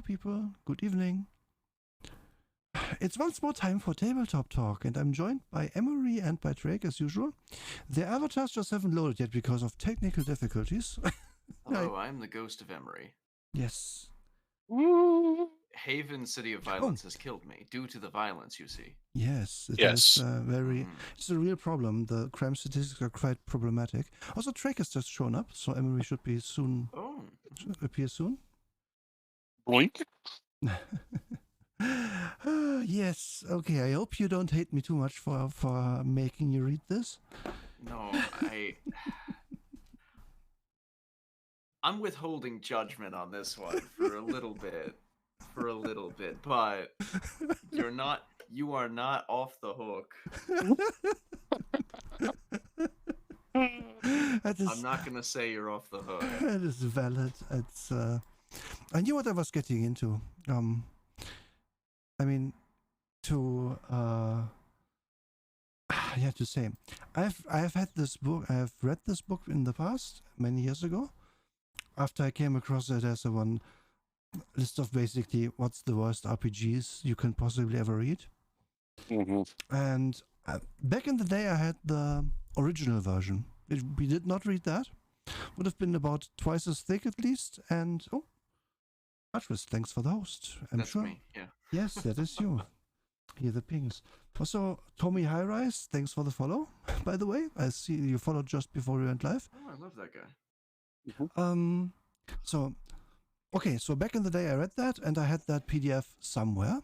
people. Good evening. It's once more time for Tabletop Talk, and I'm joined by Emery and by Drake as usual. Their avatars just haven't loaded yet because of technical difficulties. Hello, I'm the ghost of Emery. Yes. Haven City of Violence has killed me due to the violence, you see. Yes, it Yes. is it's a real problem. The crime statistics are quite problematic. Also, Drake has just shown up, so Emery should be soon. Oh. Appear soon. Blink. Yes. Okay. I hope you don't hate me too much for making you read this. No, I'm withholding judgment on this one for a little bit. But you are not off the hook. I'm not gonna say you're off the hook. That is valid. It's I knew what I was getting into. I mean, to say, I've had this book. I have read this book in the past many years ago. After I came across it as a one list of basically what's the worst RPGs you can possibly ever read. Mm-hmm. And back in the day, I had the original version. We did not read that. Would have been about twice as thick at least. And Archwist, thanks for the host. That's me, yeah. Yes, that is you. Here the pings. Also, Tommy Highrise, thanks for the follow. By the way, I see you followed just before we went live. Oh, I love that guy. Mm-hmm. So back in the day I read that and I had that PDF somewhere.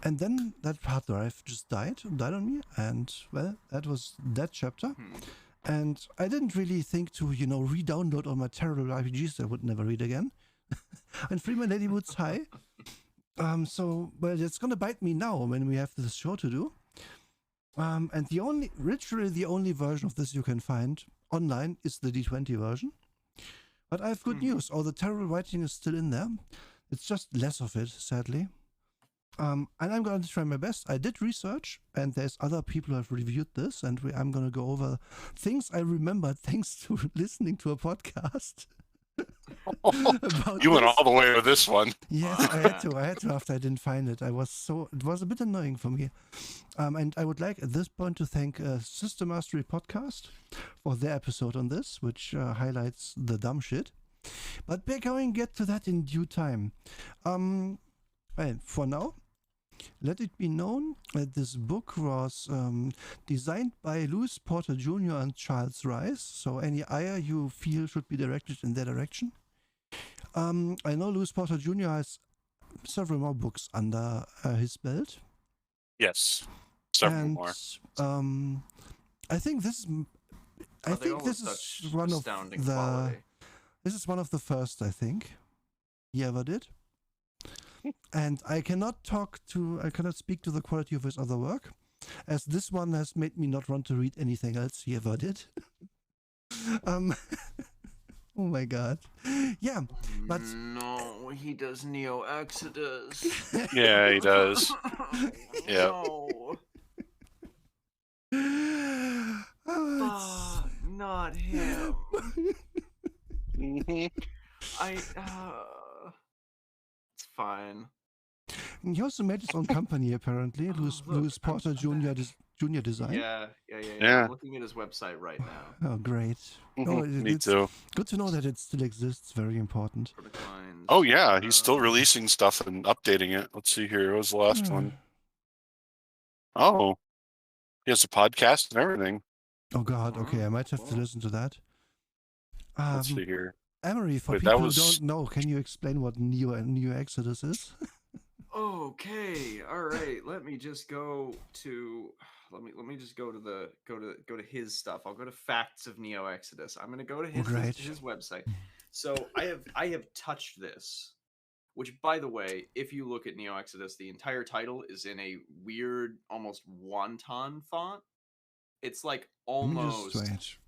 And then that hard drive just died on me. And, well, that was that chapter. And I didn't really think to, re-download all my terrible RPGs I would never read again. And Freeman Ladywood's high. So, well, it's going to bite me now when we have this show to do. And literally the only version of this you can find online is the D20 version. But I have good news. All the terrible writing is still in there. It's just less of it, sadly. And I'm going to try my best. I did research, and there's other people who have reviewed this, and I'm going to go over things I remembered thanks to listening to a podcast. You went all the way with this one. Yes, I had to after I didn't find it. It was a bit annoying for me. And I would like at this point to thank System Mastery Podcast for their episode on this, which highlights the dumb shit. But we're going to get to that in due time. Well, for now, let it be known that this book was designed by Louis Porter Jr. and Charles Rice, so any ire you feel should be directed in their direction. I know Louis Porter Jr. has several more books under his belt. Yes, several more. I think this is one of the. This is one of the first, I think, he ever did. And I cannot speak to the quality of his other work, as this one has made me not want to read anything else he ever did. Oh my god. Yeah, but... No, he does Neo Exodus. Yeah, he does. Yeah. No. Not him. Mm-hmm. It's fine. He also made his own company, apparently. Louis Porter Jr. Junior Design. Yeah. I'm looking at his website right now. Oh, great. Me too. Good to know that it still exists. Very important. Oh, yeah. He's still releasing stuff and updating it. Let's see here. What was the last one? Oh. He has a podcast and everything. Oh, God. Okay, I might have to listen to that. Let's see here. Emery, for people who don't know, can you explain what Neo Exodus is? Okay, all right. Let me just go to his stuff. I'll go to Facts of Neo Exodus. I'm gonna go to his website. So I have touched this, which, by the way, if you look at Neo Exodus, the entire title is in a weird, almost wonton font. It's like almost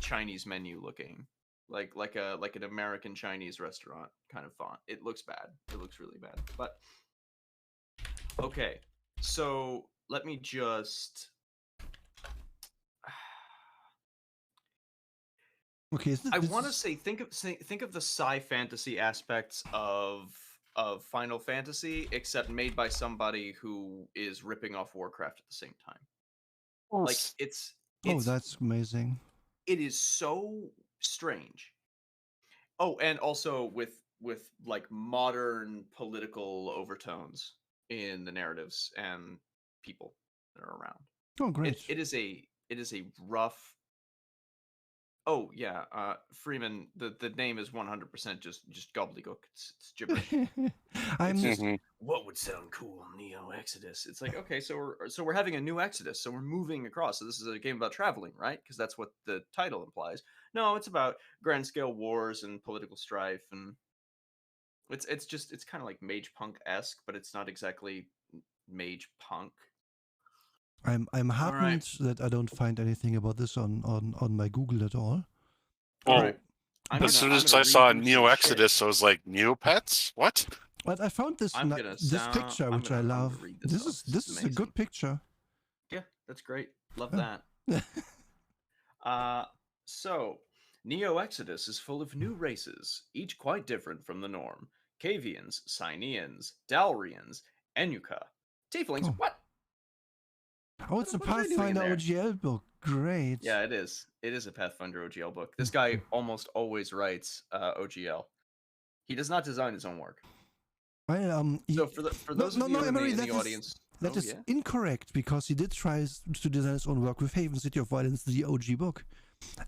Chinese menu looking. Like an American Chinese restaurant kind of font. It looks bad. It looks really bad. But okay, so let me just. Okay, I want to say think of the sci-fantasy aspects of Final Fantasy, except made by somebody who is ripping off Warcraft at the same time. Like it's that's amazing. It is so strange. Oh, and also with like modern political overtones in the narratives and people that are around. Oh, great. It is a rough. Oh yeah, Freeman. The name is 100% just gobbledygook. It's gibberish. It's just what would sound cool, Neo Exodus. It's like, okay, so we're having a new Exodus, so we're moving across. So this is a game about traveling, right? Because that's what the title implies. No, it's about grand scale wars and political strife, and it's kind of like mage punk-esque, but it's not exactly mage punk. I'm heartened that I don't find anything about this on my Google at all. Well, as soon as I saw Neo Exodus, I was like, Neopets? What? But I found this picture, which I love. This is a good picture. Yeah, that's great. Love that. So Neo Exodus is full of new races, each quite different from the norm. Cavians, Cynians, Dalrians, Enuka, Tieflings. Oh. What? Oh, it's a Pathfinder OGL book. Great. Yeah, it is. It is a Pathfinder OGL book. This guy almost always writes OGL. He does not design his own work. Well, so for those of you in the audience, that is incorrect, because he did try to design his own work with Haven City of Violence, the OG book.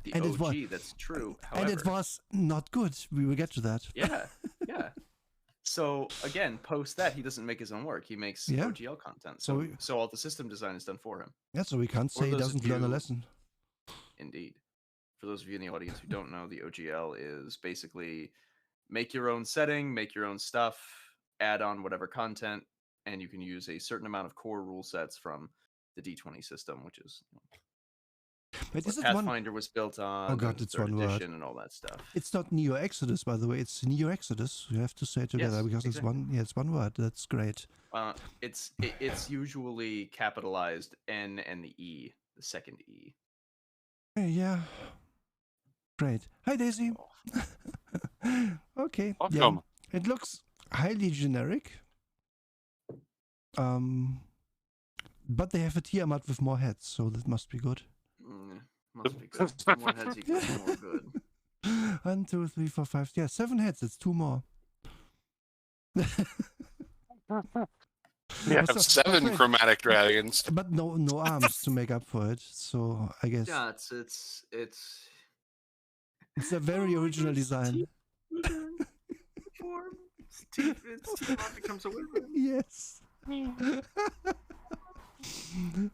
The OG, that's true. However, and it was not good. We will get to that. Yeah. So again, post that, he doesn't make his own work. He makes OGL content. So all the system design is done for him. Yeah, so we can't say he doesn't learn a lesson. Indeed. For those of you in the audience who don't know, the OGL is basically make your own setting, make your own stuff, add on whatever content, and you can use a certain amount of core rule sets from the D20 system, which is but what Pathfinder was built on. Oh god, it's one word. And all that stuff. It's not Neo Exodus, by the way. It's Neo Exodus. You have to say it together, because exactly. It's one. Yeah, it's one word. That's great. It's usually capitalized N and the E, the second E. Yeah. Great. Hi, Daisy. Okay. Welcome. Yeah. It looks highly generic. But they have a Tiamat with more heads, so that must be good. Must be good. More heads equals more good. 1, 2, 3, 4, 5. Yeah, 7 heads. It's 2 more. Yeah, 7 chromatic dragons, but no arms to make up for it. So I guess it's a very original design. Tiamat becomes a wizard. Yes.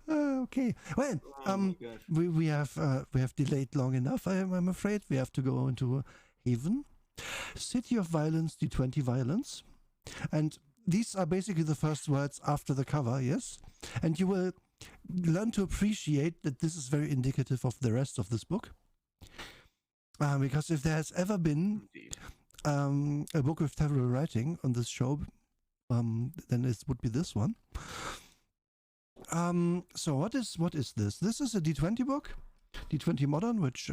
Okay. Well, we have delayed long enough. I'm afraid we have to go into Haven, City of Violence, D20 Violence, and these are basically the first words after the cover. Yes, and you will learn to appreciate that this is very indicative of the rest of this book, because if there has ever been a book with terrible writing on this show, then it would be this one. So what is this? This is a D20 book, D20 Modern, which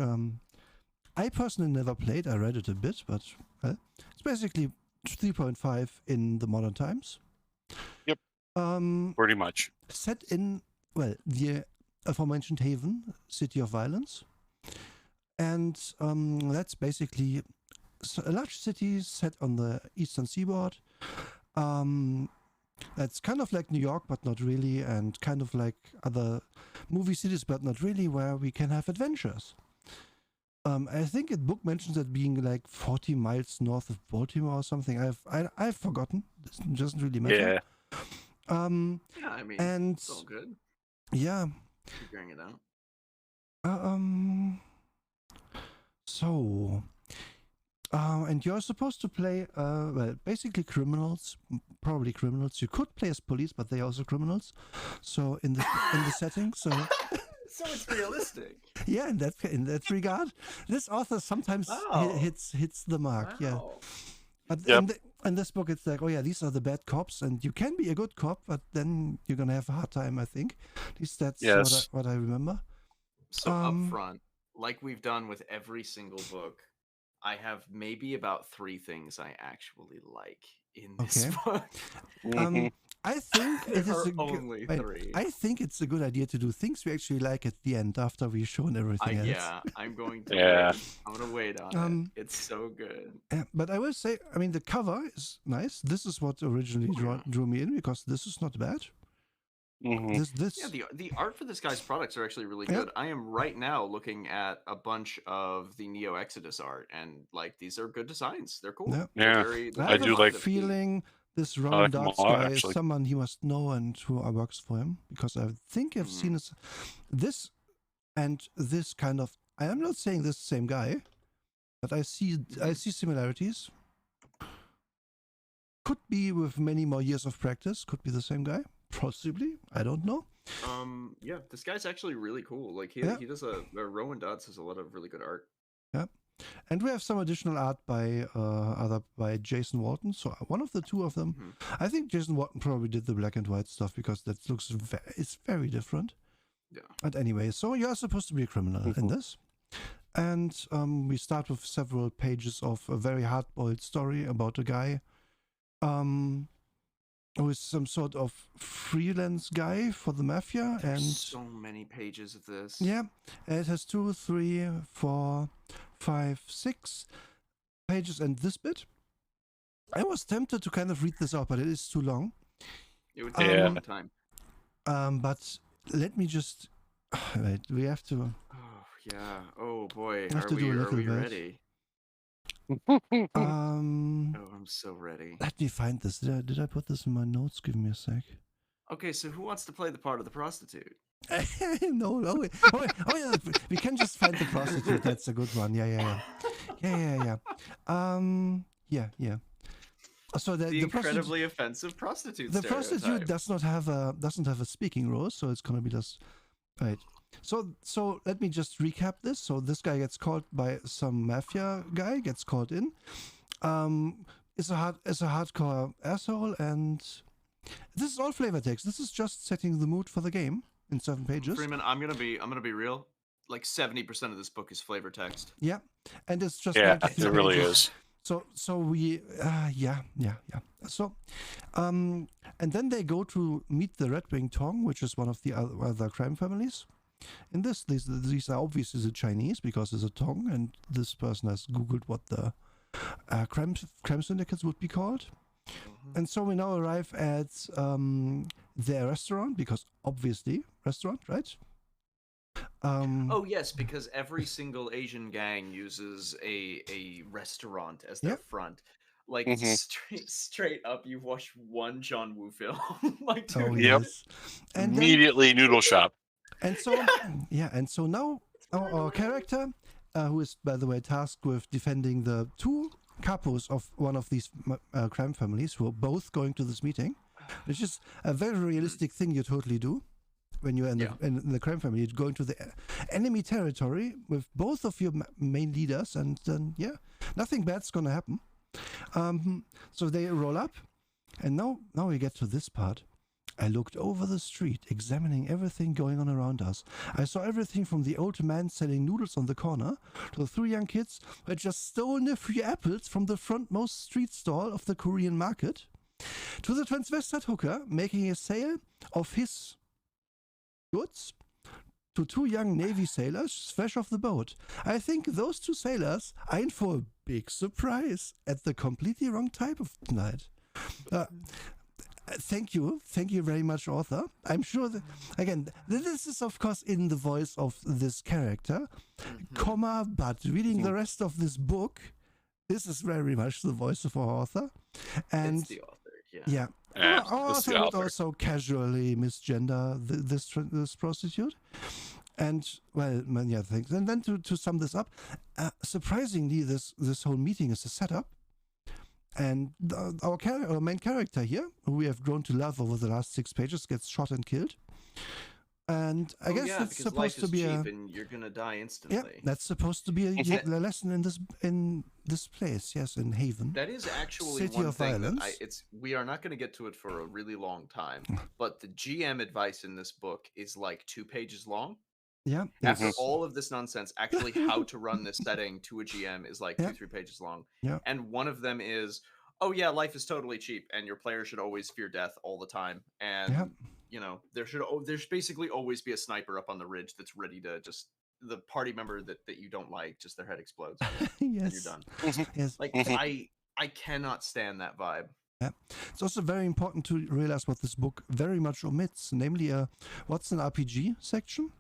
I personally never played. I read it a bit, but it's basically 3.5 in the modern times. Yep. Pretty much. Set in, the aforementioned Haven, City of Violence. And that's basically a large city set on the eastern seaboard. That's kind of like New York, but not really, and kind of like other movie cities, but not really, where we can have adventures. I think the book mentions it being like 40 miles north of Baltimore or something. I've forgotten. It doesn't really matter. Yeah. I mean, and it's all good. Yeah. Figuring it out. So, and you're supposed to play, basically criminals, probably criminals. You could play as police, but they're also criminals. So in the setting, so it's realistic. Yeah, in that regard, this author sometimes hits the mark. Wow. Yeah, but in this book, it's like, oh yeah, these are the bad cops, and you can be a good cop, but then you're gonna have a hard time. I think at least that's what I remember. So up front, like we've done with every single book, I have maybe about 3 things I actually like in this book. I think it is only 3. I think it's a good idea to do things we actually like at the end after we've shown everything else. Yeah, I'm going to wait. I'm going to wait on it. It's so good. But I will say, I mean, the cover is nice. This is what originally drew me in, because this is not bad. The art for this guy's products are actually really good. I am right now looking at a bunch of the Neo Exodus art, and like these are good designs. They're cool. Yeah, I do like feeling this Rowan Darts guy is someone he must know and who works for him, because I think I've seen this and this kind of. I am not saying this same guy, but I see similarities. Could be with many more years of practice. Could be the same guy. Possibly, I don't know. Yeah, this guy's actually really cool. Like he does Rowan Dots has a lot of really good art. Yeah, and we have some additional art by Jason Walton. So one of the two of them, I think Jason Walton probably did the black and white stuff, because that looks it's very different. Yeah. But anyway, so you are supposed to be a criminal in this, and we start with several pages of a very hard-boiled story about a guy, who is some sort of freelance guy for the mafia. There's and so many pages of this. Yeah, it has 2, 3, 4, 5, 6 pages, and this bit. I was tempted to kind of read this out, but it is too long. It would take a long time. But let me just wait. We have to. Oh yeah. Oh boy. Are we ready? I'm so ready. Let me find this. Did I put this in my notes? Give me a sec. Okay, so who wants to play the part of the prostitute? No. Wait. Oh yeah, we can just find the prostitute. That's a good one. Yeah. Yeah. So the incredibly offensive prostitute. The prostitute doesn't have a speaking role, so it's gonna be just right. So let me just recap this. So this guy gets called by some mafia guy, gets called in. Is a hardcore asshole, and this is all flavor text. This is just setting the mood for the game in 7 pages. Freeman, I'm gonna be real. Like 70% of this book is flavor text. Yeah, and it's just it really is. So we yeah. So and then they go to meet the Red Wing Tong, which is one of the other crime families. In these are obviously the Chinese, because it's a Tong, and this person has Googled what the crime syndicates would be called. And so we now arrive at their restaurant, because obviously restaurant, right? Oh yes, because every single Asian gang uses a restaurant as their front. Like straight up, you've watched one John Woo film. Like, dude, yes. And immediately noodle shop. And so and so now our character, who is by the way tasked with defending the 2 capos of one of these crime families, who are both going to this meeting, which is a very realistic thing you totally do when you're in the crime family. You're going to the enemy territory with both of your main leaders, and then nothing bad's gonna happen. So they roll up, and now we get to this part. I looked over the street, examining everything going on around us. I saw everything from the old man selling noodles on the corner to the 3 young kids who had just stolen a few apples from the frontmost street stall of the Korean market, to the transvestite hooker making a sale of his goods, to 2 young Navy sailors fresh off the boat. I think those 2 sailors are in for a big surprise at the completely wrong type of night. Thank you very much, author. I'm sure that, again, this is of course in the voice of this character, but reading the rest of this book, this is very much the voice of our author. And it's the author, our author would also casually misgender this prostitute. And well, thanks. And then to sum this up, surprisingly, this whole meeting is a setup. And our main character here, who we have grown to love over the last 6 pages, gets shot and killed. And I guess that's supposed to be and you're gonna die instantly. Yeah, that's supposed to be a lesson in this place. Yes, in Haven. That is actually City one of thing. Violence. We are not going to get to it for a really long time, but the GM advice in this book is like 2 pages long. Yeah. After all of this nonsense, actually how to run this setting to a GM is like 2-3 pages long. Yeah. And one of them is, oh yeah, life is totally cheap, and your player should always fear death all the time. And you know, there should basically always be a sniper up on the ridge that's ready to just the party member that you don't like, just their head explodes. Yes. And you're done. Yes. Like I cannot stand that vibe. Yeah. It's also very important to realize what this book very much omits, namely what's an RPG section.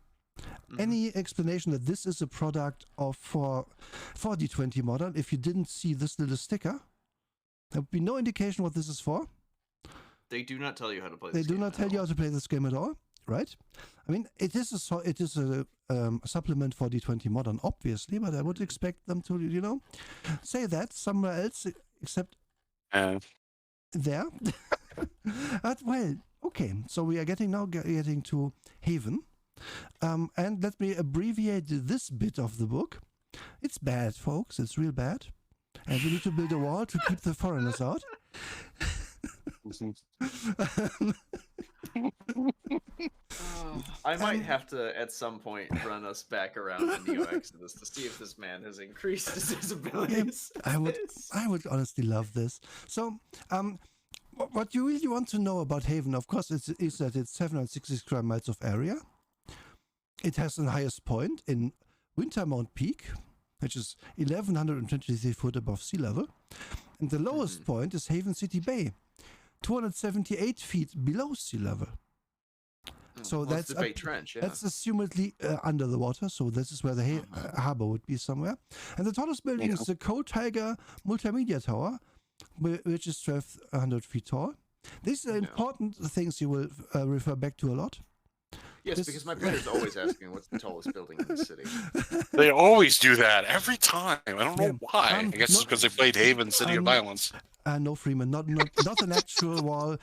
Any explanation that this is a product of for D20 Modern, if you didn't see this little sticker, there would be no indication what this is for. They do not tell you how to play this game. They do not tell you how to play this game at all, right? I mean, it is a supplement for D20 Modern, obviously, but I would expect them to, you know, say that somewhere else except there. But, well, okay, so we are getting to Haven. And let me abbreviate this bit of the book. It's bad, folks. It's real bad. And we need to build a wall to keep the foreigners out. I might have to, at some point, run us back around to Neo Exodus to see if this man has increased his abilities. I would honestly love this. So, what you really want to know about Haven, of course, is that it's 760 square miles of area. It has the highest point in Wintermount Peak, which is 1,123 foot above sea level. And the lowest point is Haven City Bay, 278 feet below sea level. So that's the Bay Trench, yeah. That's assumedly under the water, so this is where the harbor would be somewhere. And the tallest building is the Coal Tiger Multimedia Tower, which is 1,200 feet tall. These are important things you will refer back to a lot. Yes, because my parents are always asking what's the tallest building in the city. They always do that every time. I don't know why. I guess it's because they played Haven City of Violence. No, Freeman, not an actual wall,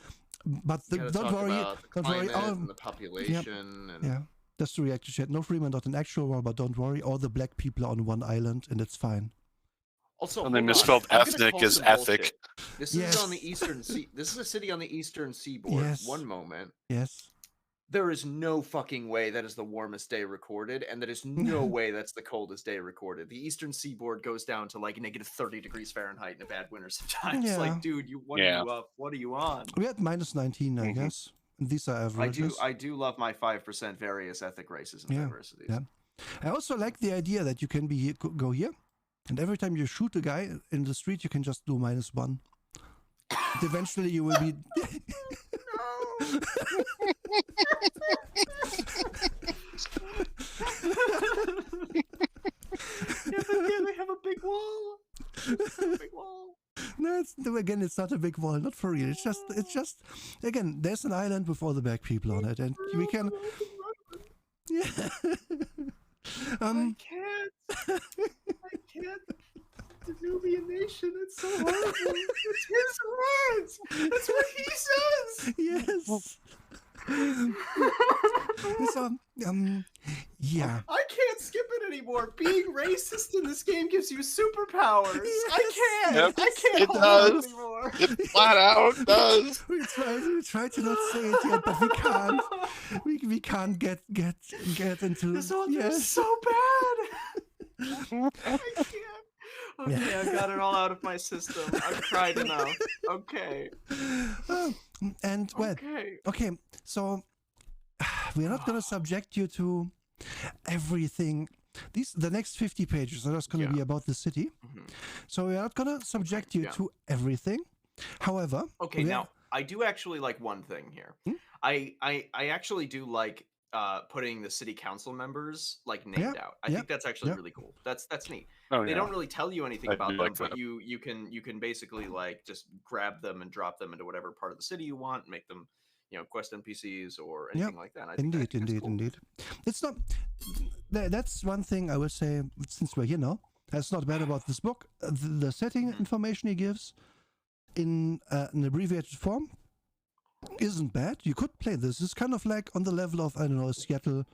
but don't worry. And the population. Just to react to chat. No, Freeman, not an actual wall, but don't worry. All the black people are on one island, and it's fine. Also, and they misspelled ethnic as ethic. This is on the eastern sea. This is a city on the eastern seaboard. Yes. One moment. Yes. There is no fucking way that is the warmest day recorded, and that is no way that's the coldest day recorded. The eastern seaboard goes down to like negative 30 degrees Fahrenheit in a bad winter sometimes. Yeah. Like, dude, what are you up? What are you on? We had minus 19, I guess. And these are averages. I do love my 5% various ethnic races and diversities. Yeah. I also like the idea that you can go here, and every time you shoot a guy in the street, you can just do -1. And eventually you will be... They have a big wall. No, it's not a big wall, not for real. It's just again, there's an island with all the black people on it, and we can. Yeah. I can't. The Nubian nation, it's so horrible. It's his words. That's what he says. Yes. Yeah. I can't skip it anymore. Being racist in this game gives you superpowers. Yes. I can't. Yep, I can't it hold does. it anymore. It flat out does. We try to not say it yet, but we can't. We can't get into This author is so bad. I can't. Okay, I got it all out of my system. I've cried enough. Okay. And well, okay. So we're not going to subject you to everything. The next 50 pages are just going to be about the city. So we're not going to subject you to everything. However, okay. Now I do actually like one thing here. I actually do like putting the city council members like named out. I think that's actually really cool. That's neat. They don't really tell you anything about them, but you can basically like just grab them and drop them into whatever part of the city you want, and make them, you know, quest NPCs or anything like that. Indeed. It's not. That's one thing I would say. Since we're here now, that's not bad about this book. The setting information he gives in an abbreviated form isn't bad. You could play this. It's kind of like on the level of, I don't know, Seattle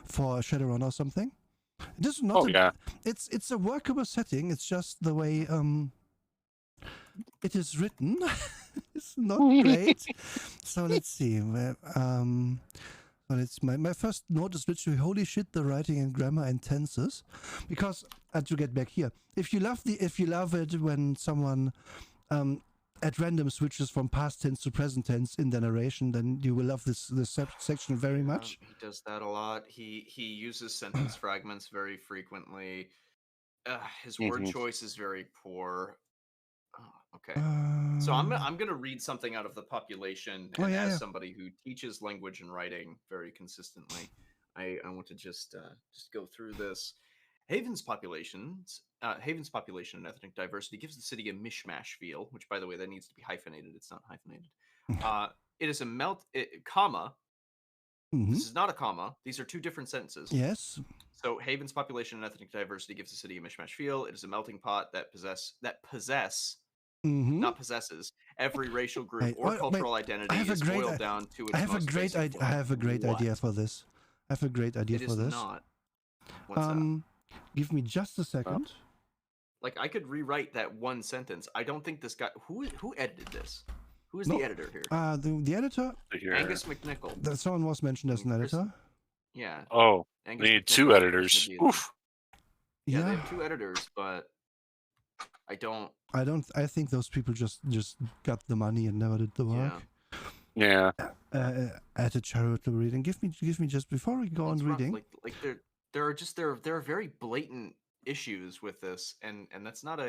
for Shadowrun or something. It is not. It's a workable setting. It's just the way it is written. It's not great. So let's see. But it's my first note is literally, holy shit, the writing and grammar and tenses. Because, to get back here, if you love it when someone at random switches from past tense to present tense in the narration, then you will love this section very much. He does that a lot. He uses sentence fragments very frequently. His word choice is very poor. Oh, okay. So I'm gonna read something out of the population, and as somebody who teaches language and writing very consistently, I want to just go through this. Haven's population and ethnic diversity gives the city a mishmash feel, which, by the way, that needs to be hyphenated. It's not hyphenated. It is a comma. This is not a comma. These are two different sentences. Yes. So Haven's population and ethnic diversity gives the city a mishmash feel. It is a melting pot that possesses every racial group or cultural identity is boiled down to its most basic form. I have a great idea for this. It is not. What's that? Give me just a second. Like, I could rewrite that one sentence. I don't think this guy... Who edited this? Who is the editor here? The editor? Angus McNichol. Someone was mentioned as an editor. Yeah. Oh, they need two editors. Oof. Yeah, they have two editors, but I think those people just got the money and never did the work. Yeah. At a charitable reading. Give me just before we go on reading. Like there are very blatant issues with this, and that's not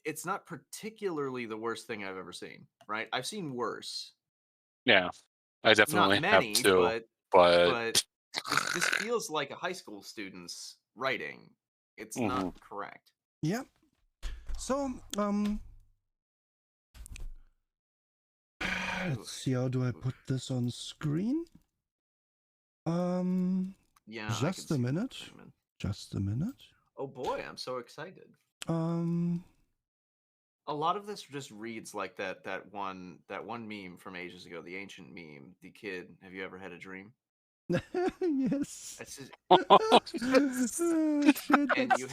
it's not particularly the worst thing I've ever seen, right? I've seen worse. Yeah. I definitely not many, have too. But this feels like a high school student's writing. It's not correct. Yeah. So, let's see, how do I put this on screen? Yeah. Just a minute. Just a minute. Oh boy, I'm so excited. A lot of this just reads like that one meme from ages ago, the ancient meme, the kid, have you ever had a dream? Yes. That's just, shit, and you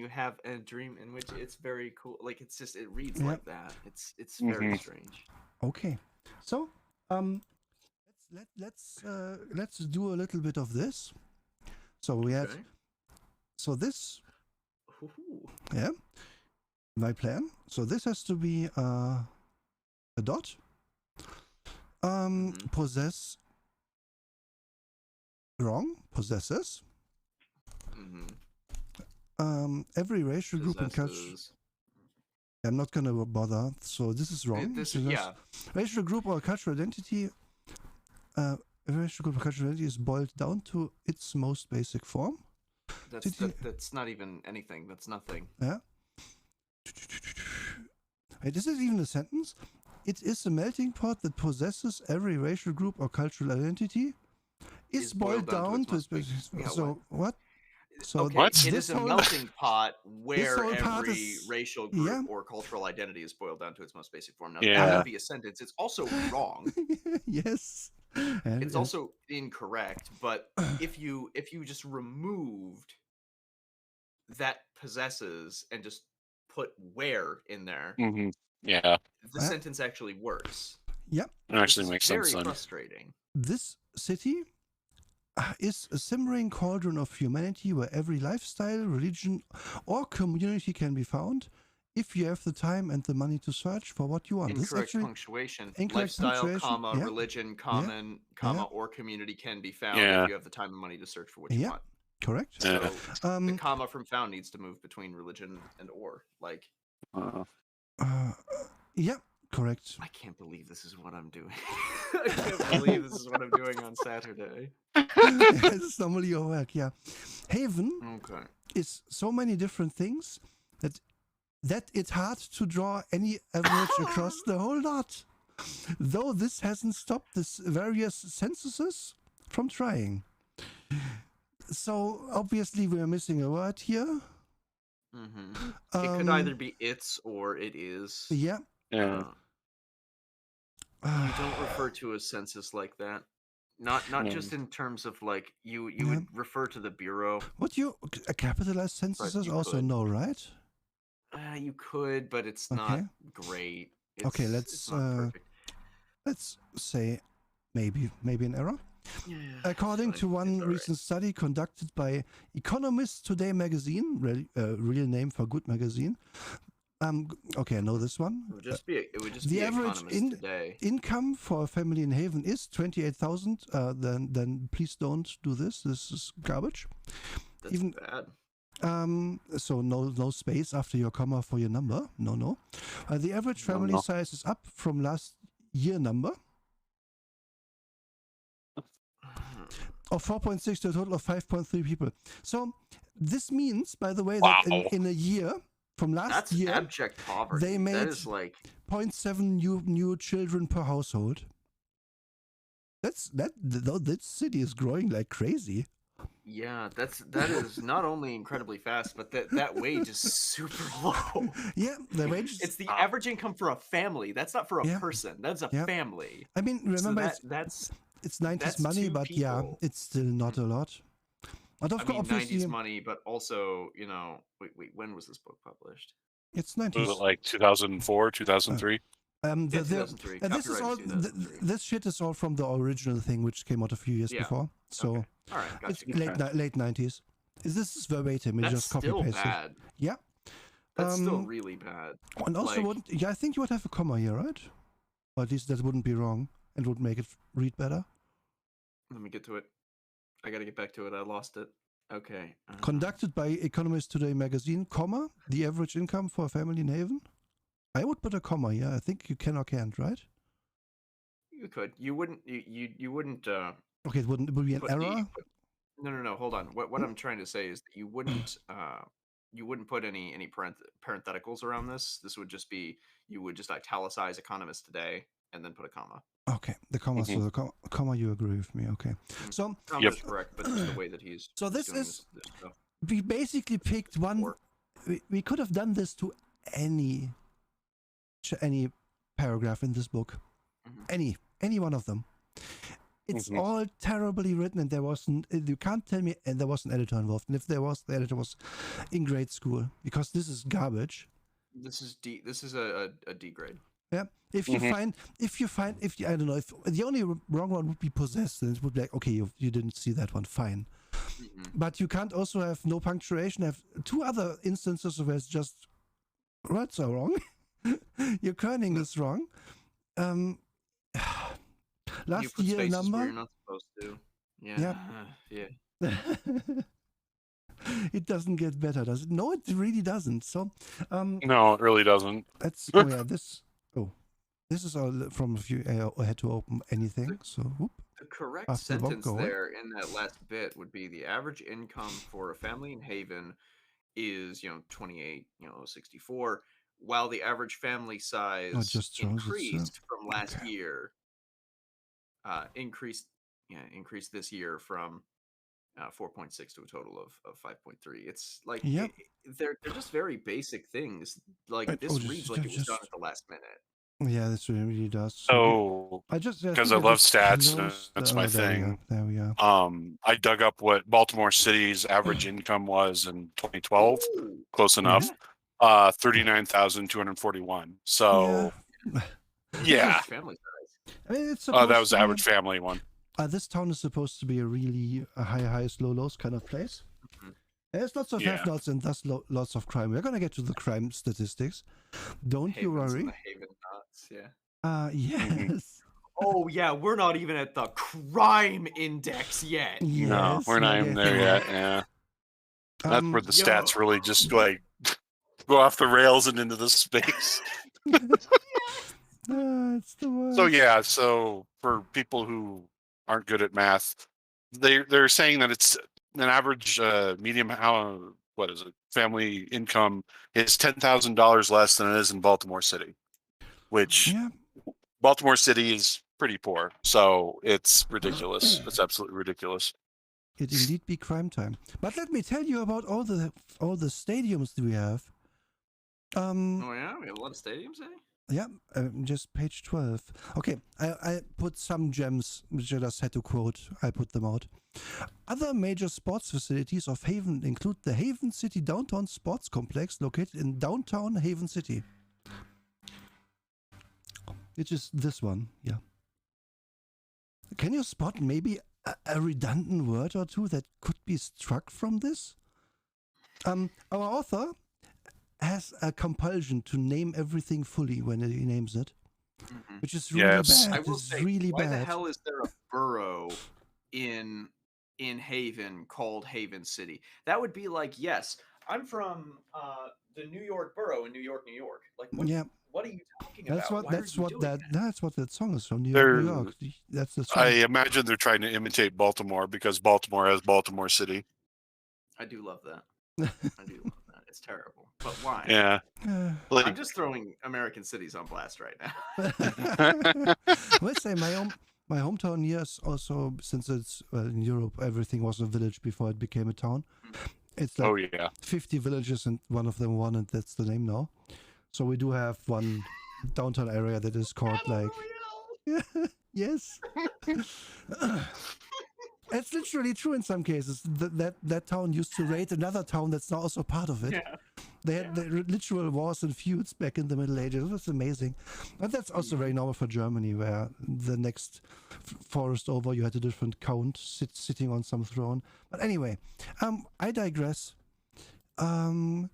have a dream in which it's very cool. Like, it reads like that. It's very strange. Okay, so let's do a little bit of this. So we had this. Yeah, my plan. So this has to be a dot. Possess. Wrong. Possesses. Every racial group and culture. I'm not gonna bother. So this is wrong. Racial group or cultural identity. Racial group or cultural identity is boiled down to its most basic form. That's not even anything. That's nothing. Yeah. This is even a sentence. It is a melting pot that possesses every racial group or cultural identity. Is boiled down to its basic form. So what? So it is a melting pot where every racial group or cultural identity is boiled down to its most basic form. Now, that would be a sentence. It's also wrong. Yes. It's also incorrect. But if you just removed that possesses and just put where in there, the sentence actually works. Yep. It actually makes sense. Very frustrating. This city is a simmering cauldron of humanity where every lifestyle, religion, or community can be found if you have the time and the money to search for what you want. Incorrect punctuation. Lifestyle, religion, comma, or community can be found if you have the time and money to search for what you want. Correct. So the comma from found needs to move between religion and or. Like. Yeah. Correct. I can't believe this is what I'm doing. I can't believe this is what I'm doing on Saturday. It's normally your work, yeah. Haven is so many different things that it's hard to draw any average across the whole lot. Though this hasn't stopped this various censuses from trying. So obviously we're missing a word here. It could either be it's or it is. Yeah. You don't refer to a census like that. Not just in terms of like you would refer to the bureau. Would you capitalize censuses also? No, right? You could, but it's not great. Let's say maybe an error. Yeah, According to one recent study conducted by Economist Today magazine, real name for good magazine. Okay, I know this one. It would just be the average Today. Income for a family in Haven is 28,000. Then please don't do this. This is garbage. That's bad. So no space after your comma for your number. No. The average family size is up from last year number of 4.6 to a total of 5.3 people. So this means, by the way, that in a year from last year, abject poverty. They made that is like 0.7 new children per household. That city is growing like crazy. Yeah, that is not only incredibly fast, but that wage is super low. Yeah, the wage. It's the average income for a family. That's not for a person. That's a family. I mean, remember, so it's 90s money, but people. Yeah, it's still not a lot. But of course, 90s money, but also, wait, when was this book published? It's 90s. Was it like 2004, 2003? 2003. This is all. This shit is all from the original thing, which came out a few years before. So all right, gotcha. It's late 90s. This is verbatim. It's just copy still pasted. Bad. Yeah. That's still really bad. And also, I think you would have a comma here, right? Or at least that wouldn't be wrong and would make it read better. Let me get to it. I gotta get back to it. I lost it. Okay. Conducted by Economist Today magazine, comma, the average income for a family in Haven. I would put a comma here. I think you can or can't, right? You could. You wouldn't. You wouldn't. Okay, it would be an error. No. Hold on. What I'm trying to say is that you wouldn't. You wouldn't put any parentheticals around this. This would just be, you would just italicize Economist Today and then put a comma. Okay, the comma. So the comma, you agree with me? Okay. So that's correct, but just the way that he's. So this is. We basically picked one. We could have done this to any paragraph in this book, any one of them. It's all terribly written, and there wasn't. You can't tell me, and there was an editor involved. And if there was, the editor was in grade school, because this is garbage. This is D. This is a D grade. Yeah. If you find, I don't know, if the only wrong one would be possessed, then it would be like, okay, you didn't see that one, fine. But you can't also have no punctuation. Have two other instances where it's just words are wrong. Your kerning is wrong. Last year number. Where you're not supposed to. Yeah. It doesn't get better, does it? No, it really doesn't. So, no, it really doesn't. This is all from a few. I had to open anything. So, whoop. The correct sentence there in that last bit would be the average income for a family in Haven is 28,64, while the average family size increased from last year. Increased this year from 4.6 to a total of 5.3. It's like they're just very basic things. Like this reads like it was done at the last minute. Yeah, this really does. So because I love stats, that's my thing. There we are. I dug up what Baltimore City's average income was in 2012. Close enough. 39,241. So yeah. Family size. I mean, it's that was the average family one. This town is supposed to be a really high highs, low lows kind of place. There's lots of have-nots and thus lots of crime. We're gonna get to the crime statistics. Don't you worry. Yes. Oh yeah, we're not even at the crime index yet. Yes, no, we're not even there yet. Yeah. That's where the stats really just like go off the rails and into the space. It's the worst. So yeah, so for people who aren't good at math, they're saying that it's an average family income is $10,000 less than it is in Baltimore City, which Baltimore City is pretty poor, so it's ridiculous. It's absolutely ridiculous. It indeed be crime time. But let me tell you about all the stadiums that we have. We have a lot of stadiums, eh? Yeah, just page 12. Okay, I put some gems which I just had to quote. I put them out. Other major sports facilities of Haven include the Haven City Downtown Sports Complex located in downtown Haven City. Which is this one, yeah. Can you spot maybe a redundant word or two that could be struck from this? Our author has a compulsion to name everything fully when he names it, which is really bad. I will it's say, really why bad. the hell is there a borough in Haven called Haven City? That would be like, yes, I'm from the New York borough in New York, New York. Like, what are you talking about? That's what that song is from, New York. That's the song. I imagine they're trying to imitate Baltimore because Baltimore has Baltimore City. I do love that. I do love that. It's terrible. But why? Yeah. I'm just throwing American cities on blast right now. Let's say my hometown here is also, since it's in Europe, everything was a village before it became a town. It's like 50 villages and one of them won, and that's the name now. So we do have one downtown area that is called yes. It's literally true in some cases. That town used to raid another town that's now also part of it. Yeah. They had the literal wars and feuds back in the Middle Ages. It was amazing. But that's also very normal for Germany, where the next forest over, you had a different count sitting on some throne. But anyway, I digress. So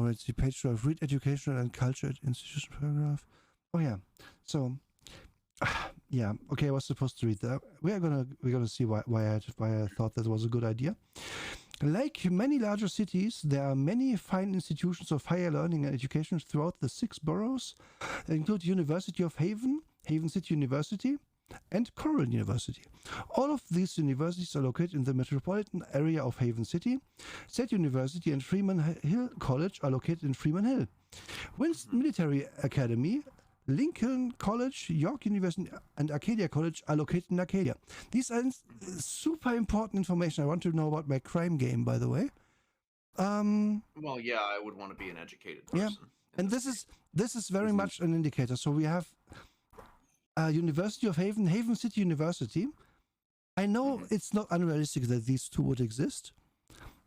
it's the page 12, read educational and culture institution paragraph. Oh yeah. So yeah, okay, I was supposed to read that. We're gonna see why I thought that was a good idea. Like many larger cities, there are many fine institutions of higher learning and education throughout the 6 boroughs. They include University of Haven, Haven City University, and Coral University. All of these universities are located in the metropolitan area of Haven City. State University and Freeman Hill College are located in Freeman Hill. Winston Military Academy, Lincoln College, York University, and Arcadia College are located in Arcadia. These are super important information. I want to know about my crime game, by the way. Well, yeah, I would want to be an educated person. Yeah, and this is very much an indicator. So we have University of Haven, Haven City University. I know it's not unrealistic that these two would exist.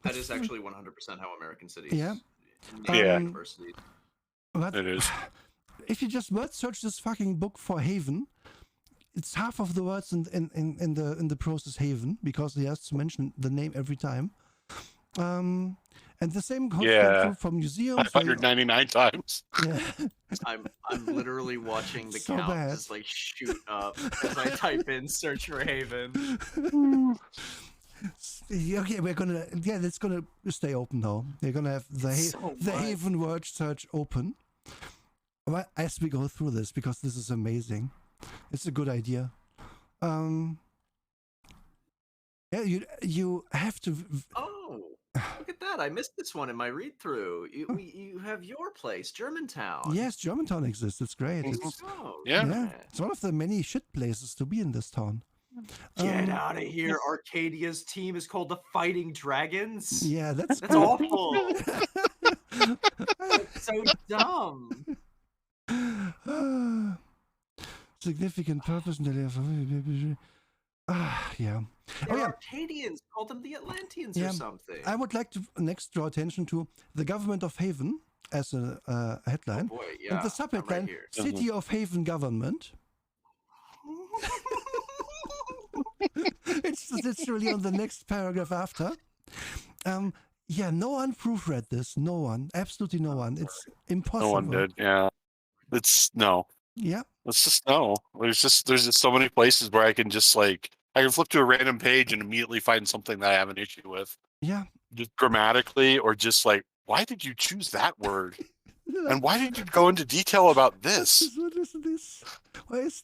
That is actually 100% how American cities. Yeah. Universities. But it is. If you just word search this fucking book for Haven, it's half of the words in the process Haven, because he has to mention the name every time. And the same goes from museums. 599 times. Yeah. I'm literally watching the count just like shoot up as I type in search for Haven. Okay, it's gonna stay open now. They're gonna have the Haven word search open as we go through this, because this is amazing. It's a good idea. Yeah, you have to. Oh, look at that! I missed this one in my read through. You have your place, Germantown. Yes, Germantown exists. It's great. It's, yeah, it's one of the many shit places to be in this town. Get out of here! Arcadia's team is called the Fighting Dragons. Yeah, that's awful. That's so dumb. Significant purpose. Yeah. Arcadians called them the Atlanteans or something. I would like to next draw attention to the government of Haven as a headline. Oh boy, yeah. And the subheadline, City of Haven Government. It's literally on the next paragraph after. Yeah, no one proofread this. No one. Absolutely no one. It's impossible. No one did, yeah. It's no. Yeah. It's just no. There's just so many places where I can just I can flip to a random page and immediately find something that I have an issue with. Yeah. Just grammatically, or just why did you choose that word? And why did you go into detail about this? What is this? Why is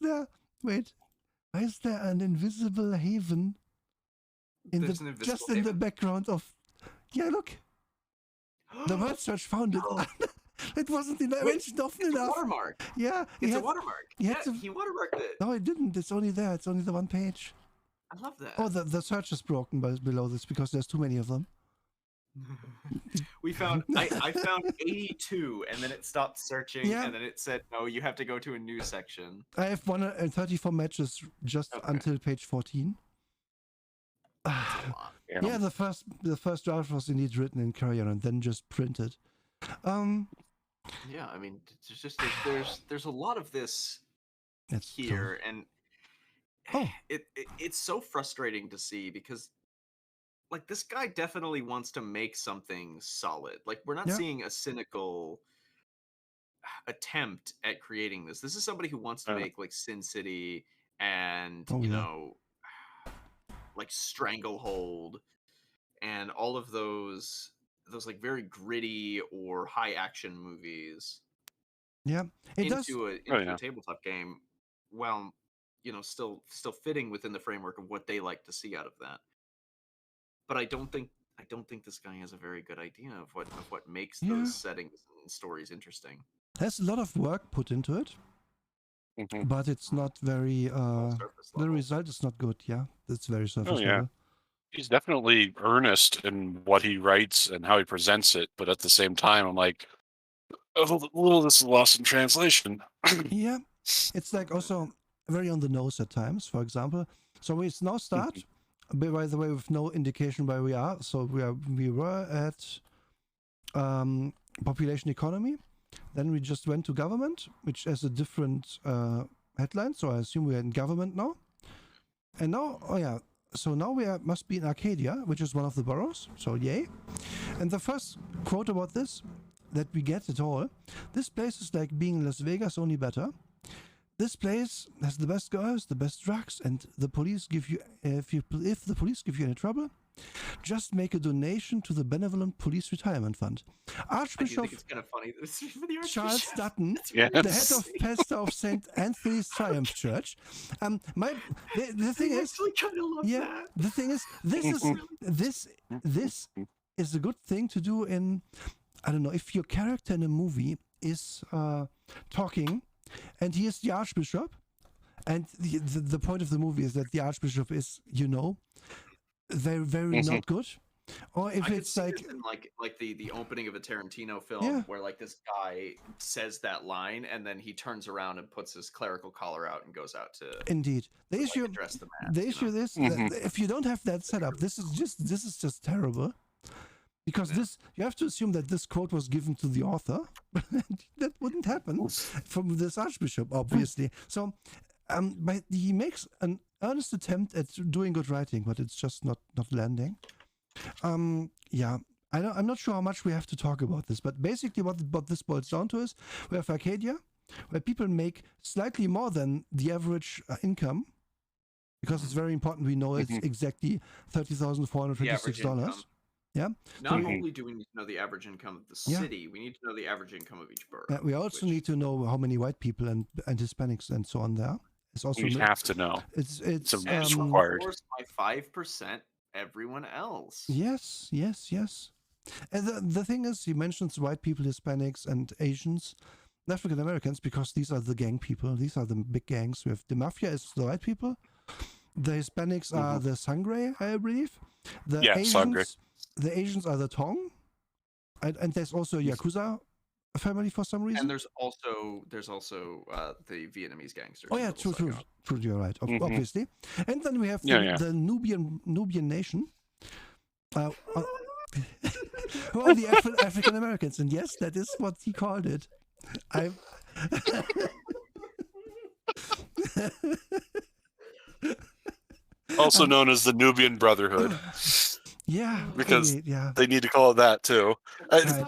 there an invisible haven just in the background of? Yeah, look. The word search found it. It wasn't mentioned often enough. It's a watermark. Yeah, it's a watermark. He watermarked it. No, it didn't. It's only there. It's only the one page. I love that. Oh, the search is broken below this because there's too many of them. I found 82, and then it stopped searching, and then it said, no, you have to go to a new section. I have 134 matches just until page 14. Yeah, the first draft was indeed written in Courier and then just printed. Yeah, I mean, there's a lot of this here, and it's so frustrating to see because like this guy definitely wants to make something solid. Like we're not seeing a cynical attempt at creating this. This is somebody who wants to make like Sin City and you know like Stranglehold and all of those like very gritty or high action movies. Yeah, it does into a tabletop game, while you know still fitting within the framework of what they like to see out of that. But I don't think this guy has a very good idea of what makes those settings and stories interesting. There's a lot of work put into it, but it's not very. The result is not good. Yeah, it's very surface level. He's definitely earnest in what he writes and how he presents it, but at the same time, I'm like, a little this is lost in translation. Yeah, it's like also very on the nose at times. For example, so we now start. By the way, with no indication where we are. So we were at population economy. Then we just went to government, which has a different headline. So I assume we're in government now. And now, so now we must be in Arcadia, which is one of the boroughs. So yay. And the first quote about this that we get at all: this place is like being Las Vegas, only better. This place has the best girls, the best drugs, and the police give you if the police give you any trouble, just make a donation to the Benevolent Police Retirement Fund. Archbishop it's kind of funny. Charles Dutton, the head of pastor of St. Anthony's Triumph Church. The thing is, the thing is, this is a good thing to do in, I don't know, if your character in a movie is talking. And he is the Archbishop, and the point of the movie is that the Archbishop is, very, very not good. Or if it's like the opening of a Tarantino film where like this guy says that line and then he turns around and puts his clerical collar out and goes out to indeed the issue. The issue is that if you don't have that setup, this is just terrible. Because this, you have to assume that this quote was given to the author. That wouldn't happen from this Archbishop, obviously. So, but he makes an earnest attempt at doing good writing, but it's just not landing. I'm not sure how much we have to talk about this, but basically what this boils down to is we have Arcadia, where people make slightly more than the average income, because it's very important we know it's exactly $30,426. Yeah. Not only do we need to know the average income of the city, we need to know the average income of each borough. We also need to know how many white people and Hispanics and so on there. It's also we have to know. It's required. Of course, by 5%, everyone else. Yes. And the thing is, he mentions white people, Hispanics, and Asians, African Americans, because these are the gang people. These are the big gangs. We have the mafia is the white people. The Hispanics are the Sangre, I believe. The Asians are the Tong, and there's also a Yakuza family for some reason. And there's also the Vietnamese gangsters. Oh yeah, true. You're right, obviously. And then we have the Nubian nation. Who are the African Americans? And yes, that is what he called it. Also known as the Nubian Brotherhood. Yeah, because they need to call it that too. Right.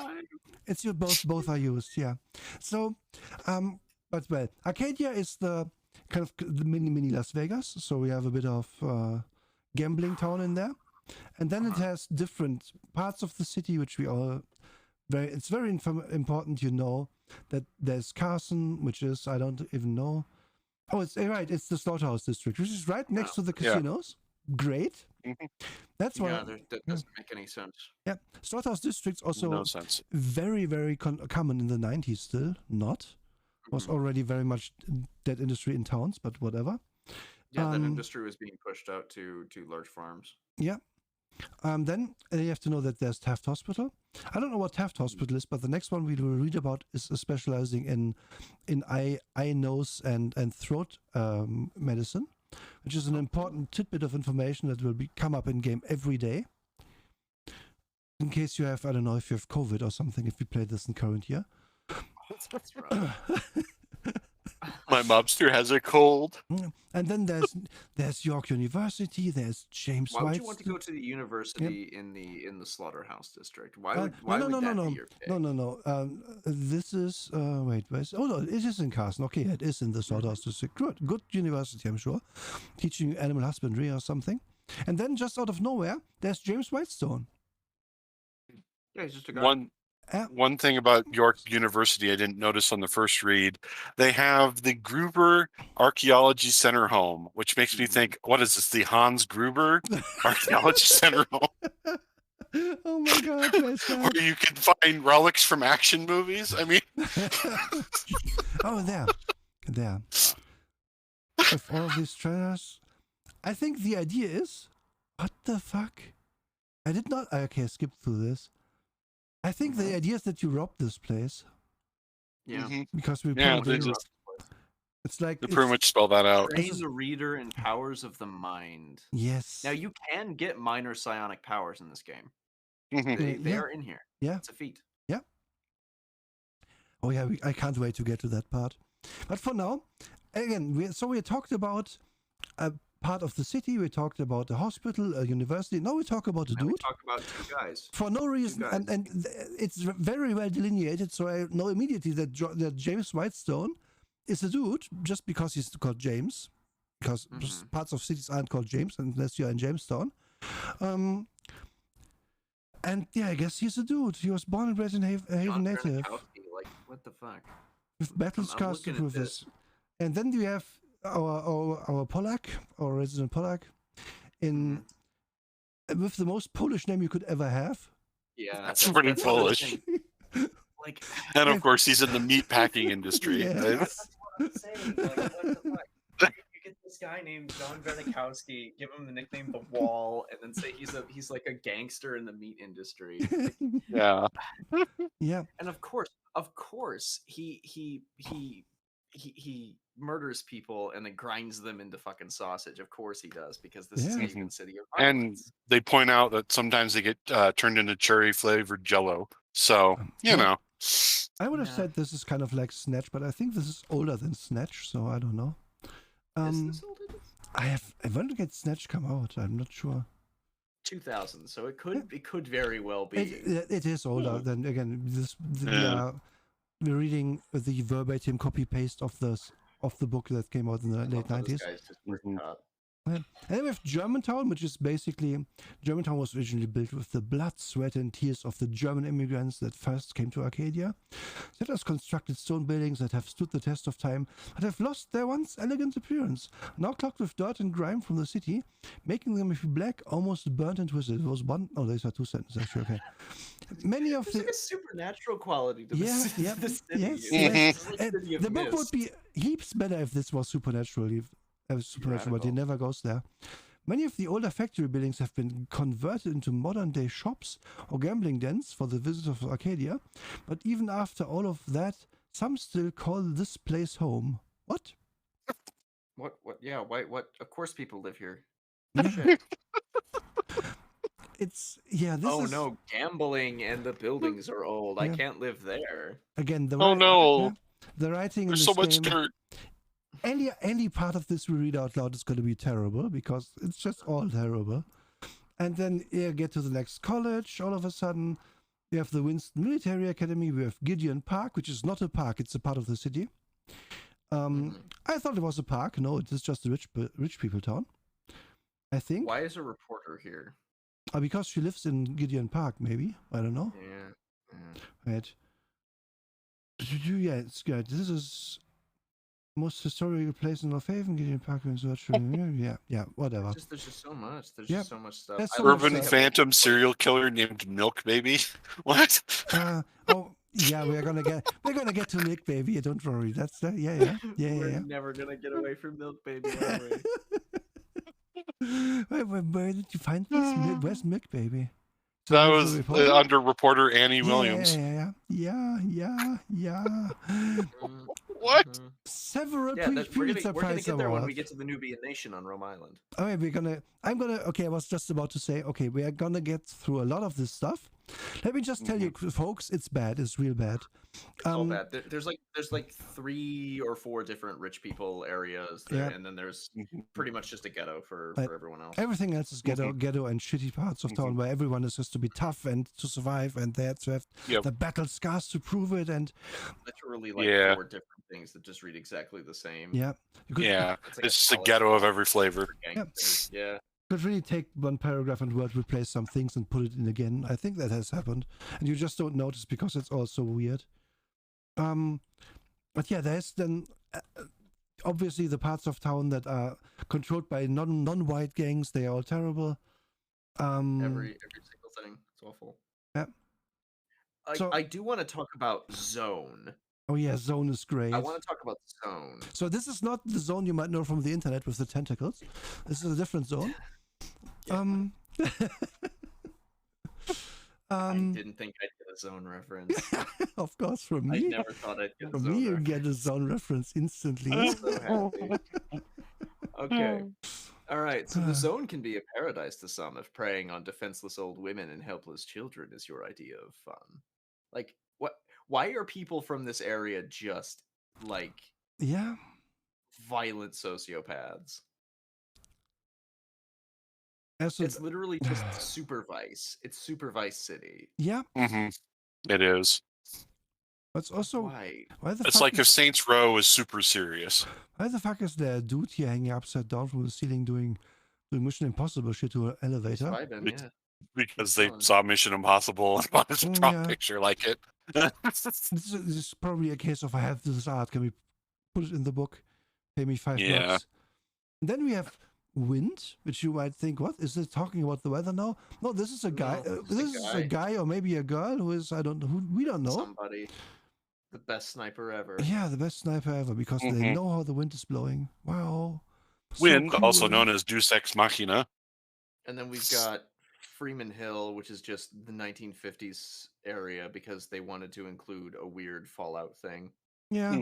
It's both are used, yeah. So, but well, Arcadia is the kind of the mini Las Vegas. So we have a bit of gambling town in there, and then it has different parts of the city which we all it's very important. That there's Carson, which is I don't even know. Oh, it's right. It's the Slaughterhouse District, which is right next to the casinos. Great. That's why. That doesn't make any sense. Yeah, Slaughterhouse District's also very, very common in the 90s. Still not. Was already very much that industry in towns, but whatever. Yeah, that industry was being pushed out to large farms. Yeah. Then you have to know that there's Taft Hospital. I don't know what Taft Hospital is, but the next one we will read about is specializing in eye, nose, and throat medicine, which is an important tidbit of information that will come up in game every day. In case you have, I don't know if you have COVID or something, if you play this in current year. That's right. My mobster has a cold. And then there's York University. There's James White. Why would you want to go to the university in the slaughterhouse district? Why would that be your pick? No. This is wait, where's? Oh no, it is in Carson. Okay, it is in the slaughterhouse district. Good university, I'm sure, teaching animal husbandry or something. And then just out of nowhere, there's James Whitestone. Yeah, he's just a guy. One thing about York University I didn't notice on the first read, they have the Gruber Archaeology Center home, which makes me think, what is this, the Hans Gruber Archaeology Center home? Oh my God, where's that? Where you can find relics from action movies? I mean... Oh, there. With all these trailers, I think the idea is, what the fuck? I did not... Okay, skip through this. I think the idea is that you rob this place. Yeah. Because we it's like they pretty much spell that out. Train the reader in powers of the mind. Yes. Now you can get minor psionic powers in this game. They are in here. Yeah. It's a feat. Yeah. Oh yeah, I can't wait to get to that part. But for now, again, we talked about a part of the city, we talked about the hospital, a university. Now we talk about the dude. We talk about two guys. For no reason, and it's very well delineated, so I know immediately that James Whitestone is a dude just because he's called James, because parts of cities aren't called James unless you're in Jamestown. And yeah, I guess he's a dude. He was born and bred in Haven native. Like, what the fuck? With battle scars to prove this. And then we have our Polak, our resident Polak, with the most Polish name you could ever have. Yeah, that's pretty Polish. Like, and of course, he's in the meat packing industry. Yeah. That's what I'm saying. Like, what the fuck? You get this guy named John Vernikowski, give him the nickname The Wall, and then say he's like a gangster in the meat industry. Like, yeah. Yeah. And of course, he murders people and then grinds them into fucking sausage. Of course he does, because this is Haven City of violence. And they point out that sometimes they get turned into cherry flavored Jello. So you know, I would have said this is kind of like Snatch, but I think this is older than Snatch, so I don't know. Is this older? When did Snatch come out? I'm not sure. 2000, so it could very well be. It is older than, again, we're reading the verbatim copy paste of the book that came out in the late 90s. And then we have Germantown, which is basically, Germantown was originally built with the blood, sweat, and tears of the German immigrants that first came to Arcadia. It has constructed stone buildings that have stood the test of time, but have lost their once elegant appearance, now clogged with dirt and grime from the city, making them black, almost burnt and twisted. It was one, oh, these are two sentences, actually, okay. Many of There's like a supernatural quality to the city. Yes. The book would be heaps better if this was supernatural. But he never goes there. Many of the older factory buildings have been converted into modern-day shops or gambling dens for the visitors of Arcadia, but even after all of that, some still call this place home. What? What? Yeah, what? Of course people live here. It's, no, gambling and the buildings are old. I can't live there. Again, the writing There's in this so much game, dirt. Any part of this we read out loud is going to be terrible, because it's just all terrible. And then you get to the next college. All of a sudden, we have the Winston Military Academy. We have Gideon Park, which is not a park; it's a part of the city. I thought it was a park. No, it is just a rich people town, I think. Why is a reporter here? Because she lives in Gideon Park, maybe. I don't know. Yeah. Right. Yeah, it's good. This is most historical place in North Haven, Gideon Park, yeah, whatever. There's just so much. There's just so much stuff. Urban phantom serial killer named Milk Baby. What? Yeah, we're gonna get to Milk Baby. Don't worry. That's yeah. We're never gonna get away from Milk Baby, are we? Where did you find this? Where's Milk Baby? That was under reporter Annie Williams. Yeah. What? Several Yeah, Pulitzer we're gonna Prize get there when awards. we get to the Nubian Nation on Rome Island. Okay, okay, I was just about to say, okay, we are gonna get through a lot of this stuff. Let me just tell you, folks, it's bad. It's real bad. It's all bad. There's like 3 or 4 different rich people areas there, and then there's pretty much just a ghetto for everyone else. Everything else is ghetto and shitty parts of town where everyone is just to be tough and to survive, and they have to have the battle scars to prove it. And literally, like 4 different things that just read exactly the same. Yeah. It's just a ghetto of every flavor. Yeah. Could really take one paragraph and word replace some things and put it in again. I think that has happened, and you just don't notice because it's all so weird. But yeah, there's then obviously the parts of town that are controlled by non-white gangs. They are all terrible. Every single thing. It's awful. Yeah. I do want to talk about Zone. Oh yeah, Zone is great. I want to talk about Zone. So this is not the Zone you might know from the internet with the tentacles. This is a different Zone. I didn't think I'd get a Zone reference. Of course, from me. I never thought I'd get a Zone From me, you reference. get a Zone reference instantly. I'm so happy. Okay. All right. So the Zone can be a paradise to some if preying on defenseless old women and helpless children is your idea of fun. Like, what? Why are people from this area just like violent sociopaths? It's literally just Super Vice. It's Super Vice City. Yeah. It is. It's also why the it's like if Saints Row was super serious. Why the fuck is there a dude here hanging upside down from the ceiling doing Mission Impossible shit to an elevator? Vibing, because they saw Mission Impossible and wanted to draw a picture like it. This is probably a case of I have this art. Can we put it in the book? Pay me $5. And then we have Wind, which you might think, what is it talking about the weather now? No, this is a guy. This is a guy or maybe a girl who is we don't know. Somebody. The best sniper ever. Yeah, the best sniper ever because they know how the wind is blowing. Wow. Wind, so cool. Also known as Deus Ex Machina. And then we've got Freeman Hill, which is just the 1950s area because they wanted to include a weird Fallout thing. Yeah.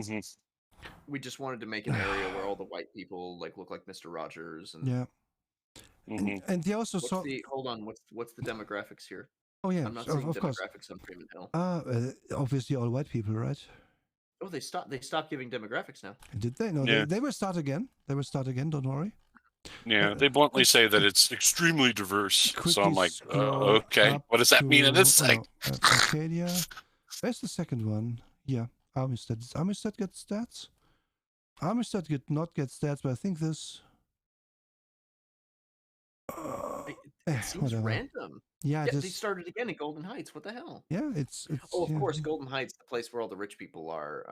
We just wanted to make an area where all the white people look like Mr. Rogers. And and they also saw. Hold on, what's the demographics here? Oh yeah, I'm not seeing demographics on Freeman Hill. Obviously all white people, right? Oh, they stopped giving demographics now. Did they? No, they will start again. They will start again. Don't worry. Yeah, they bluntly say that it's extremely diverse. So I'm like, okay, what does that mean in this thing? Arcadia. Where's the second one? Yeah, Armistead. Does Armistead get stats? Armistead did not get stats, but I think this. It seems random. Yeah, they started again in Golden Heights. What the hell? Yeah, it's of course, Golden Heights, the place where all the rich people are.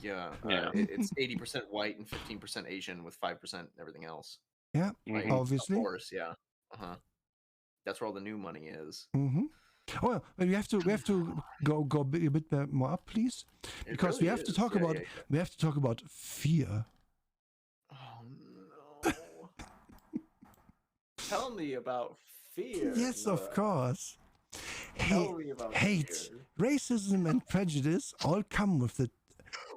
It's 80% white and 15% Asian, with 5% everything else. Yeah, obviously. Of course, yeah. That's where all the new money is. Oh, but we have to go a bit more up, please, because we have to talk about we have to talk about fear. Oh no! Tell me about fear. Yes, of course. Tell me about hate, fear. Racism, and prejudice all come with the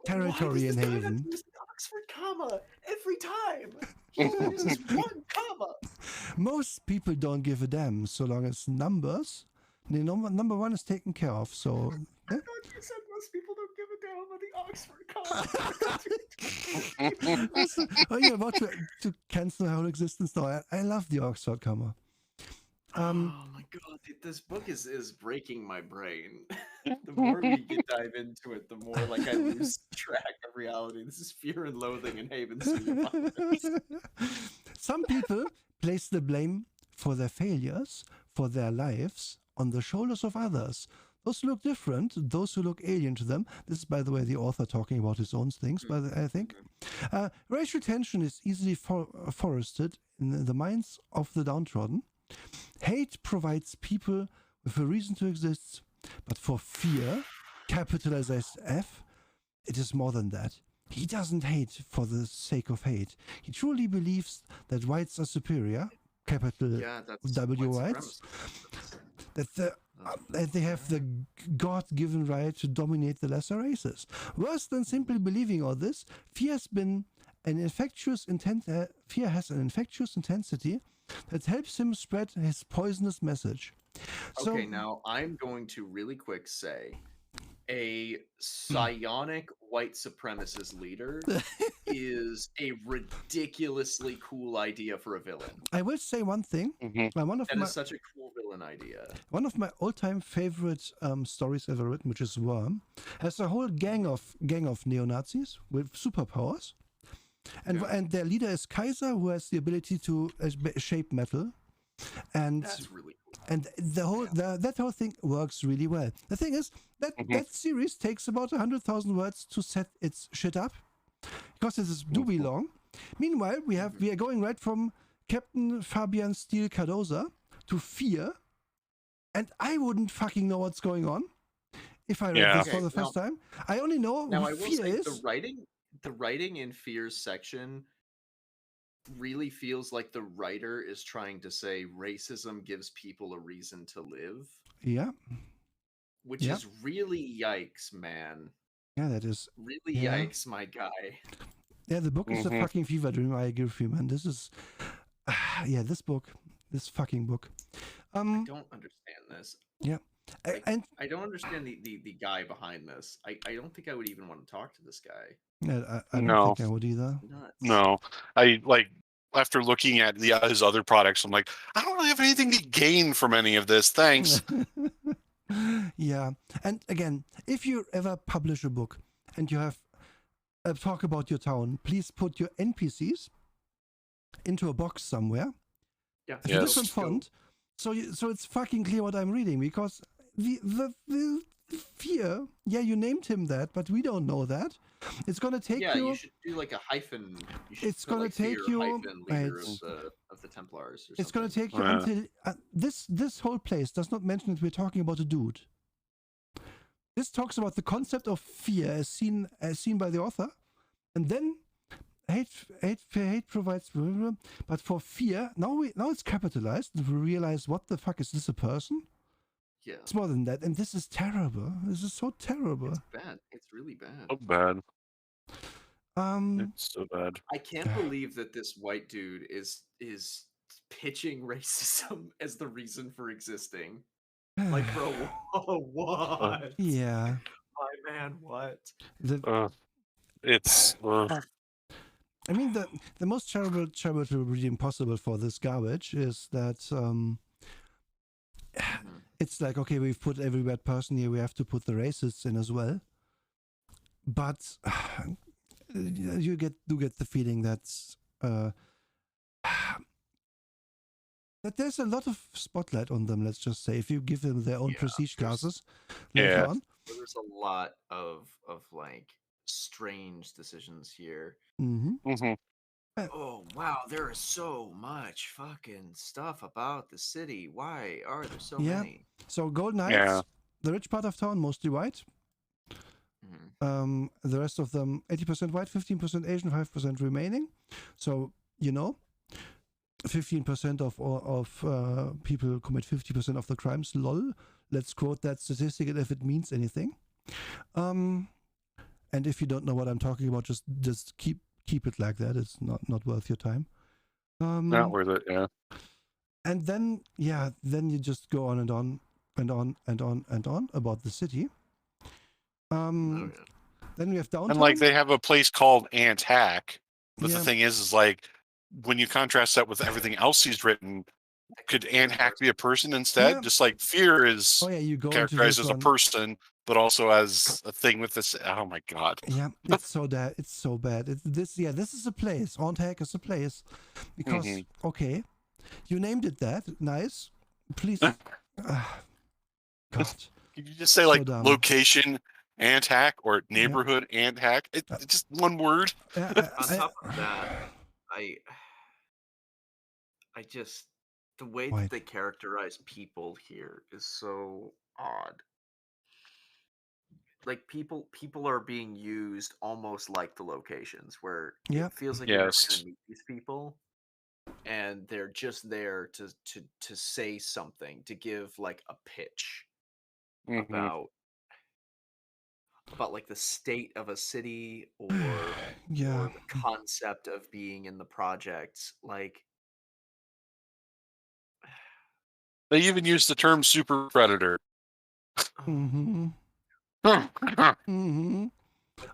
territory in Haven. Use the Oxford comma every time. He uses one comma. Most people don't give a damn so long as numbers. Number one is taken care of. So. I thought you said most people don't give a damn about the Oxford comma. Are you about to cancel my whole existence? No, I love the Oxford comma. Oh my god, this book is breaking my brain. The more we dive into it, the more I lose track of reality. This is Fear and Loathing in Haven. Some people place the blame for their failures, for their lives, on the shoulders of others. Those who look different, those who look alien to them. This is, by the way, the author talking about his own things, I think. Racial tension is easily forested in the minds of the downtrodden. Hate provides people with a reason to exist, but for fear, capitalized as F, it is more than that. He doesn't hate for the sake of hate. He truly believes that whites are superior, capital W whites, that the They have the God-given right to dominate the lesser races. Worse than simply believing all this, fear has an infectious intensity that helps him spread his poisonous message. Okay, now I'm going to really quick say a psionic white supremacist leader is a ridiculously cool idea for a villain. I will say one thing. That is such a cool villain idea. One of my all-time favorite stories ever written, which is Worm, has a whole gang of neo-Nazis with superpowers. And their leader is Kaiser, who has the ability to shape metal. And that's really cool. And that whole thing works really well. The thing is that that series takes about 100,000 words to set its shit up, because it is doobie long. Meanwhile, we are going right from Captain Fabian Steele Cardoza to Fear, and I wouldn't fucking know what's going on if I read this for the first time. I only know who Fear is. The writing in Fear's section really feels like the writer is trying to say racism gives people a reason to live. Yeah. Which is really yikes, man. Yeah, that is really yikes, my guy. Yeah, the book is a fucking fever dream. I agree with you, man. This is this fucking book. I don't understand this. Yeah. I don't understand the guy behind this. I don't think I would even want to talk to this guy. Yeah, I don't think I would either. No, I like after looking at his other products, I'm like, I don't really have anything to gain from any of this. Thanks. Yeah, and again, if you ever publish a book and you have a talk about your town, please put your NPCs into a box somewhere. Yeah, a different font, so it's fucking clear what I'm reading, because the Fear, you named him that, but we don't know that. It's gonna take you. Yeah, you should do like a hyphen. It's gonna take you. Leader of the Templars. Or it's gonna take you until this whole place does not mention that we're talking about a dude. This talks about the concept of fear as seen by the author, and then hate provides. But for fear, now it's capitalized, and we realize, what the fuck, is this a person? Yeah. It's more than that, and this is terrible. This is so terrible. It's bad. It's really bad. So bad. It's so bad. I can't believe that this white dude is pitching racism as the reason for existing. Like, bro, what? Yeah. My man, what? It's. I mean, the most charitable impossible for this garbage is that it's like, okay, we've put every bad person here, we have to put the racists in as well. But you get the feeling that there's a lot of spotlight on them, let's just say, if you give them their own prestige classes later on. There's a lot of like strange decisions here. Oh wow, there is so much fucking stuff about the city. Why are there so many? So Golden Heights, the rich part of town, mostly white. The rest of them 80% white, 15% Asian, 5% remaining. So 15% of people commit 50% of the crimes. Lol. Let's quote that statistic if it means anything. And if you don't know what I'm talking about, just keep it like that. It's not worth your time. Not worth it, yeah. And then you just go on and on and on and on and on about the city. Then we have downtown. And like they have a place called Ant Hack. But the thing is like when you contrast that with everything else he's written, could Ant Hack be a person instead? Yeah. Just like Fear is characterized as a person, but also as a thing with this. Oh my god! Yeah, it's so bad. It's so bad. This is a place. Ant Hack is a place because okay, you named it that. Nice. Please, God. Could you just say like location Ant Hack or neighborhood Ant Hack? It's just one word. On top of that, I just the way that they characterize people here is so odd. Like people are being used almost like the locations, where it feels like you're going to meet these people, and they're just there to say something, to give like a pitch about like the state of a city or Yeah. the concept of being in the project. Like they even use the term super predator. Mm-hmm. Mm-hmm.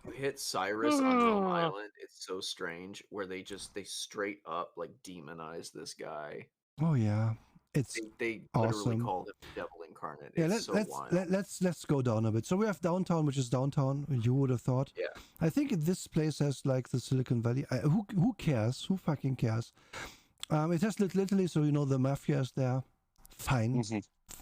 When you hit Cyrus on Rome Island, it's so strange where they straight up like demonize this guy. Oh yeah, it's they literally awesome. called him the devil incarnate. Yeah, It's so wild. let's go down a bit. So we have downtown, which is downtown. You would have thought. Yeah. I think this place has like the Silicon Valley. Who cares? Who fucking cares? It has literally, so you know the mafia is there. Fine,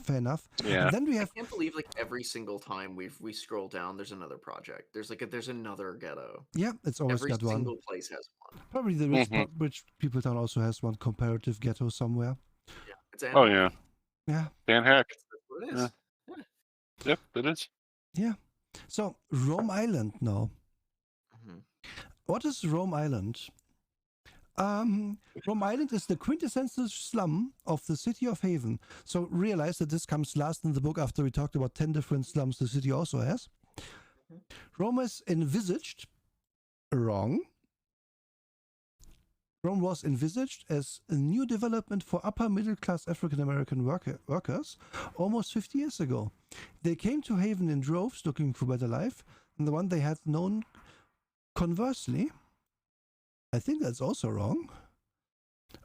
fair enough. Yeah. And then we have. I can't believe like every single time we scroll down, there's another project. There's another ghetto. Yeah, it's always every got one. single place has one. Probably the rich people town also has one comparative ghetto somewhere. Yeah, it's yeah. Yeah. Dan Heck. That's what it is. Yeah. Yep, it is. Yeah. So Rome Island now. Mm-hmm. What is Rome Island? Rome Island is the quintessential slum of the city of Haven. So realize that this comes last in the book after we talked about 10 different slums the city also has. Rome is envisaged wrong. Rome was envisaged as a new development for upper middle class African American workers almost 50 years ago. They came to Haven in droves looking for better life, and the one they had known. Conversely, I think that's also wrong.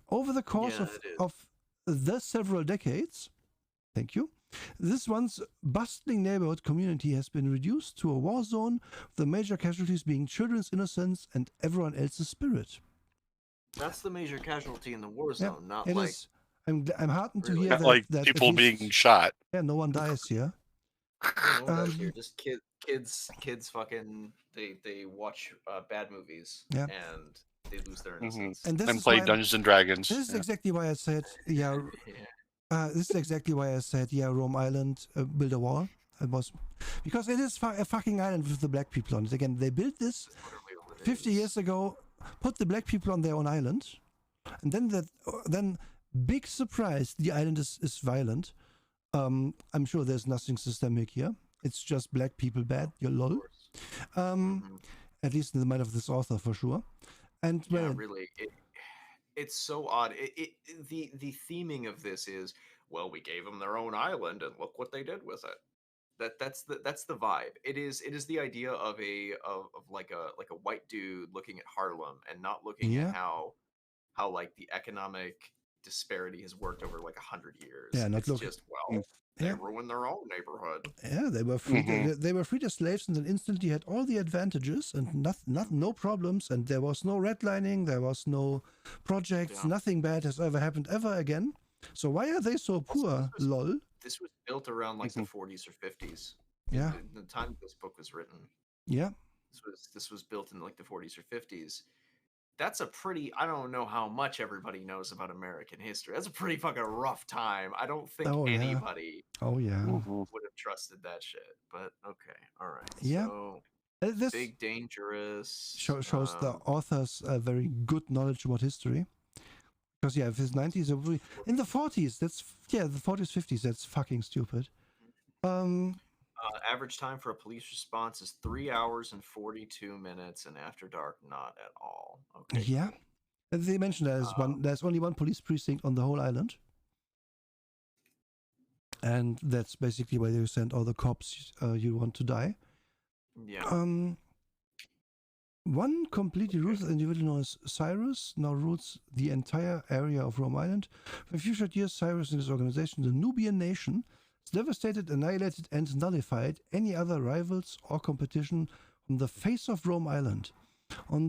Over the course of the several decades, thank you, this once bustling neighborhood community has been reduced to a war zone, the major casualties being children's innocence and everyone else's spirit. That's the major casualty in the war zone, not like... I'm heartened to hear not that, like that people being shot. Yeah, no one dies here. Here. Just kids fucking they watch bad movies and they lose their innocence and play Dungeons and Dragons. This is exactly why I said this is exactly why I said Rome Island build a wall. It was because it is a fucking island with the black people on it. Again, they built this 50 years ago, put the black people on their own island, and then big surprise, the island is violent. I'm sure there's nothing systemic here. It's just black people bad. You're lol. At least in the mind of this author, for sure. And really, it's so odd. The theming of this is, well, we gave them their own island, and look what they did with it. That's the vibe. It is the idea of like a white dude looking at Harlem and not looking at how like the economic disparity has worked over like 100 years. Yeah, not it's just they ruined their own neighborhood. Yeah, they were free. They were freed as slaves, and then instantly had all the advantages and no problems. And there was no redlining, there was no projects. Nothing bad has ever happened ever again. So why are they so poor? Lol. This was built around like the 40s or 50s. Yeah. In the time this book was written. Yeah. This was built in like the 40s or 50s. That's a pretty, I don't know how much everybody knows about American history. That's a pretty fucking rough time. I don't think anybody would have trusted that shit. But okay, all right. Yeah. So, this big dangerous shows the author's very good knowledge about history. Because if his 90s in the 40s, the 40s, 50s, that's fucking stupid. Average time for a police response is 3 hours and 42 minutes, and after dark, not at all. Okay. Yeah. Cool. They mentioned there's only one police precinct on the whole island. And that's basically where you send all the cops you want to die. Yeah. One completely ruthless individual known as Cyrus now rules the entire area of Rome Island. For a few short years, Cyrus and his organization, the Nubian Nation, devastated, annihilated, and nullified any other rivals or competition on the face of Rome Island. On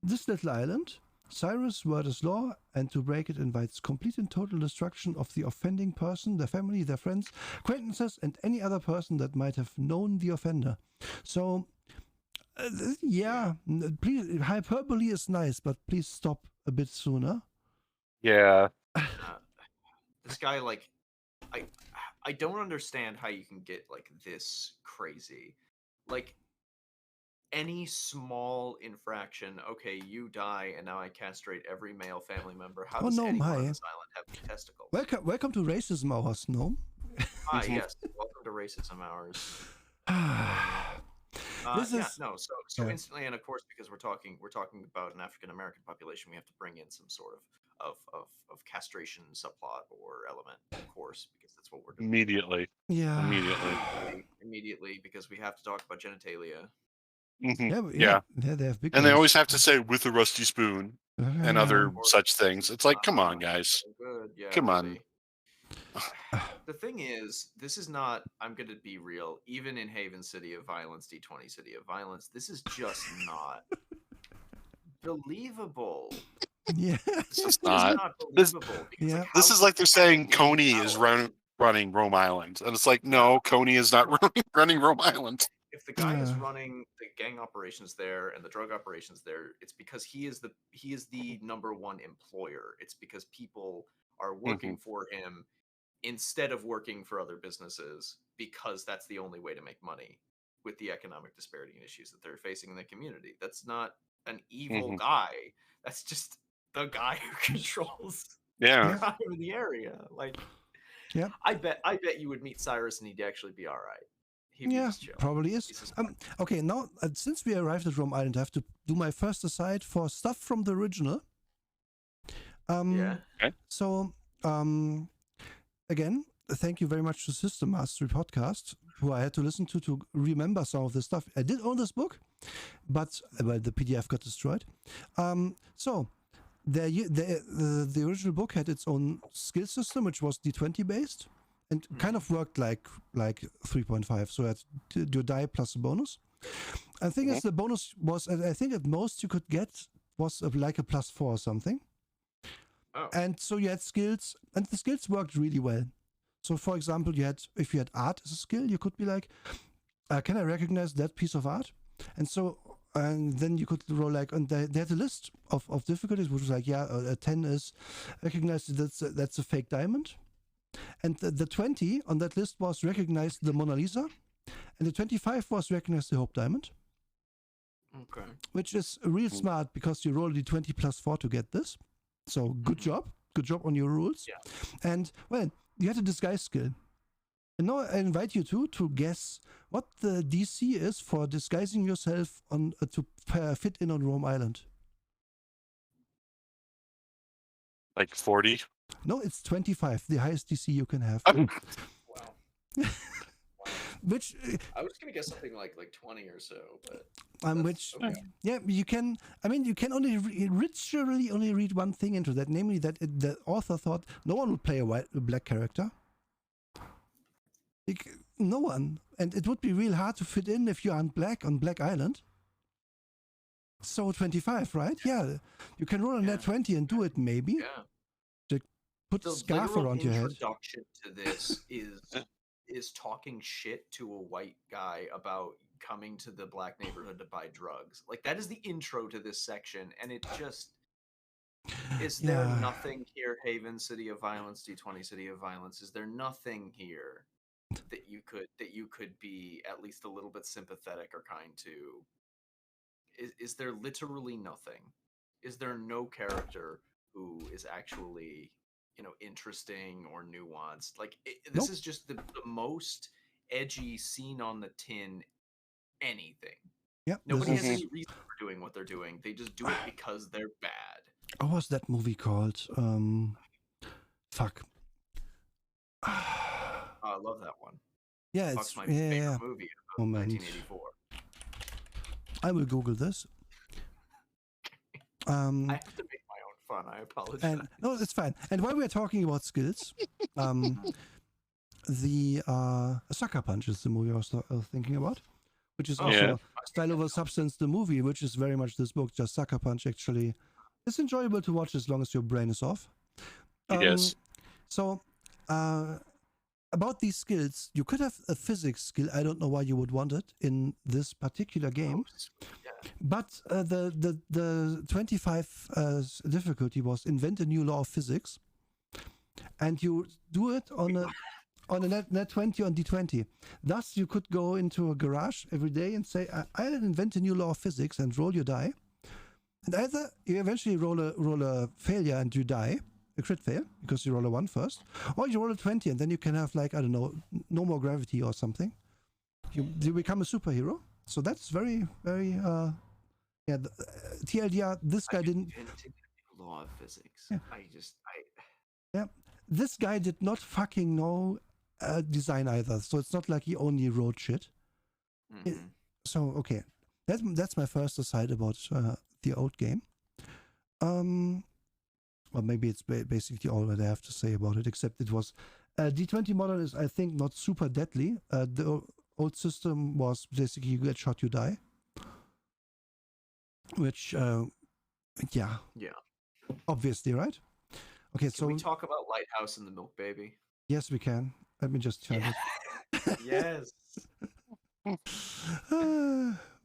this little island, Cyrus' word is law, and to break it invites complete and total destruction of the offending person, their family, their friends, acquaintances, and any other person that might have known the offender. So, please, hyperbole is nice, but please stop a bit sooner. Yeah. This guy, like, I don't understand how you can get like this crazy. Like, any small infraction, okay, you die, and now I castrate every male family member. How does anyone on this island have testicles? Welcome to Racism Hours, Gnome. Yes. Welcome to Racism Hours. So instantly, and of course, because we're talking about an African American population, we have to bring in some sort of castration subplot or element, of course, because that's what we're doing. Immediately, because we have to talk about genitalia. Yeah, they have big. And they always have to say with a rusty spoon and other such things. It's like, come on, guys, good. Yeah, come really. on. The thing is, this is not. I'm going to be real. Even in Haven City of Violence, D20 City of Violence, this is just not believable. Yeah, this is not believable. This is like they're saying Coney is running Rome Island, and it's like, no, Coney is not running Rome Island. If the guy is running the gang operations there and the drug operations there, it's because he is the number one employer. It's because people are working for him instead of working for other businesses, because that's the only way to make money with the economic disparity and issues that they're facing in the community. That's not an evil guy. That's just the guy who controls the crime in the area. Like, I bet you would meet Cyrus and he'd actually be all right. Probably is. Okay, now since we arrived at Rome Island, I have to do my first aside for stuff from the original. So, again, thank you very much to System Mastery Podcast, who I had to listen to remember some of this stuff. I did own this book, but the PDF got destroyed. So, the original book had its own skill system, which was D20 based. And kind of worked like 3.5, so that's your die plus a bonus. And the thing is, the bonus was, I think at most you could get was like a +4 or something. And so you had skills, and the skills worked really well. So for example, if you had art as a skill, you could be like, can I recognize that piece of art? And then you could roll like, and they had a list of difficulties, which was like, a 10 is recognized that's a fake diamond. And the 20 on that list was recognized the Mona Lisa, and the 25 was recognized the Hope Diamond. Okay. Which is real smart, because you roll the 20 +4 to get this. So good job on your rules. Yeah. And well, you had a disguise skill. And now I invite you to guess what the DC is for disguising yourself on to fit in on Rome Island. Like 40. No, it's 25, the highest DC you can have. Wow. Which I was gonna guess something like 20 or so, but you can. I mean, you can literally only read one thing into that, namely that the author thought no one would play a black character. No one, and it would be real hard to fit in if you aren't black on Black Island. So 25, right? Yeah, you can roll on that 20 and do it maybe. Yeah. Put a scarf around your head. The introduction to this is talking shit to a white guy about coming to the black neighborhood to buy drugs. Like, that is the intro to this section, and it just is there nothing here, Haven City of Violence, D20 City of Violence? Is there nothing here that you could be at least a little bit sympathetic or kind to? Is there literally nothing? Is there no character who is actually, interesting or nuanced? Like, this is just the most edgy scene on the tin anything. Yeah. Nobody has any reason for doing what they're doing. They just do it because they're bad. What was that movie called? Fuck. I love that one. Yeah, Fuck's my favorite movie of 1984. I will Google this. I have to make my own fun. I apologize. No, it's fine. And while we're talking about skills, the Sucker Punch is the movie I was thinking about, which is also Style Over Substance, the movie, which is very much this book. Just Sucker Punch, actually. It's enjoyable to watch as long as your brain is off. Yes. So, about these skills, you could have a physics skill. I don't know why you would want it in this particular game. But the 25 difficulty was invent a new law of physics, and you do it on on a net 20 on D20. Thus, you could go into a garage every day and say, I'll invent a new law of physics and roll your die. And either you eventually roll a failure and you die, a crit fail, because you roll a 1 first, or you roll a 20 and then you can have, like, I don't know, no more gravity or something. You become a superhero. So that's very, very, TLDR, this guy didn't... Law of physics. Yeah. Yeah. This guy did not fucking know design either, so it's not like he only wrote shit. So, okay. That's my first aside about the old game. Or maybe it's basically all that I have to say about it, except it was... D20 Modern is, I think, not super deadly. The old system was basically you get shot, you die. Which, yeah. Obviously, right? Okay, can we talk about Lighthouse and the Milk Baby? Yes, we can. Let me just try it. Yes.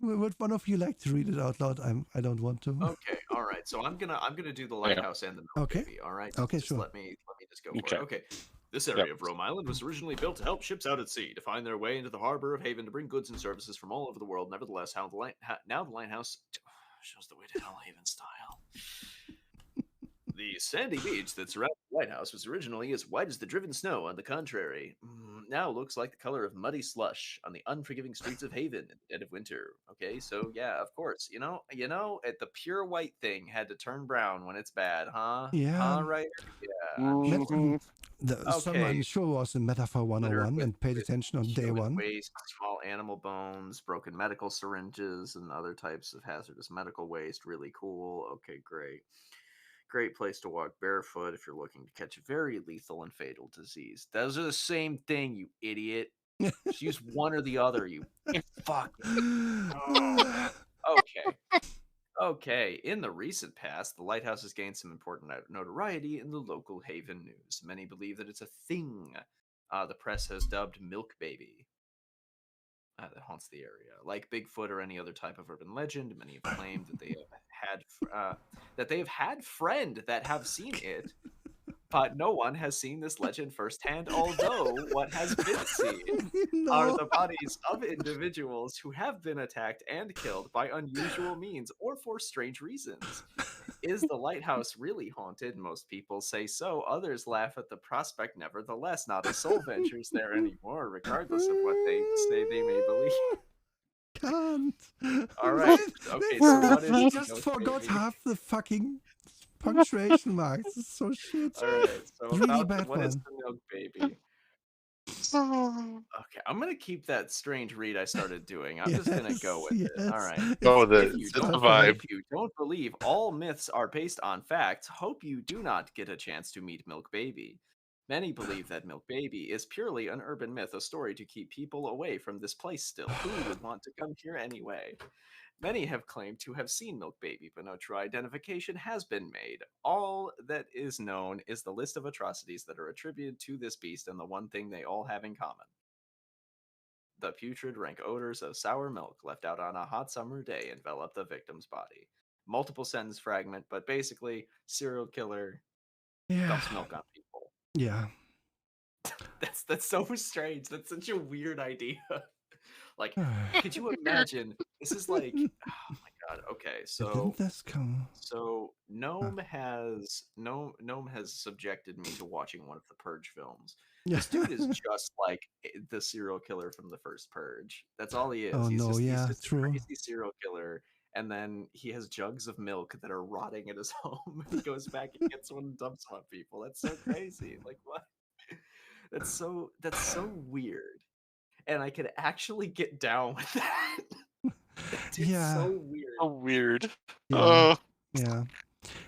Would one of you like to read it out loud? I don't want to. Okay, all right. So I'm gonna do the Lighthouse and the Milk Baby. All right. Okay, just sure. Let me just go for it. Okay. This area of Rome Island was originally built to help ships out at sea to find their way into the harbor of Haven to bring goods and services from all over the world. Nevertheless, now the lighthouse shows the way to Hell Haven style. The sandy beach that surrounds the lighthouse was originally as white as the driven snow. On the contrary, now looks like the color of muddy slush on the unforgiving streets of Haven in the dead of winter. Okay, so yeah, of course, the pure white thing had to turn brown when it's bad, huh? Yeah. Huh, right? Yeah. Someone sure was in Metaphor 101 and paid attention on day one. Waste, small animal bones, broken medical syringes, and other types of hazardous medical waste. Really cool. Okay, great. Great place to walk barefoot if you're looking to catch a very lethal and fatal disease. Those are the same thing, you idiot. Just use one or the other, you fuck. Oh. Okay. In the recent past, the lighthouse has gained some important notoriety in the local Haven news. Many believe that it's a thing the press has dubbed Milk Baby. That haunts the area. Like Bigfoot or any other type of urban legend, many have claimed that they have had friend that have seen it, but no one has seen this legend firsthand. Although what has been seen are the bodies of individuals who have been attacked and killed by unusual means or for strange reasons. Is the lighthouse really haunted? Most people say so. Others laugh at the prospect. Nevertheless, not a soul ventures there anymore, regardless of what they say they may believe. Can't. All right. Okay, so what is we just forgot half the fucking punctuation marks. It's so shit. All right. So really bad what one. is the Milk Baby? Okay, I'm gonna keep that strange read I started doing. I'm just gonna go with it. All right. It's the vibe. If you don't believe all myths are based on facts, hope you do not get a chance to meet Milk Baby. Many believe that Milk Baby is purely an urban myth, a story to keep people away from this place still. Who would want to come here anyway? Many have claimed to have seen Milk Baby, but no true identification has been made. All that is known is the list of atrocities that are attributed to this beast, and the one thing they all have in common: the putrid, rank odors of sour milk left out on a hot summer day envelop the victim's body. Multiple sentence fragment, but basically, serial killer dumps milk on people. Yeah. That's so strange. That's such a weird idea. Like, could you imagine? This is like, oh my god. Okay, so didn't this come? So Gnome has subjected me to watching one of the Purge films. This dude is just like the serial killer from the first Purge. That's all he is. Oh, he's just true. a crazy serial killer. And then he has jugs of milk that are rotting at his home. He goes back and gets one and dumps them on people. That's so crazy. Like, what? That's so weird. And I could actually get down with that. It's so weird. So weird. Yeah.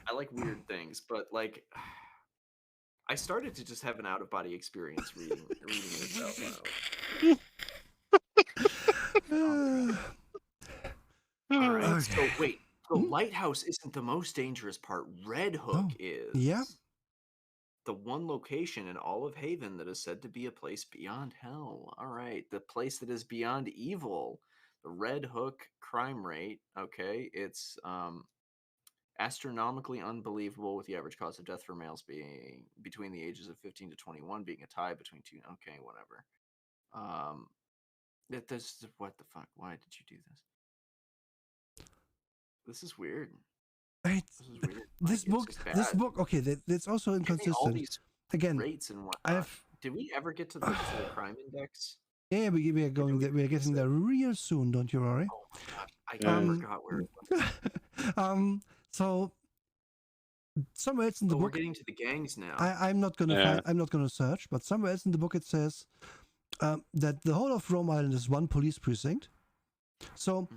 I like weird things, but like, I started to just have an out of body experience reading this out loud. All right. So wait, the lighthouse isn't the most dangerous part. Red Hook is. Yeah. The one location in all of Haven that is said to be a place beyond hell. All right, the place that is beyond evil. The Red Hook crime rate. Okay, it's astronomically unbelievable, with the average cause of death for males being between the ages of 15 to 21 being a tie between two. Okay, whatever. This what the fuck? Why did you do this? This is weird. Right. This book. Okay, that's also inconsistent. All these rates and whatnot. Did we ever get to the crime index? Yeah, we are going. We are getting there real soon. Don't you worry. Oh my god, I forgot where it was. So somewhere else in the book, we're getting to the gangs now. I'm not gonna find. I'm not gonna search, but somewhere else in the book it says that the whole of Rome Island is one police precinct. So.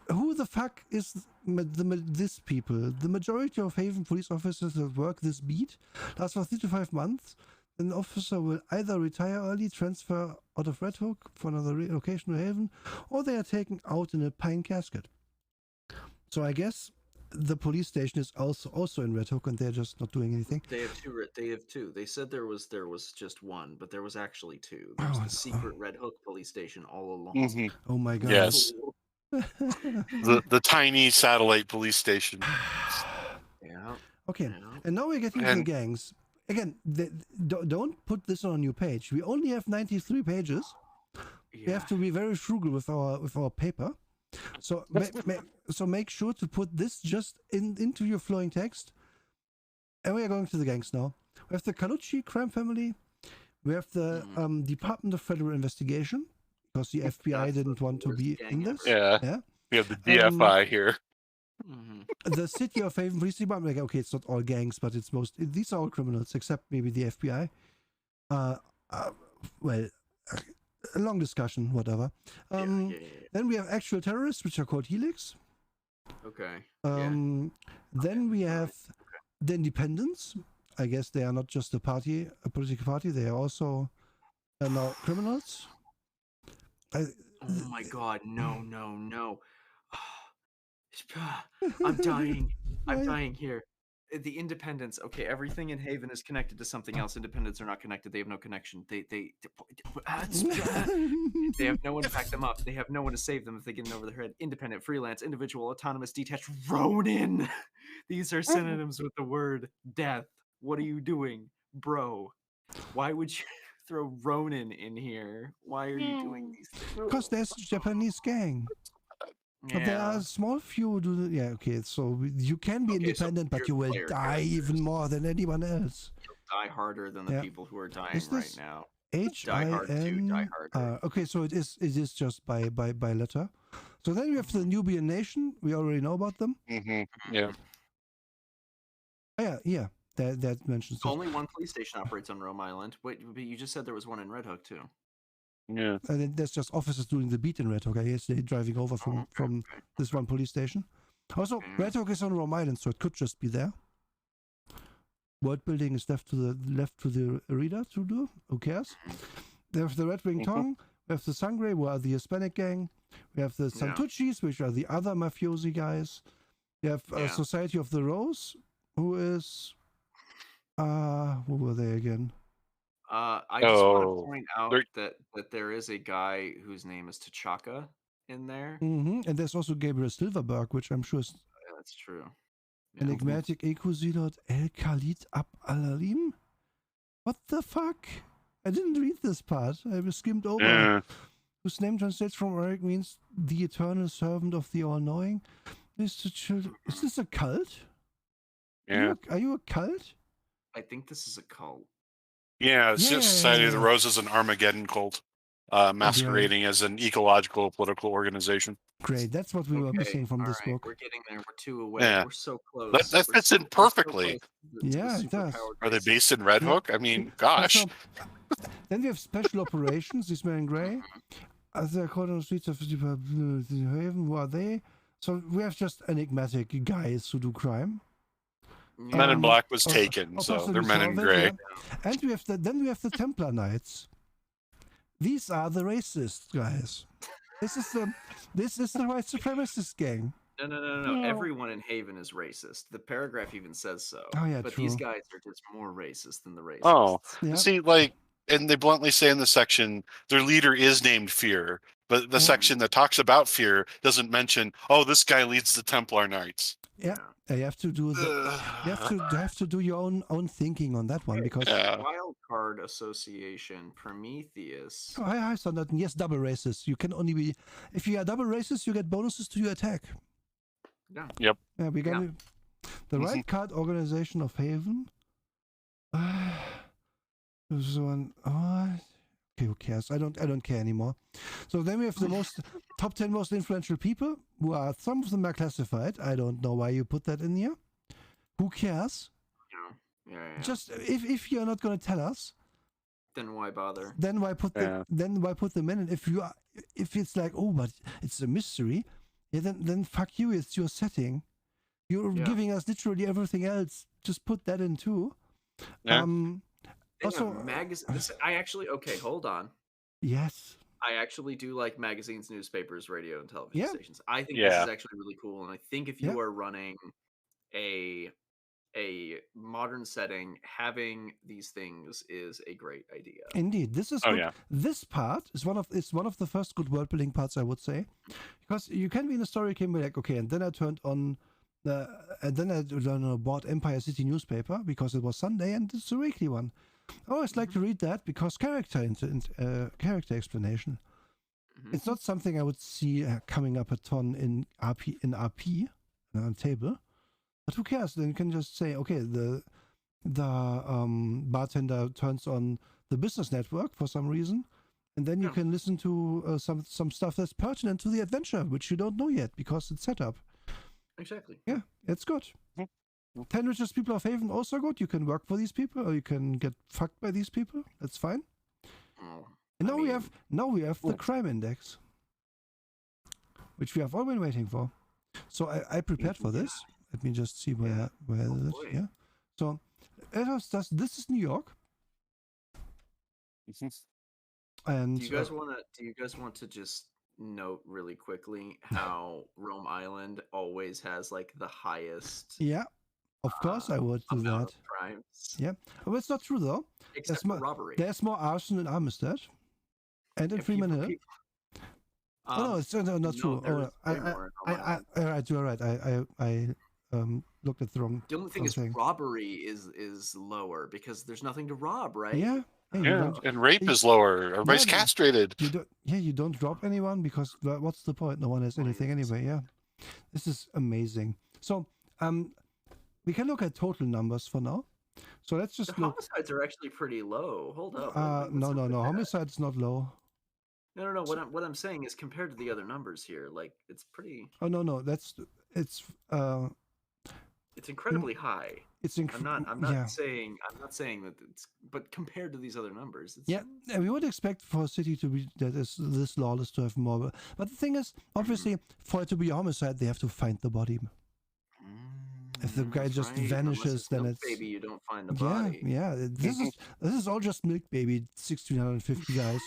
Who the fuck is this people? The majority of Haven police officers that work this beat last for 3 to 5 months. An officer will either retire early, transfer out of Red Hook for another location to Haven, or they are taken out in a pine casket. So I guess the police station is also in Red Hook, and they're just not doing anything. They have two. They said there was just one, but there was actually two. There's the secret Red Hook police station all along. Mm-hmm. Oh my god! Yes. the tiny satellite police station. Yeah. Okay, and now we're getting to the gangs. Again, don't put this on a new page. We only have 93 pages. Yeah. We have to be very frugal with our paper. So make sure to put this just into your flowing text. And we are going to the gangs now. We have the Calucci crime family. We have the Department of Federal Investigation, because the FBI didn't want to be in this. Yeah. We have the DFI here. The City of Haven Police Department. Like, okay, it's not all gangs, but it's these are all criminals, except maybe the FBI. Well, a long discussion, whatever. Then we have actual terrorists, which are called Helix. Okay. Then we have the Independents. I guess they are not just a political party. They are also now criminals. Oh my god, no. I'm dying. I'm dying here. The Independents. Okay, everything in Haven is connected to something else. Independents are not connected. They have no connection. They have no one to back them up. They have no one to save them if they get in over their head. Independent, freelance, individual, autonomous, detached, Ronin. These are synonyms with the word death. What are you doing, bro? Why would you throw Ronin in here? Why are you doing these things? Because there's a Japanese gang. But there are a small few. Okay, so you can be independent, but you will die even more than anyone else. You'll die harder than the people who are dying right now. HIN. Okay, so it is just by letter. So then we have the Nubian Nation. We already know about them. Yeah. Yeah. That mentions only one police station operates on Rome Island. Wait, but you just said there was one in Red Hook too. Yeah. And then there's just officers doing the beat in Red Hook. I guess they're driving over from this one police station. Also, Red Hook is on Rome Island, so it could just be there. Word building is left to the reader to do. Who cares? They have the Red Wing Tong. We have the Sangre, who are the Hispanic gang. We have the Santucci's, which are the other mafiosi guys. We have Society of the Rose, who is who were they again? I just want to point out that there is a guy whose name is T'Chaka in there. And there's also Gabriel Silverberg, which I'm sure is... that's true. Enigmatic Ekusilot El Khalid Ab Alalim? What the fuck? I didn't read this part. I was skimmed over. Whose name translates from Arabic means the eternal servant of the all-knowing. Is this a cult? Yeah. Are you a cult? I think this is a cult. Yeah, it's just Society of the Rose is an Armageddon cult, masquerading as an ecological political organization. Great, that's what we were missing from this book. We're getting there. We're 2 away. Yeah. We're so close. That fits in perfectly. Yeah, it does. Are they based in Red Hook? I mean, gosh. Also, then we have special operations. These men in grey. As they're called on the streets of Haven. Who are they? So we have just enigmatic guys who do crime. Men in Black was taken, so they're Men in Grey. And we have the Templar Knights. These are the racist guys. This is the white supremacist gang. No. Everyone in Haven is racist. The paragraph even says so. Oh yeah, but true. These guys are just more racist than the racists. Oh, see, and they bluntly say in the section their leader is named Fear, but the section that talks about Fear doesn't mention, this guy leads the Templar Knights. Yeah, you have to do you have to do your own thinking on that one because Wild Card Association Prometheus. Oh, I saw that. Yes, double races. You can only be if you are double races, you get bonuses to your attack. Yeah. Yep. Yeah, we're gonna the right card organization of Haven. This one. Oh, okay, who cares? I don't care anymore. So then we have the top 10 most influential people, who are some of them are classified. I don't know why you put that in here. Who cares? Yeah. Just if you're not gonna tell us, then why bother? Then why put them in? And if it's like, oh, but it's a mystery, then fuck you. It's your setting. You're giving us literally everything else. Just put that in too. Yeah. Also, I actually hold on. Yes. I actually do like magazines, newspapers, radio, and television stations. I think this is actually really cool, and I think if you are running a modern setting, having these things is a great idea. Indeed, this is good. This part is one of the first good world building parts, I would say, because you can be in a story game where like, okay, and then I turned on and then I bought Empire City newspaper because it was Sunday and it's a weekly one. I always like to read that because character explanation. It's not something I would see coming up a ton in RP on table. But who cares? Then you can just say, okay, the bartender turns on the business network for some reason, and then you can listen to some stuff that's pertinent to the adventure, which you don't know yet because it's set up. Exactly. Yeah, it's good. 10 richest people of Haven also good. You can work for these people, or you can get fucked by these people. That's fine. And now we have the crime index, which we have all been waiting for. So I prepared for this. Let me just see where is it? Yeah. So this is New York. And do you guys want to just note really quickly how Rome Island always has like the highest? Yeah, of course I would do that. Crimes. Yeah, well, it's not true though. Except for robbery. There's more arson in Armistead and in Freeman Hill. No, it's not true. You're right. I looked at the wrong. The only thing is robbery is lower because there's nothing to rob, right? Yeah. And rape is lower. Everybody's castrated. You don't rob anyone because what's the point? No one has anything anyway. Yeah, this is amazing. So we can look at total numbers for now. So let's just look. Homicides are actually pretty low. Hold up. No. Homicide's not low. No. What I'm saying is compared to the other numbers here, like it's pretty. Oh no. It's incredibly high. I'm not saying that it's, but compared to these other numbers, it's... and we would expect for a city to be that is this lawless to have more. But the thing is, obviously, for it to be a homicide, they have to find the body. If the guy just vanishes, then it's baby. You don't find the body. Yeah. This is all just Milk Baby 1650 guys.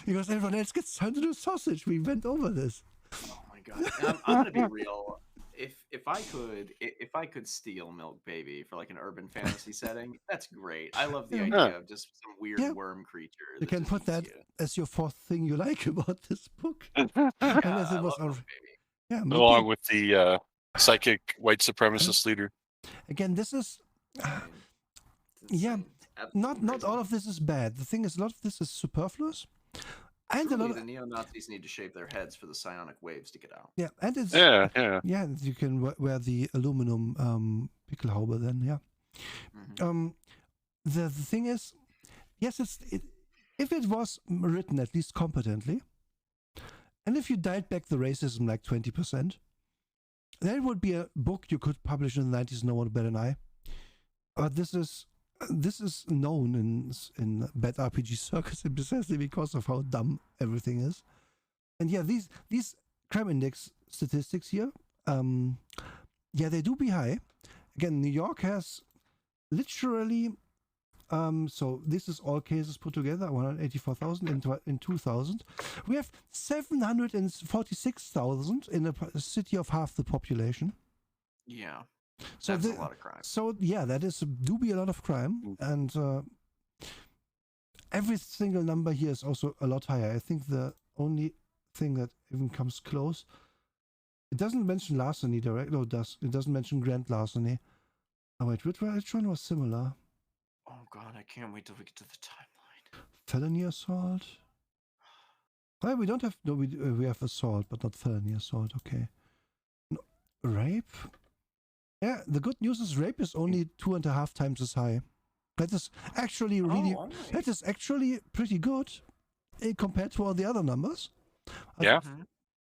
Because everyone else gets turned into sausage. We went over this. Oh my god! I'm gonna be real. If I could steal Milk Baby for like an urban fantasy setting, that's great. I love the idea of just some weird worm creature. You can put that as your fourth thing you like about this book. Unless it was along with the psychic white supremacist leader. Again, this is not all of this is bad. The thing is, a lot of this is superfluous. And the neo-Nazis need to shave their heads for the psionic waves to get out. Yeah, and it's you can wear the aluminum Pickelhaube then. The thing is, yes, if it was written at least competently, and if you dialed back the racism like 20%, then it would be a book you could publish in the 90s. No one better than I. But this is known in bad RPG circles precisely because of how dumb everything is. And these crime index statistics here, they do be high. Again, New York has literally, so this is all cases put together, 184,000 in 2000. We have 746,000 in a city of half the population. Yeah. So that's a lot of crime. So that do be a lot of crime, and every single number here is also a lot higher. I think the only thing that even comes close It doesn't mention larceny direct. No, it does. It doesn't mention grand larceny. Oh wait, which one was similar? Oh god, I can't wait till we get to the timeline. Felony assault. Oh, we don't have. No, we have assault, but not felony assault. Okay. No, rape. Yeah, the good news is rape is only 2.5 times as high. That is actually really. That is actually pretty good compared to all the other numbers. Yeah.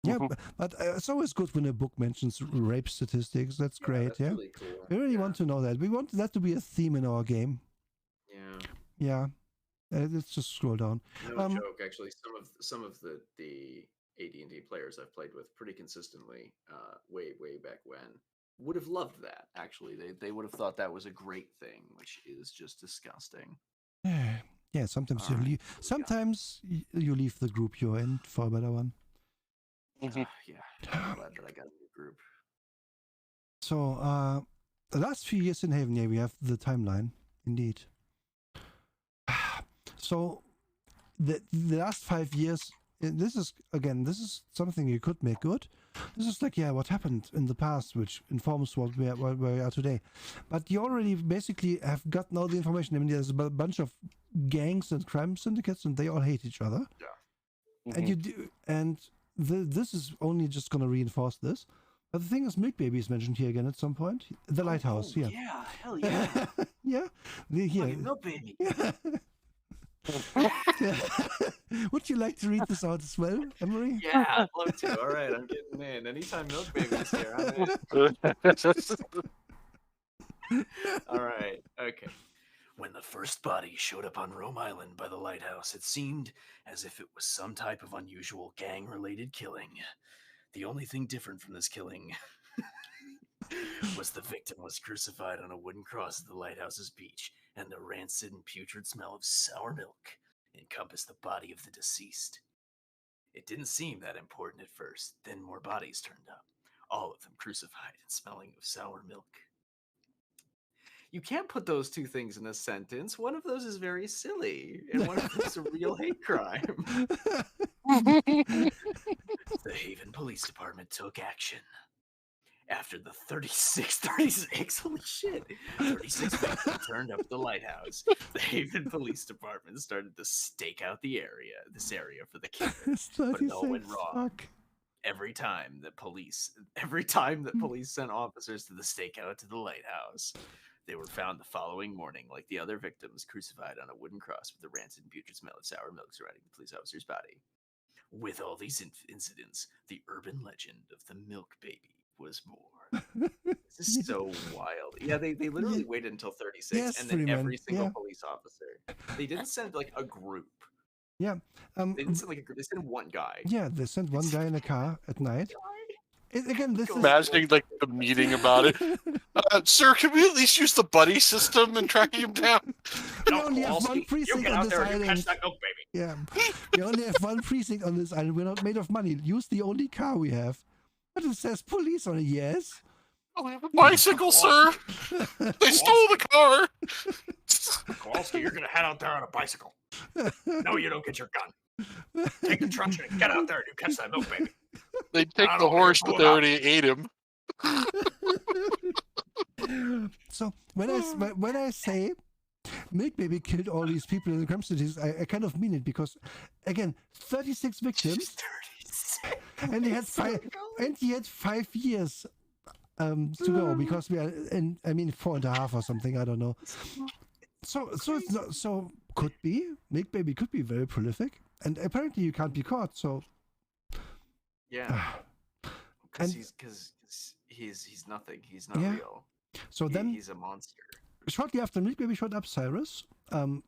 Yeah, but it's always good when a book mentions rape statistics. That's great. That's really cool. We really want to know that. We want that to be a theme in our game. Yeah. Let's just scroll down. No joke. Actually, some of the AD&D players I've played with pretty consistently, way back when, would have loved that. Actually, they would have thought that was a great thing, which is just disgusting. Yeah. Sometimes you leave the group you're in for a better one. Yeah, I'm glad that I got a new group. So, the last few years in Haven, yeah, we have the timeline, indeed. So, the last 5 years, this is something you could make good. This is like, what happened in the past, which informs what where we are today. But you already basically have gotten all the information. I mean, there's a bunch of gangs and crime syndicates, and they all hate each other. Yeah. This is only just going to reinforce this. But the thing is, Milk Baby is mentioned here again at some point. The lighthouse, yeah. Yeah, hell yeah. Yeah. Milk Baby. Yeah. Would you like to read this out as well, Emery? Yeah, I'd love to. All right, I'm getting in. Anytime Milk Baby is here, I'm in. All right, okay. When the first body showed up on Rome Island by the lighthouse, it seemed as if it was some type of unusual gang-related killing. The only thing different from this killing was the victim was crucified on a wooden cross at the lighthouse's beach, and the rancid and putrid smell of sour milk encompassed the body of the deceased. It didn't seem that important at first. Then more bodies turned up, all of them crucified and smelling of sour milk. You can't put those two things in a sentence. One of those is very silly, and one of them is a real hate crime. The Haven Police Department took action. After the 36, holy shit, 36 victims turned up at the lighthouse, the Haven Police Department started to stake out this area for the killer. But it all went wrong. Fuck. Every time that police sent officers to the stakeout to the lighthouse, they were found the following morning, like the other victims, crucified on a wooden cross with the rancid and putrid smell of sour milk surrounding the police officer's body. With all these incidents, the urban legend of the Milk Baby was born. This is so wild. Yeah, they literally waited until 36, and then every single police officer. They didn't send like a group. Yeah. They didn't send like a group. They sent one guy. Yeah, they sent one guy in a car at night. Imagining like the meeting about it. Sir, can we at least use the buddy system in tracking him down? We only have one precinct on this island. Catch that milk baby. Yeah, we only have one precinct on this island. We're not made of money. Use the only car we have. But it says police on it. Yes. Oh, we have a bicycle, sir. They stole the car. Kowalski, you're gonna head out there on a bicycle. No, you don't get your gun. Take the truncheon and get out there and you catch that milk baby. They take the horse, but they already ate him. So when I say Milk Baby killed all these people in the crime cities, I kind of mean it because, again, 36 victims, 36. And he had 5 years to go because we are in 4.5 or something. I don't know. So it's not, so could be Milk Baby could be very prolific, and apparently you can't be caught. So yeah, because he's nothing. He's not real. So then he's a monster. Shortly after Milk Baby shot up Cyrus,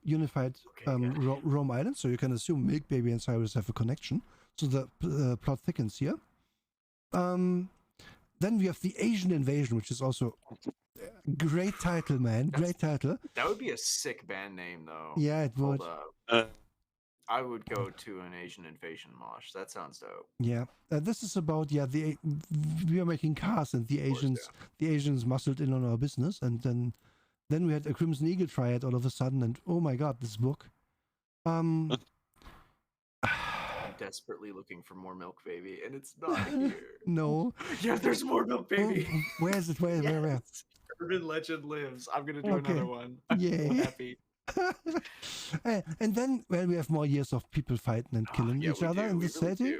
unified Rome Island. So you can assume Milk Baby and Cyrus have a connection. So the plot thickens here. Then we have the Asian Invasion, which is also great title, man. Great title. That would be a sick band name, though. Yeah, it would. I would go to an Asian Invasion mosh. That sounds dope. Yeah, this is about we are making cars, and the Asians muscled in on our business, and then we had a Crimson Eagle triad all of a sudden, and oh my god, this book. I'm desperately looking for more Milk Baby, and it's not here. No. Yeah, there's more Milk Baby. Oh, where is it? Where? Urban legend lives. I'm gonna do another one. I'm Yay. so happy. And then, well, we have more years of people fighting and killing each other in the city.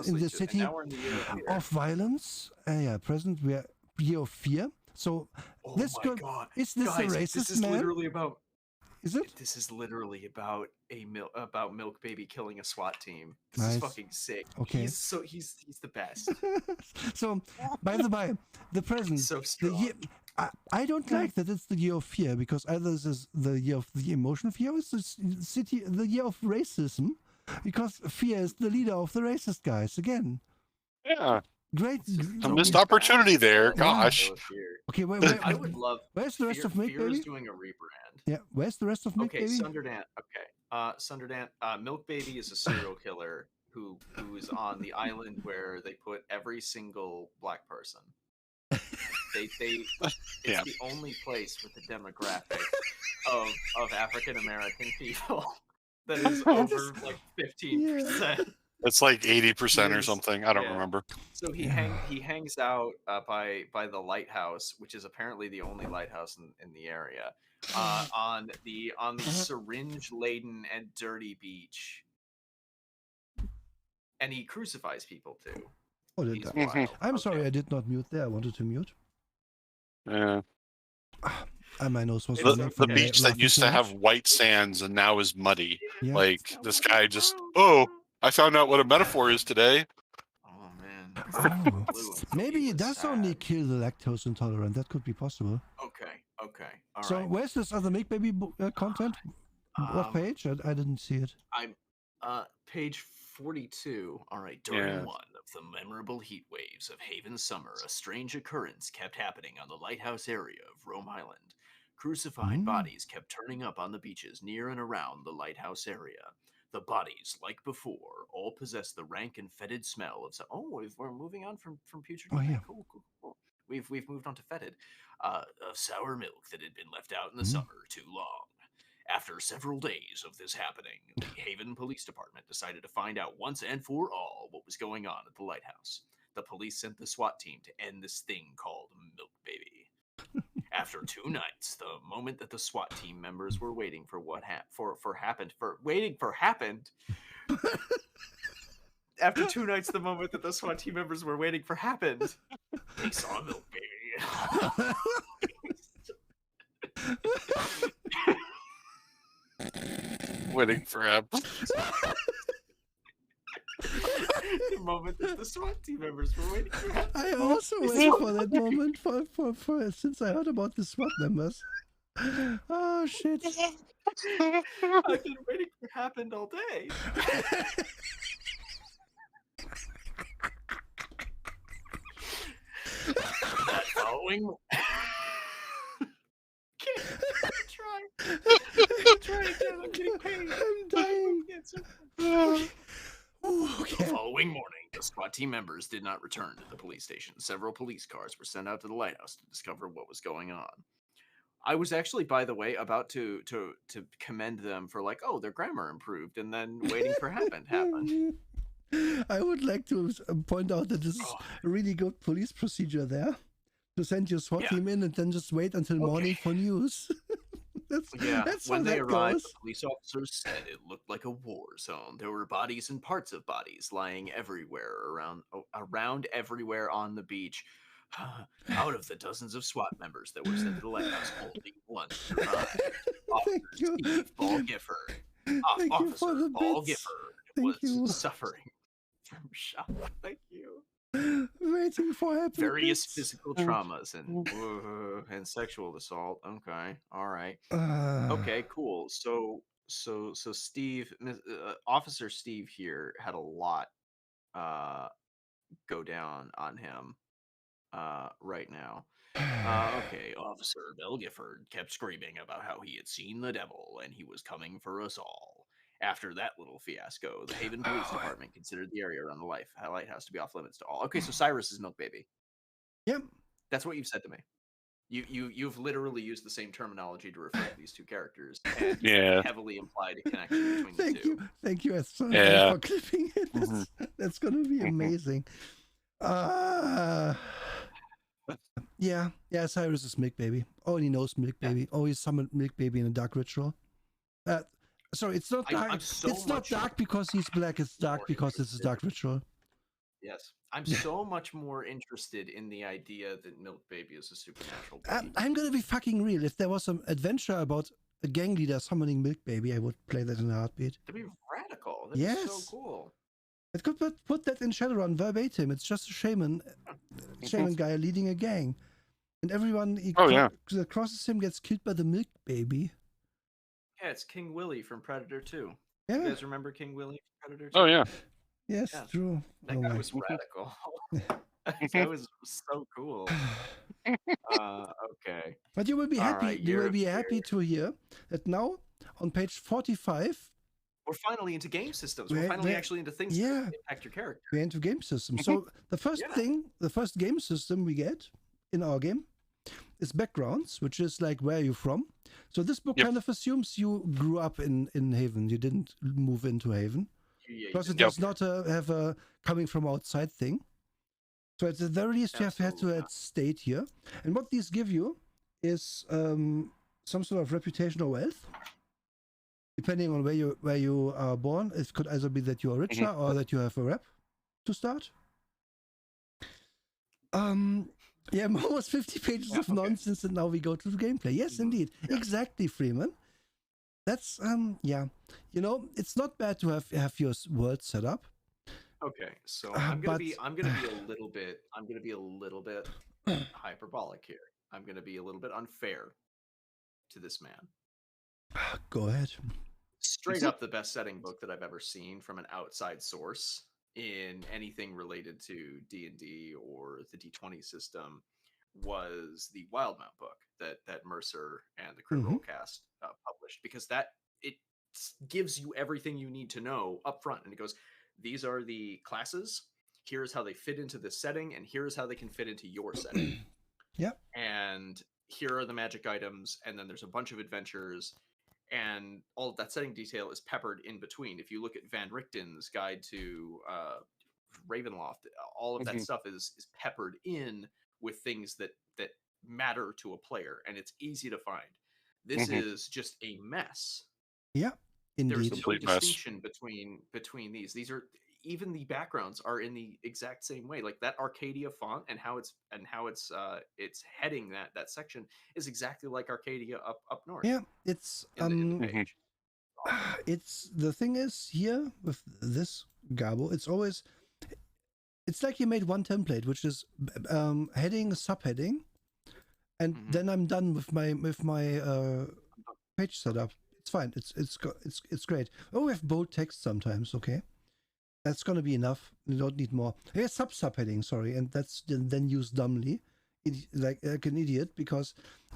In the city of violence. Present we are year of fear. So this my God. Is this Guys, a racist this is man? Literally about. Is it? This is literally about about Milk Baby killing a SWAT team. This nice. is fucking sick. Okay. He's the best. So, by the by, the present. So strong. The year, I don't like that it's the year of fear, because either this is the year of the emotional fear, or it's the year of racism, because fear is the leader of the racist guys again. Yeah. Great. A missed opportunity there. Gosh. Okay, I would love. Where's the rest of Milk Baby? Fear is doing a rebrand. Yeah, where's the rest of Milk Baby? Sunderdant. Okay, Sunderdant. Milk Baby is a serial killer who is on the island where they put every single black person. It's the only place with the demographic of African American people that is over like 15%. It's like 80% or something. I don't remember. So he hangs out by the lighthouse, which is apparently the only lighthouse in the area, on the syringe laden and dirty beach, and he crucifies people too. Oh, I'm sorry, I did not mute there. I wanted to mute. Yeah. My nose was the beach that used to have white sands and now is muddy. Yeah. Like this guy just I found out what a metaphor is today. Oh man. Oh, maybe it does only kill the lactose intolerant. That could be possible. Okay. All so right. Where's this other Milk Baby content? What page? I didn't see it. I'm page 42. All right. During one of the memorable heat waves of Haven summer, a strange occurrence kept happening on the lighthouse area of Rome Island. Crucified bodies kept turning up on the beaches near and around the lighthouse area. The bodies, like before, all possessed the rank and fetid smell of. We're moving on from putrid. Oh yeah. Cool. We've moved on to fetid, of sour milk that had been left out in the summer too long. After several days of this happening, the Haven Police Department decided to find out once and for all what was going on at the lighthouse. The police sent the SWAT team to end this thing called Milk Baby. After 2 nights, the moment that the SWAT team members were waiting for happened. After 2 nights, the moment that the SWAT team members were waiting for happened, they saw Milk Baby. Waiting for him. The moment that the SWAT team members were waiting for him. I also waited for that moment for since I heard about the SWAT members. Oh shit. I've been waiting for happened all day. That following Try again. I'm getting paid. I'm dying. The following morning, the SWAT team members did not return to the police station. Several police cars were sent out to the lighthouse to discover what was going on. I was actually, by the way, about to commend them for their grammar improved, and then waiting for happened. I would like to point out that this is a really good police procedure there. To send your SWAT team in and then just wait until morning for news. That's when they arrived, the police officers said it looked like a war zone. There were bodies and parts of bodies lying everywhere around everywhere on the beach. Out of the dozens of SWAT members that were sent to the lighthouse, only one survived. Officer Steve Ball Gifford. Officer Ball Gifford was suffering from shock. Thank you. Waiting for happiness. Various physical traumas and sexual assault. Okay, all right. Okay, cool. So Steve, Officer Steve here had a lot go down on him right now. Okay, Officer Bell Gifford kept screaming about how he had seen the devil and he was coming for us all. After that little fiasco, the Haven Police Department considered the area around the lighthouse to be off limits to all. Okay, so Cyrus is Milk Baby. Yep. That's what you've said to me. You've literally used the same terminology to refer to these two characters, and heavily implied a connection between the two. Thank you, Esther, for clipping it. That's gonna be amazing. Yeah, Cyrus is Milk Baby. Oh, and he knows Milk Baby. Oh, he summoned Milk Baby in a dark ritual. Sorry, it's not dark. It's not dark because he's black. It's dark because it's a dark ritual. Yes, I'm so much more interested in the idea that Milk Baby is a supernatural baby. I'm gonna be fucking real. If there was some adventure about a gang leader summoning Milk Baby, I would play that in a heartbeat. That'd be radical. That'd be so cool. It could put that in Shadowrun verbatim. It's just a shaman guy leading a gang, and everyone that crosses him gets killed by the Milk Baby. Yeah, it's King Willie from Predator 2. Yeah. You guys remember King Willie from Predator 2? Oh yeah. Yes, true. That guy was radical. That was so cool. Okay. But you will be happy. Right, you will be happy to hear that now on page 45. We're finally into game systems. We're finally actually into things that impact your character. We're into game systems. So the first the first game system we get in our game is backgrounds, which is like where are you from. So this book kind of assumes you grew up in Haven. You didn't move into Haven. Because it does not have a coming from outside thing. So at the very least, you have to add state here. And what these give you is some sort of reputation or wealth. Depending on where you are born, it could either be that you are richer or that you have a rep to start. Almost 50 pages of nonsense, and now we go to the gameplay. Yes, indeed. Yeah. Exactly, Freeman. That's it's not bad to have your world set up. Okay, so I'm gonna be a little bit hyperbolic here. I'm gonna be a little bit unfair to this man. Go ahead. Straight up the best setting book that I've ever seen from an outside source in anything related to D&D or the D20 system was the Wildmount book that Mercer and the Crit Role Cast published, because it gives you everything you need to know up front, and it goes, these are the classes, here's how they fit into this setting, and here's how they can fit into your setting. And here are the magic items, and then there's a bunch of adventures, and all of that setting detail is peppered in between. If you look at Van Richten's guide to Ravenloft, all of that stuff is peppered in with things that matter to a player, and it's easy to find. This is just a mess. Yeah, indeed. There's no distinction between these. These are, even the backgrounds are in the exact same way. Like that Arcadia font and how it's heading that section is exactly like Arcadia up north. Yeah, it's it's the thing is here with this Gabo, it's like you made one template, which is heading, subheading, and then I'm done with my page setup. It's fine. It's great. Oh, we have bold text sometimes. Okay, that's gonna be enough. You don't need more. Here's subheading. Sorry, and that's then used dumbly, like an idiot, because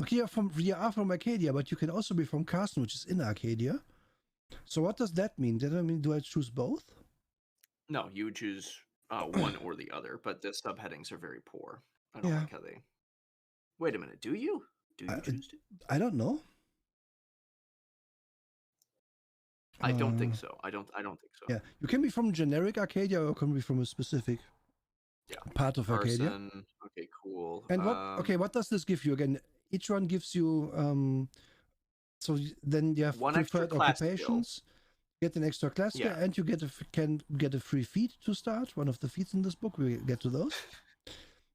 you are from Arcadia, but you can also be from Carson, which is in Arcadia. So what does that mean? Does that mean do I choose both? No, you would choose one or the other, but the subheadings are very poor. I don't like how they. Wait a minute. Do you choose to? I don't know. I don't think so. I don't think so. Yeah, you can be from generic Arcadia, or can be from a specific part of Arcadia. Okay, cool. And what does this give you again? Each one gives you so then you have one preferred occupations. Get an extra class skill, and you can get a free feat to start. One of the feats in this book, we get to those.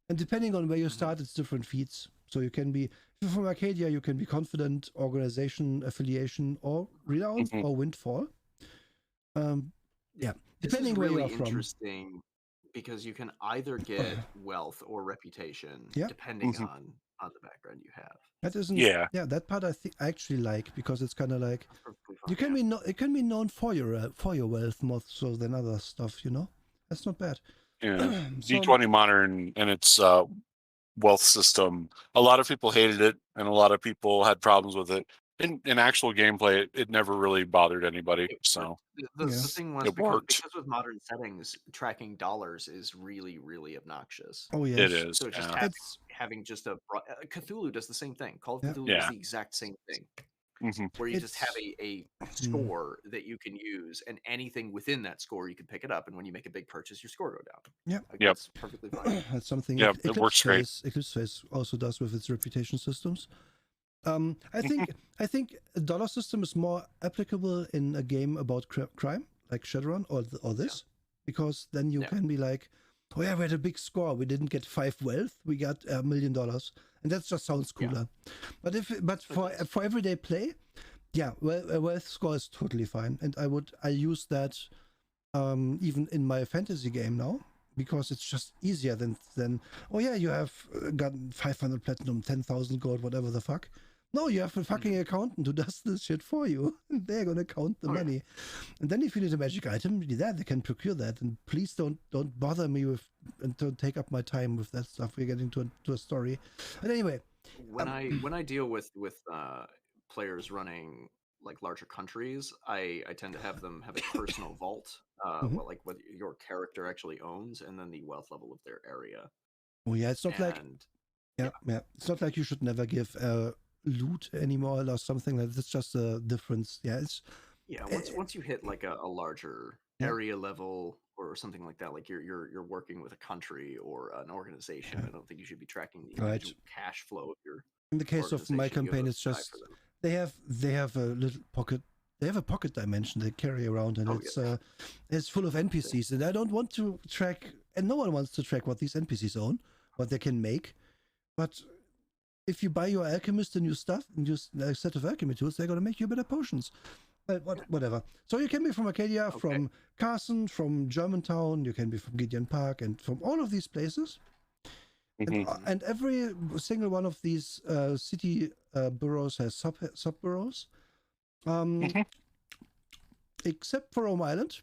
And depending on where you start, it's different feats. So you can be, if you're from Arcadia, you can be confident, organization, affiliation, or renown, or windfall. Depending where you are from. Interesting, because you can either get wealth or reputation, depending on the background you have. That isn't. That part I actually like, because it's kind of like you can be it can be known for your wealth more so than other stuff. You know, that's not bad. Yeah, D20 Modern and its wealth system. A lot of people hated it, and a lot of people had problems with it. in actual gameplay, it never really bothered anybody. So the thing was, it worked. because with modern settings, tracking dollars is really, really obnoxious. Oh yes, it is. So just having just Cthulhu does the same thing. Call of Cthulhu does the exact same thing. Where you just have a score that you can use, and anything within that score you can pick it up, and when you make a big purchase, your score go down. Yeah, that's perfectly fine. That's something. It works great. Eclipse Phase also does with its reputation systems. I think a dollar system is more applicable in a game about crime, like Shadowrun or this, because then you can be like, oh yeah, we had a big score. We didn't get 5 wealth. We got $1 million, and that just sounds cooler. But for everyday play, well, a wealth score is totally fine, and I use that even in my fantasy game now, because it's just easier than oh yeah, you have gotten 500 platinum, 10,000 gold, whatever the fuck. No, you have a fucking accountant who does this shit for you. They're gonna count the money. And then if you need a magic item, they can procure that. And please don't bother me with and don't take up my time with that stuff. We're getting to a story. But anyway, when I deal with players running like larger countries, I tend to have them have a personal vault, what your character actually owns, and then the wealth level of their area. Oh yeah, it's not it's not like you should never give loot anymore or something. That's just a difference. Once you hit like a larger area level or something like that, like you're working with a country or an organization, I don't think you should be tracking the individual cash flow of your. In the case of my campaign, it's just they have a little pocket. They have a pocket dimension they carry around, and it's full of NPCs, and I don't want to track, and no one wants to track what these NPCs own, what they can make, but if you buy your alchemist a new stuff and use a set of alchemy tools, they're going to make you better potions. But whatever. So you can be from Arcadia, from Carson, from Germantown, you can be from Gideon Park, and from all of these places. And every single one of these city boroughs has sub-boroughs. Except for Rome Island,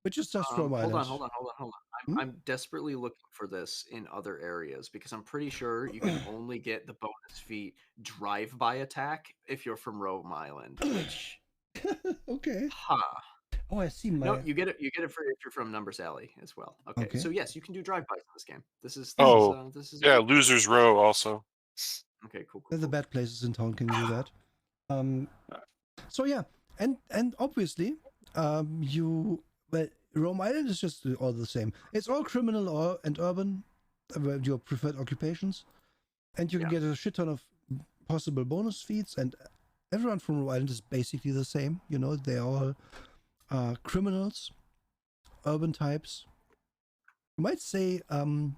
which is just Rome Island. Hold on. I'm desperately looking for this in other areas, because I'm pretty sure you can only get the bonus feat drive-by attack if you're from Rome Island, which okay. Oh, I see. No, you get it if you're from Numbers Alley as well. Okay. So yes, you can do drive-bys in this game. This is Losers Row also. Okay, cool. The bad places in town can do that. So yeah, and obviously, Rome Island is just all the same. It's all criminal and urban, your preferred occupations, and you can get a shit ton of possible bonus feats. And everyone from Rome Island is basically the same. You know, they're all criminals, urban types. You might say, you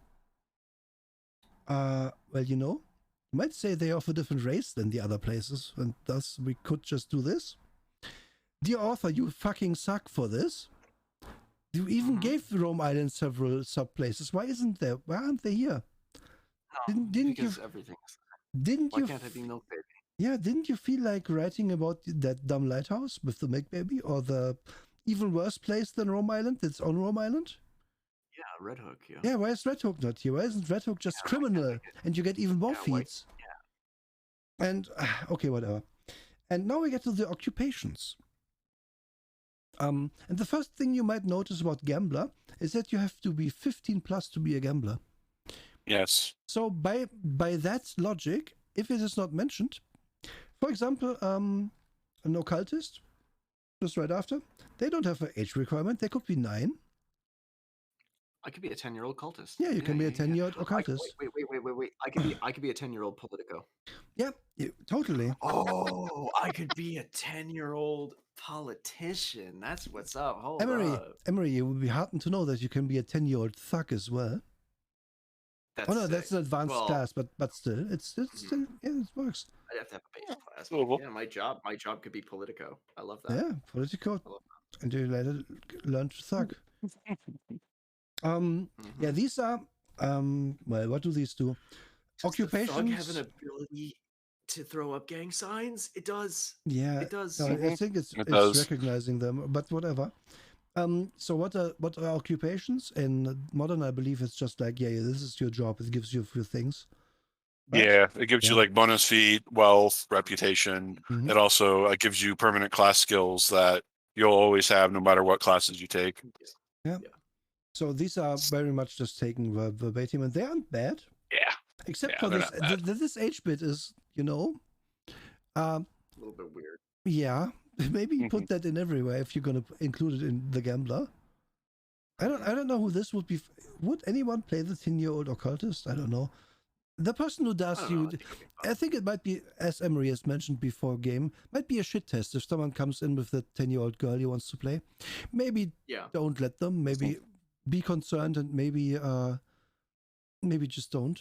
might say they are of a different race than the other places, and thus we could just do this. Dear author, you fucking suck for this. You even gave Rome Island several sub-places. Why aren't they here? Because everything's... Why can't I be Milk Baby? Yeah, didn't you feel like writing about that dumb lighthouse with the Milk Baby, or the even worse place than Rome Island that's on Rome Island? Yeah, Red Hook, Yeah, why is Red Hook not here? Why isn't Red Hook just criminal? And you get even more feats. And, okay, whatever. And now we get to the occupations. And the first thing you might notice about gambler is that you have to be 15 plus to be a gambler. Yes. So by that logic, if it is not mentioned, for example, an occultist, just right after, they don't have an age requirement. They could be 9. I could be a 10-year-old cultist. Yeah, you can be a 10-year-old occultist. Wait. I could be a 10-year-old Politico. Yeah, totally. Oh, I could be a 10-year-old politician. That's what's up. Hold up. Emery, it would be heartened to know that you can be a 10-year-old thug as well. That's an advanced class, but still, it's still, it works. I'd have to have a base class. Yeah, my job could be Politico. I love that. Yeah, Politico. And you later learn to thug. Yeah, these are well, what do these do? Occupations. Does the thug have an ability to throw up gang signs? It does. Yeah, it does. No, I think it's recognizing them, but whatever. So what are occupations? In modern, I believe it's just like, this is your job. It gives you a few things. Yeah, it gives you like bonus feat, wealth, reputation. It also gives you permanent class skills that you'll always have no matter what classes you take. Yeah. So these are very much just taken verbatim, and they aren't bad. Yeah. Except for this, this H bit is, a little bit weird. Yeah, maybe put that in everywhere if you're gonna include it in the Gambler. I don't know who this would be. Would anyone play the 10-year-old occultist? I don't know. The person who does I think it might be, as Emery has mentioned before, game might be a shit test. If someone comes in with a 10-year-old girl he wants to play, maybe don't let them. Maybe be concerned and maybe just don't.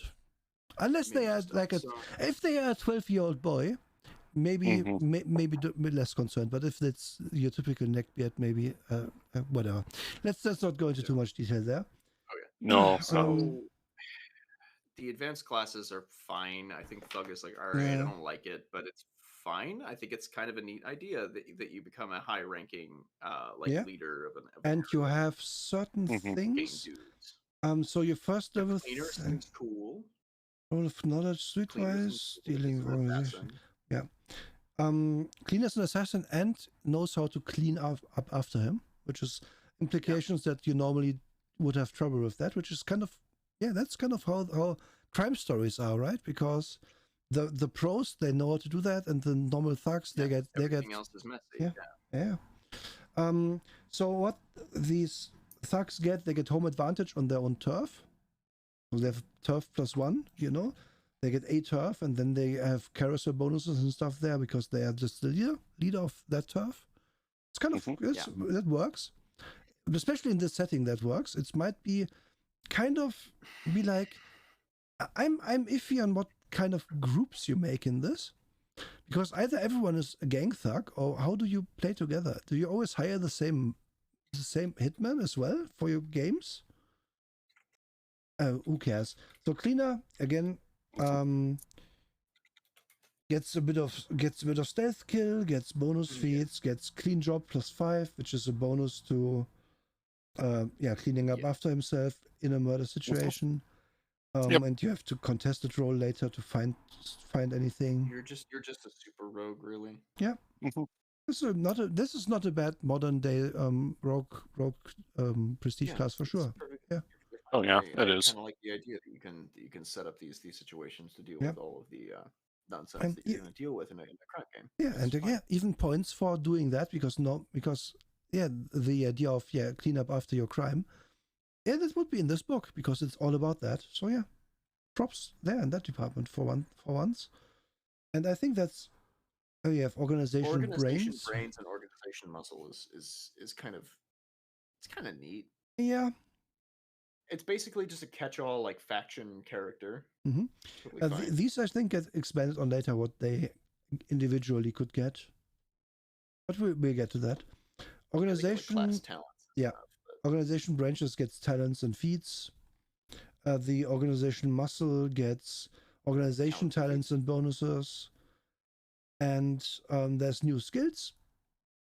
Unless they are like if they are a 12-year-old boy, maybe maybe less concerned. But if it's your typical neckbeard, maybe whatever. Let's not go into too much detail there. No. So the advanced classes are fine. I think Thug is like, all right, I don't like it, but it's fine. I think it's kind of a neat idea that you become a high-ranking leader of an. And you have certain things. So your first level. Cleaner seems cool. Roll of knowledge, streetwise, dealing with organization. Yeah. Cleaner's an assassin and knows how to clean up after him, which is implications that you normally would have trouble with that, which is kind of that's kind of how crime stories are, right? Because the pros, they know how to do that, and the normal thugs they get everything else is messy. Yeah. So what these thugs get, they get home advantage on their own turf. So they have turf +1, They get a turf, and then they have carousel bonuses and stuff there because they are just the leader of that turf. It's kind of that works, especially in this setting. That works. It might be kind of be like I'm iffy on what kind of groups you make in this, because either everyone is a gang thug, or how do you play together? Do you always hire the same hitman as well for your games? Who cares? So Cleaner again. Gets a bit of stealth kill, gets bonus feats, gets clean job +5, which is a bonus to cleaning up after himself in a murder situation. And you have to contest it roll later to find anything. You're just a super rogue, really. Yeah. This is not a bad modern day rogue prestige class for sure. Yeah. Oh yeah, it is. I kind of like the idea that you can set up these situations to deal with all of the nonsense that you're going to deal with in a crime game. Yeah, and even points for doing that because the idea of clean up after your crime. Yeah, that would be in this book because it's all about that. So yeah, props there in that department for once. And I think that's you have organization brains and organization muscle is kind of neat. Yeah. It's basically just a catch-all like faction character. These I think get expanded on later what they individually could get, but we'll get to that. Organization class talents. Organization branches gets talents and feats. The organization muscle gets organization talents and bonuses, and there's new skills,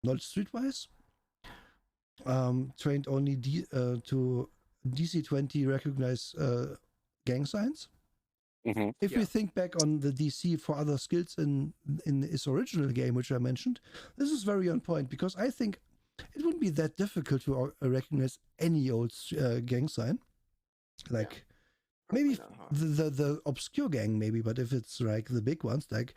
not streetwise. Trained only to DC 20 recognize gang signs. If we think back on the DC for other skills in his original game, which I mentioned, this is very on point because I think it wouldn't be that difficult to recognize any old gang sign. Like maybe the obscure gang, maybe, but if it's like the big ones, like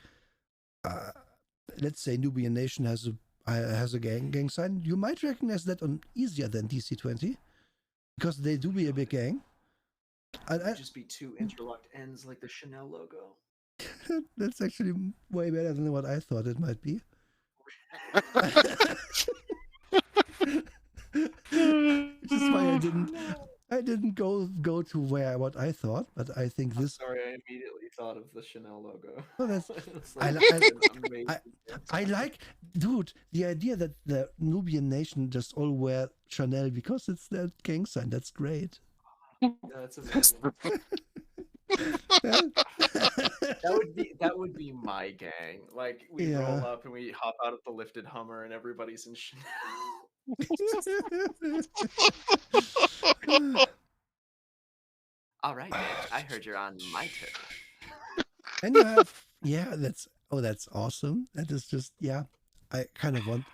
let's say Nubian Nation has a gang sign, you might recognize that on easier than DC 20. Because they do be a big gang. It'd just be two interlocked ends like the Chanel logo. That's actually way better than what I thought it might be. Which is why I didn't go to what I thought, but I think this. Sorry, I immediately thought of the Chanel logo. Well, that's I like, dude, the idea that the Nubian Nation just all wear Chanel because it's their gang sign. That's great. Yeah, that's amazing. that would be my gang. Like we roll up and we hop out of the lifted Hummer and everybody's in Chanel. All right, bitch. I heard you're on my turf. And you have, that's awesome. That is just, I kind of want,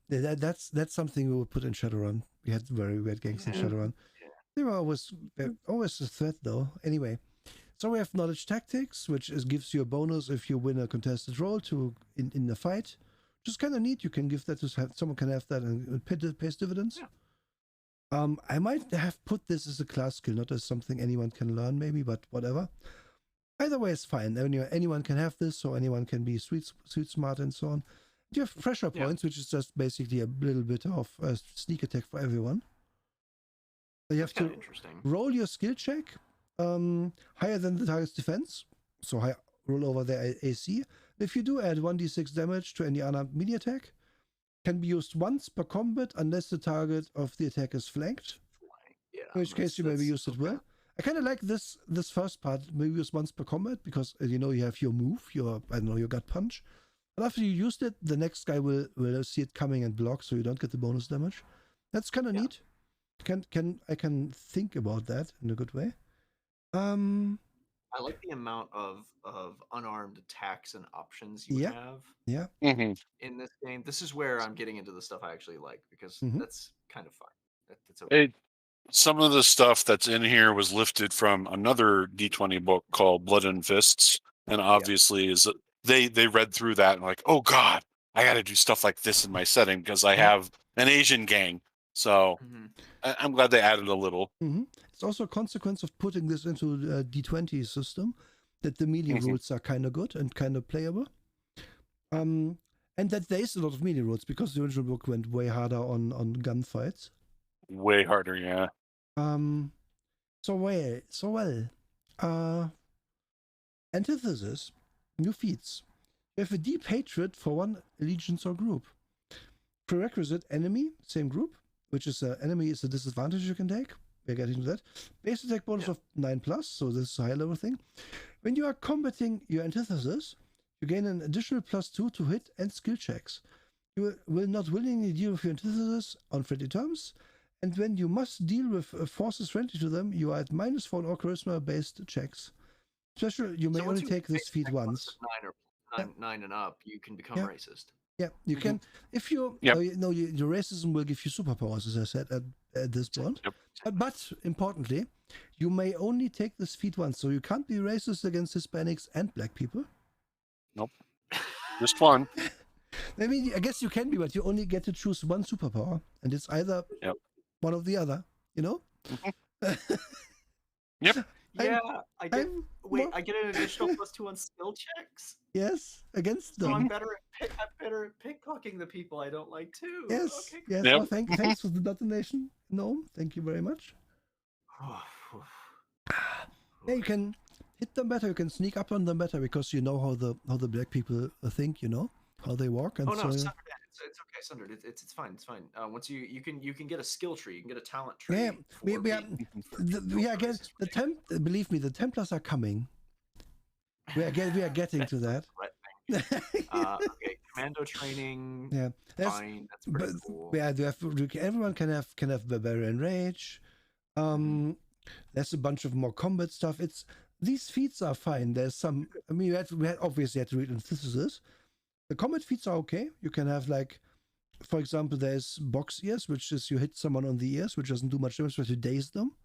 that's something we would put in Shadowrun. We had very weird gangs in Shadowrun. They were always a threat though. Anyway, so we have knowledge tactics, which gives you a bonus if you win a contested roll in the fight. Which is kind of neat. You can give that to someone can have that and pays dividends. Yeah. I might have put this as a class skill, not as something anyone can learn, maybe, but whatever. Either way is fine. Anyone can have this, so anyone can be street smart and so on. You have pressure points, which is just basically a little bit of a sneak attack for everyone. You have to roll your skill check higher than the target's defense, so roll over their AC. If you do, add 1d6 damage to any unarmed melee attack. Can be used once per combat unless the target of the attack is flanked. Yeah, in which case you maybe use it well. I kind of like this first part, maybe use once per combat, because you have your move, your gut punch. And after you used it, the next guy will see it coming and block, so you don't get the bonus damage. That's kind of neat. I can think about that in a good way. I like the amount of unarmed attacks and options you have. Yeah. In this game, this is where I'm getting into the stuff I actually like, because that's kind of fun. That's okay. Some of the stuff that's in here was lifted from another D20 book called Blood and Fists, and obviously they read through that and like, oh God, I got to do stuff like this in my setting because I have an Asian gang. So I'm glad they added a little. It's also a consequence of putting this into the D20 system, that the melee rules are kind of good and kind of playable. And that there is a lot of melee rules, because the original book went way harder on gunfights. Way harder, yeah. So well. Antithesis, new feats. You have a deep hatred for one allegiance or group. Prerequisite, enemy, same group, which is enemy is a disadvantage you can take. We're getting to that. Base attack bonus of 9+, so this is a high level thing. When you are combating your antithesis, you gain an additional +2 to hit and skill checks. You will not willingly deal with your antithesis on friendly terms, and when you must deal with forces friendly to them, you are at -4 on all charisma-based checks. Special, you may only take this feat once. 9 and up, you can become racist. Yeah, you can. If you, your racism will give you superpowers, as I said at this point. But importantly, you may only take this feat once, so you can't be racist against Hispanics and black people. Nope. Just one. I mean, I guess you can be, but you only get to choose one superpower, and it's either one or the other, you know? Yep. Yeah, I get an additional +2 on skill checks. Yes, against them. So I'm better at pickpocketing the people I don't like too. Yes, okay, yes. Well, thanks for the detonation, Gnome. Thank you very much. Yeah, you can hit them better. You can sneak up on them better, because you know how the black people think. You know how they walk. And it's okay, Sundered. It's fine. It's fine. Once you can get a skill tree, you can get a talent tree. Yeah, again, believe me, the Templars are coming. We are getting to that. Okay, commando training. Yeah, fine. That's pretty cool. Yeah, everyone can have barbarian rage. There's a bunch of more combat stuff. These feats are fine. There's some. I mean, we obviously had to read antithesis. The combat feats are okay. You can have, like, for example, there's box ears, which is you hit someone on the ears, which doesn't do much damage, but you daze them,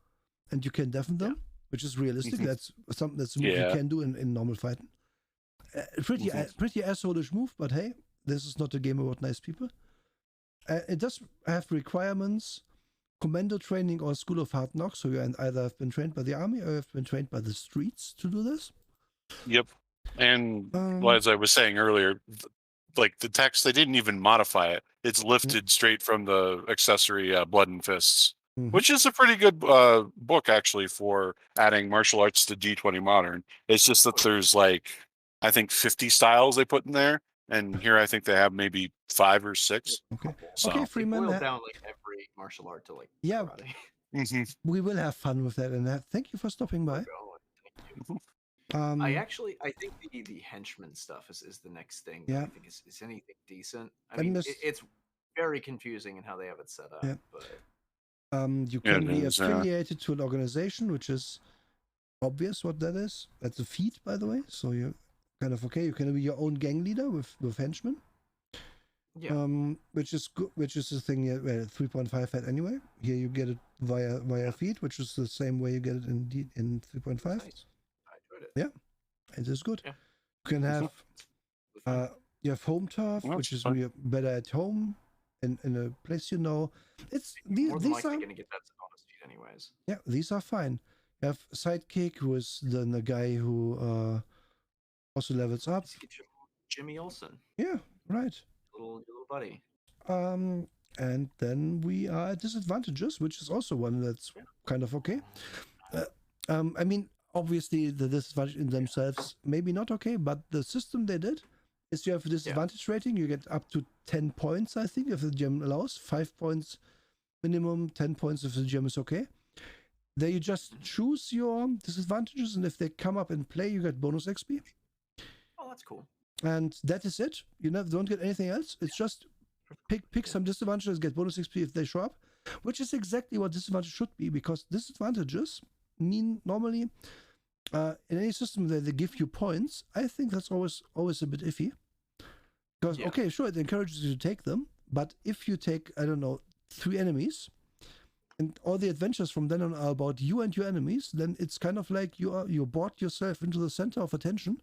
and you can deafen them, which is realistic. That's something you can do in normal fighting. Pretty asshole-ish move, but hey, this is not a game about nice people. It does have requirements: commando training or School of Hard Knocks. So you either have been trained by the army or have been trained by the streets to do this. Yep. And as I was saying earlier, like the text, they didn't even modify it. It's lifted straight from the accessory Blood and Fists, which is a pretty good book, actually, for adding martial arts to D20 Modern. It's just that there's, like, I think 50 styles they put in there. And here I think they have maybe 5 or 6. Okay. So, okay, Freeman. Boil down like every martial art to, like, karate. We will have fun with that. And thank you for stopping by. Thank you. I think the henchman stuff is the next thing. Yeah. I think is anything decent. I mean, it's very confusing in how they have it set up. Yeah. But you can be affiliated to an organization, which is obvious what that is. That's a feat, by the way. So you're kind of okay. You can be your own gang leader with henchmen. Yeah. Which is good. Which is the thing. Yeah, 3.5 had anyway. Here you get it via feat, which is the same way you get it in 3.5. Nice. I enjoyed it. Yeah, it is good. Yeah. You can have you have home turf, which is when you're better at home in a place you know. It's these are going to get that bonus feat anyways. Yeah, these are fine. You have sidekick, who is then the guy who also levels up. Jimmy Olsen. Yeah, right. Your little buddy. And then we are at disadvantages, which is also one that's kind of okay. I mean, obviously the disadvantage in themselves maybe not okay, but the system they did is you have a disadvantage rating. You get up to 10 points, I think, if the GM allows. 5 points minimum, 10 points if the GM is okay. There you just choose your disadvantages, and if they come up in play, you get bonus XP. Oh, that's cool. And that is it. You don't get anything else. It's just pick some disadvantages, get bonus XP if they show up, which is exactly what disadvantage should be, because disadvantages mean normally in any system that they give you points. I think that's always a bit iffy. Because, okay, sure, it encourages you to take them, but if you take, I don't know, 3 enemies, and all the adventures from then on are about you and your enemies, then it's kind of like you brought yourself into the center of attention.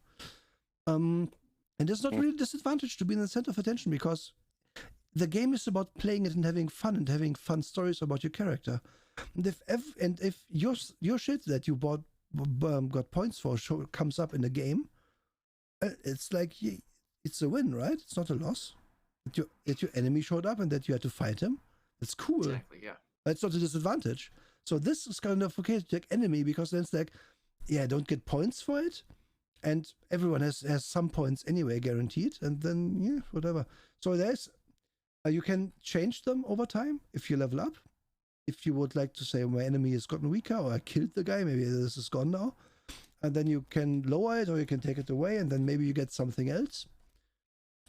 And it's not really a disadvantage to be in the center of attention, because the game is about playing it and having fun stories about your character. And if your shit that you got points for comes up in the game, it's like it's a win, right? It's not a loss. That your enemy showed up and that you had to fight him. It's cool. Exactly, yeah. It's not a disadvantage. So this is kind of okay to take enemy, because then it's like, I don't get points for it, and everyone has some points anyway guaranteed, and then whatever. So there's you can change them over time if you level up. If you would like to say my enemy has gotten weaker, or I killed the guy, maybe this is gone now, and then you can lower it or you can take it away, and then maybe you get something else.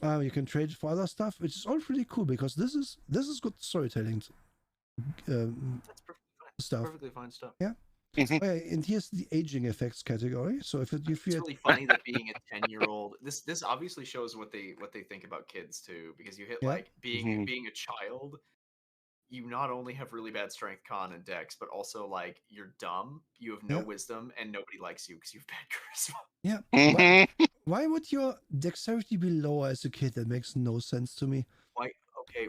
You can trade it for other stuff, which is all pretty cool, because this is good storytelling. That's perfectly fine stuff. Yeah. And here's the aging effects category. So if it's really funny that being a 10-year-old, this obviously shows what they think about kids too, because you hit like being a child, you not only have really bad strength, con, and dex, but also like you're dumb, you have no wisdom, and nobody likes you because you have bad charisma. Yeah. Why would your dexterity be lower as a kid? That makes no sense to me.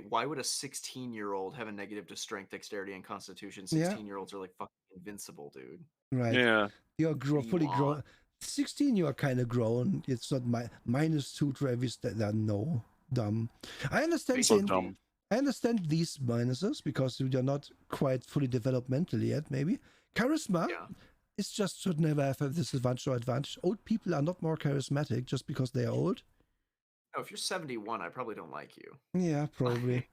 Why would a 16-year-old have a negative to strength, dexterity, and constitution? 16-years are like fucking invincible, dude. Right. Yeah. You're fully grown. 16, you are kind of grown. It's not -2 to every step. No, dumb. I understand. I understand these minuses because you're not quite fully developmentally yet. Maybe charisma. It's just should never have a disadvantage or advantage. Old people are not more charismatic just because they are old. No, if you're 71, I probably don't like you. Yeah, probably.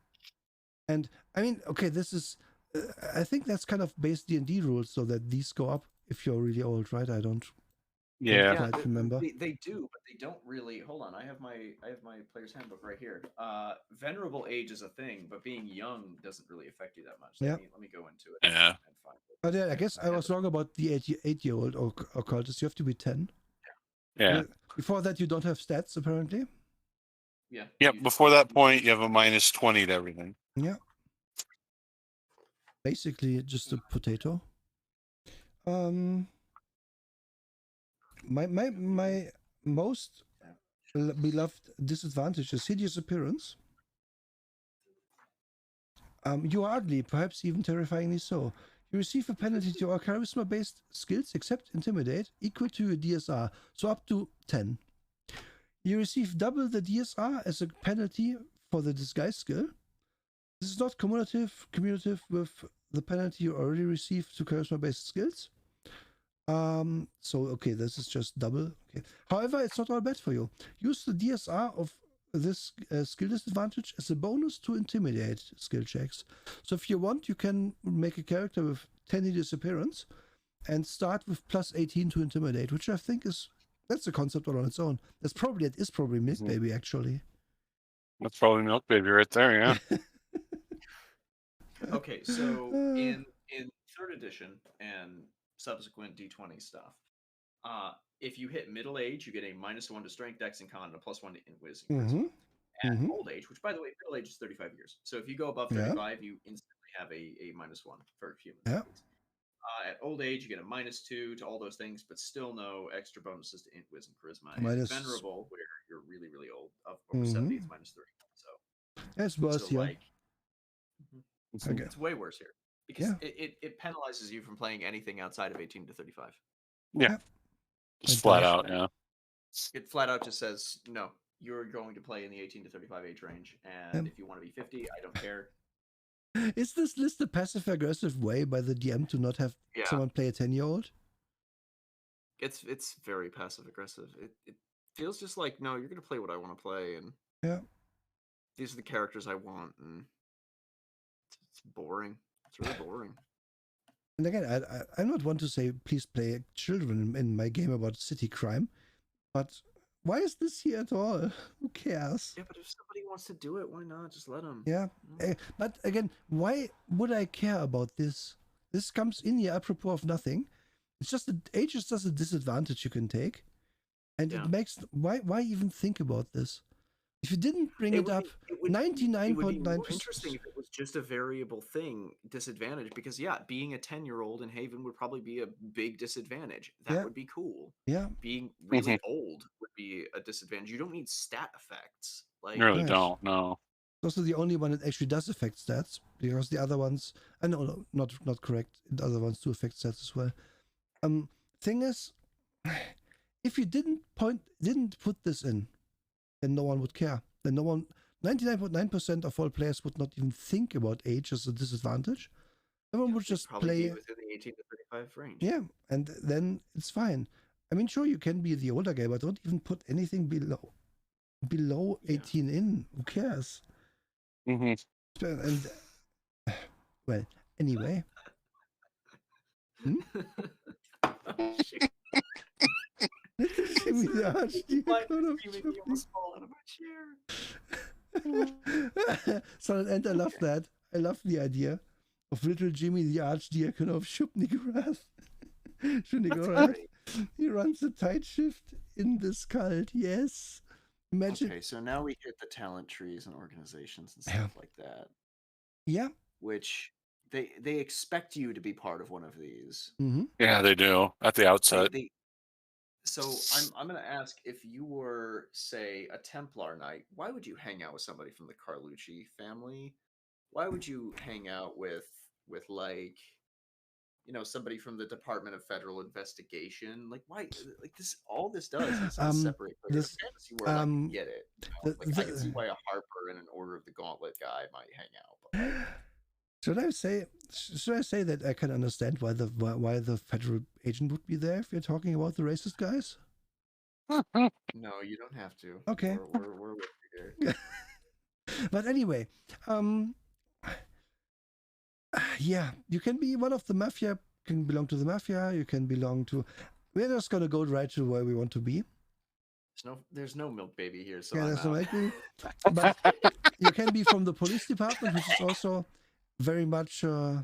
And I mean, okay, this is. I think that's kind of base D&D rules, so that these go up if you're really old, right? I don't. Quite remember. They do, but they don't really. Hold on, I have my player's handbook right here. Venerable age is a thing, but being young doesn't really affect you that much. Let me go into it. Yeah. And find it. But I guess I was wrong about the 8-year-old occultist. You have to be 10. Yeah. Before that, you don't have stats, apparently. Yeah. Yeah. Before that point, you have a -20 to everything. Yeah. Basically, just a potato. My most beloved disadvantage is hideous appearance. You are ugly, perhaps even terrifyingly so. You receive a penalty to your charisma-based skills, except intimidate, equal to your DSR, so up to 10. You receive double the DSR as a penalty for the disguise skill. This is not cumulative with the penalty you already received to charisma-based skills. So okay, this is just double. Okay. However, it's not all bad for you. Use the DSR of this skill disadvantage as a bonus to intimidate skill checks. So if you want, you can make a character with 10 hideous appearance and start with +18 to intimidate, which I think that's a concept all on its own. It is probably Milk Baby, actually. That's probably Milk Baby right there, yeah. Okay, so in 3rd edition and subsequent D20 stuff. If you hit middle age, you get a -1 to strength, dex, and con, and a +1 to wisdom. At old age, which by the way, middle age is 35 years. So if you go above 35, you instantly have a -1 for humans. Yeah. At old age, you get a -2 to all those things, but still no extra bonuses to int, wisdom, charisma. And venerable, where you're really, really old, of over 70, it's -3. So it's worse here. Like, it's way worse here because it penalizes you from playing anything outside of 18 to 35. Yeah. Just flat out, yeah. It flat out just says, no, you're going to play in the 18 to 35 age range. And if you want to be 50, I don't care. Is this list a passive-aggressive way by the DM to not have someone play a 10-year-old? It's very passive-aggressive. It feels just like, no, you're going to play what I want to play. And these are the characters I want. And it's boring. It's really boring. And again, I'm not one to say, please play children in my game about city crime, but why is this here at all? Who cares? Yeah, but if somebody wants to do it, why not? Just let them. Yeah, but again, why would I care about this? This comes in here apropos of nothing. It's just age is just a disadvantage you can take, and it makes why even think about this? If you didn't bring it up, 99.9%. It would be more interesting if it was just a variable thing, disadvantage, because being a 10-year-old in Haven would probably be a big disadvantage. That would be cool. Yeah. Being really old would be a disadvantage. You don't need stat effects. Like, you really don't, no. It's also the only one that actually does affect stats, because the other ones, no, not correct. The other ones do affect stats as well. Thing is, if you didn't put this in, then no one would care. Then 99.9% of all players would not even think about age as a disadvantage. Everyone would just play within the 18 to 35 range. Yeah, and then it's fine. I mean, sure, you can be the older guy, but don't even put anything below 18 in. Who cares? And well, anyway. Jimmy the Archdeacon almost fall out of my chair. Solid End, I love that. I love the idea of little Jimmy the Archdeacon of Shubnigorath. He runs a tight shift in this cult, yes. Imagine. Okay, so now we hit the talent trees and organizations and stuff like that. Yeah. Which they expect you to be part of one of these. Yeah, they do at the outset. So I'm going to ask, if you were, say, a Templar Knight, why would you hang out with somebody from the Carlucci family? Why would you hang out with like, somebody from the Department of Federal Investigation? Like, why? Like, this, all this does is separate players. Fantasy world, I can get it. I can see why a Harper and an Order of the Gauntlet guy might hang out. But like, should I say that I can understand why the federal agent would be there if you're talking about the racist guys? No, you don't have to. Okay. We're with you here. But anyway, yeah, you can be one of the mafia, can belong to the mafia, you can belong to... We're just going to go right to where we want to be. There's no milk baby here, so there's no milk baby. But you can be from the police department, which is also... very much, Why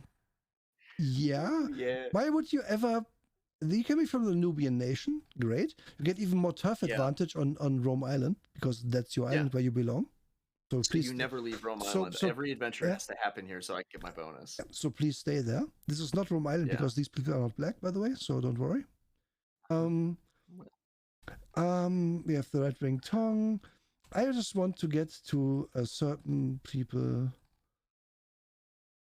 would you ever? You can be from the Nubian nation, great. You get even more turf advantage on Rome Island because that's your island where you belong. So please, you never leave Rome Island. Every adventure has to happen here, so I get my bonus. Yeah, so please stay there. This is not Rome Island because these people are not black, by the way. So don't worry. We have the Red Ring Tongue. I just want to get to a certain people.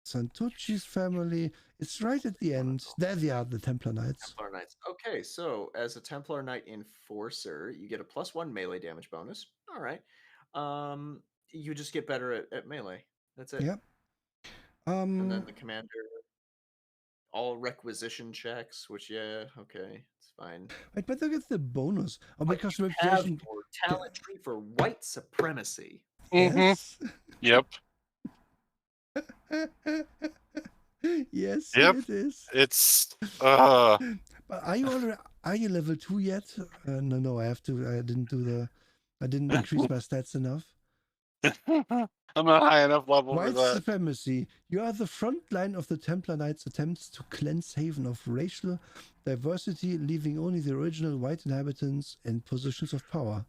Santucci's family. It's right at the end. There they are, the Templar Knights. Templar Knights. Okay, so as a Templar Knight Enforcer, you get a +1 melee damage bonus. All right. You just get better at melee. That's it. Yeah. And then the commander, all requisition checks, which okay, it's fine. Wait, but look at the bonus. Oh, because you have your talent tree for white supremacy. Yes. Yep. Yes, it is. It's But are you level 2 yet? No, I have to. I didn't increase my stats enough. I'm not high enough level for White that. supremacy. You are the front line of the Templar Knights' attempts to cleanse Haven of racial diversity, leaving only the original white inhabitants in positions of power.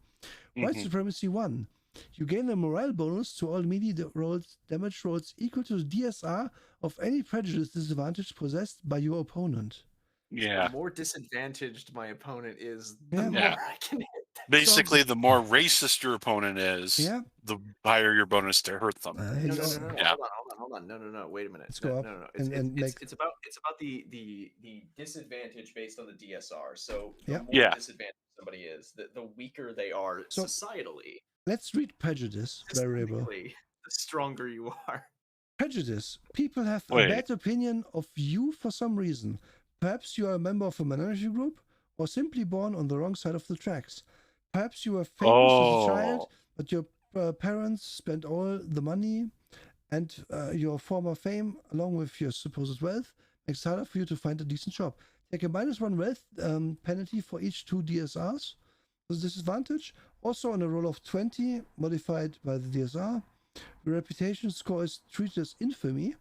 White supremacy 1. You gain a morale bonus to all melee rolls, damage rolls equal to the DSR of any prejudice disadvantage possessed by your opponent. Yeah. The more disadvantaged my opponent is, the more I can hit them. Basically, the more racist your opponent is, the higher your bonus to hurt them. No. Yeah. Hold on. No. Wait a minute. Let's go up. No. It's about the disadvantage based on the DSR. So the more disadvantaged somebody is, the weaker they are societally. Let's read prejudice variable. The stronger you are. Prejudice. People have a bad opinion of you for some reason. Perhaps you are a member of a minority group, or simply born on the wrong side of the tracks. Perhaps you were famous as a child, but your parents spent all the money, and your former fame, along with your supposed wealth, makes it harder for you to find a decent job. Take a -1 wealth penalty for each 2 DSRs. The disadvantage, also on a roll of 20, modified by the DSR. Your reputation score is treated as infamy.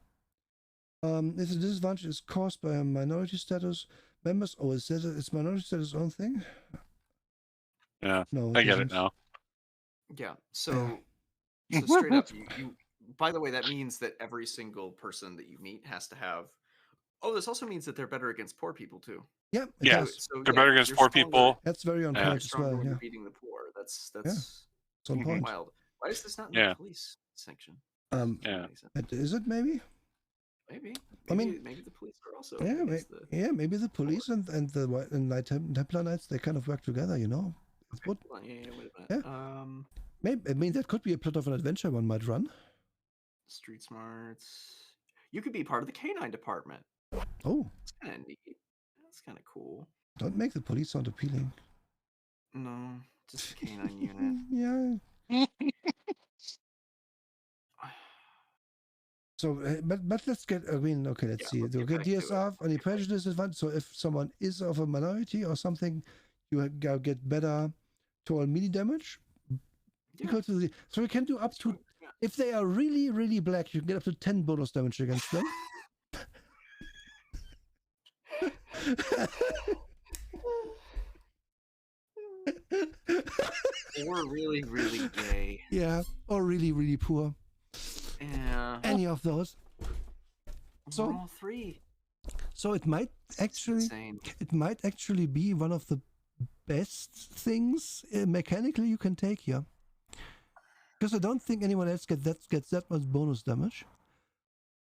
If the disadvantage is caused by a minority status, members... Oh, is minority status own thing? Yeah, no, I get it now. Yeah, so straight up, you. By the way, that means that every single person that you meet has to have... Oh, this also means that they're better against poor people, too. Yeah, so they're better against poor people. That's very on point as well. When you're beating the poor. That's it's on point. Wild. Why is this not in the police section? Is it maybe? Maybe. I mean, maybe the police are also. Maybe the police and the Knight Templar Knights, they kind of work together, you know. Wait a minute. Maybe, I mean, that could be a plot of an adventure one might run. Street smarts. You could be part of the canine department. Oh, that's kind of neat. That's kind of cool. Don't make the police sound appealing. No, just a canine unit. Yeah. So, but let's get. I mean, okay, let's see. Okay, DSR any prejudice advantage. So, if someone is of a minority or something, you get better to all melee damage. Equal to the, so you can do up to. If they are really, really black, you can get up to 10 bonus damage against them. Or really, really gay. Yeah, or really, really poor. Yeah. Any of those. So all 3. So it might actually be one of the best things mechanically you can take here. Because I don't think anyone else gets that much bonus damage.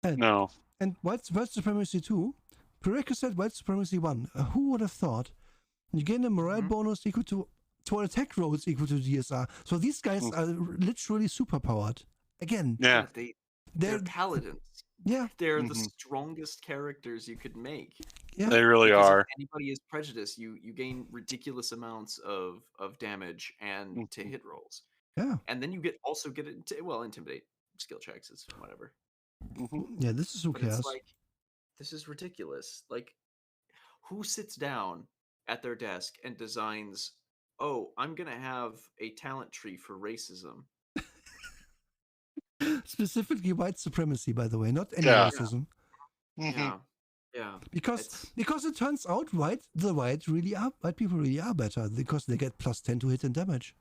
And, no. And White Supremacy 2, prerequisite White Supremacy 1. Who would have thought? You gain a morale bonus equal to attack rolls equal to DSR. So these guys are literally superpowered. Again. Yeah. They're paladins. Yeah. They're the strongest characters you could make. Yeah. They really are. If anybody is prejudiced, you gain ridiculous amounts of damage and to hit rolls. Yeah. And then you also get intimidate skill checks. It's whatever. Yeah, this is who cares. It's like, this is ridiculous. Like, who sits down at their desk and designs, I'm going to have a talent tree for racism? Specifically white supremacy, by the way, not any racism. Yeah. Because it turns out white people really are better because they get +10 to hit and damage.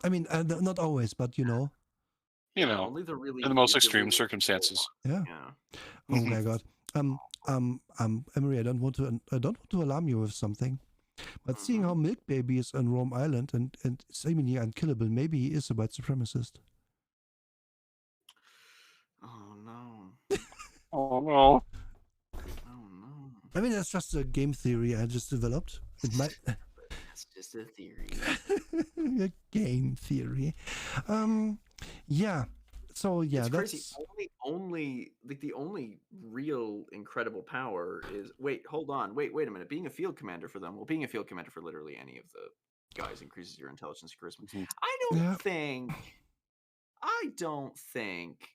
I mean, not always, but you know. Only the really, in the most extreme circumstances. Yeah. Oh my God. Emery, I don't want to alarm you with something, but seeing how Milk Baby is on Rome Island and seemingly unkillable, maybe he is a white supremacist. Oh no. Oh no. I mean, that's just a game theory I just developed. It might. That's just a theory. A game theory. Yeah. So yeah, it's that's crazy. The only real incredible power is hold on. Wait a minute. Being a field commander for them. Well, being a field commander for literally any of the guys increases your intelligence and charisma. I don't think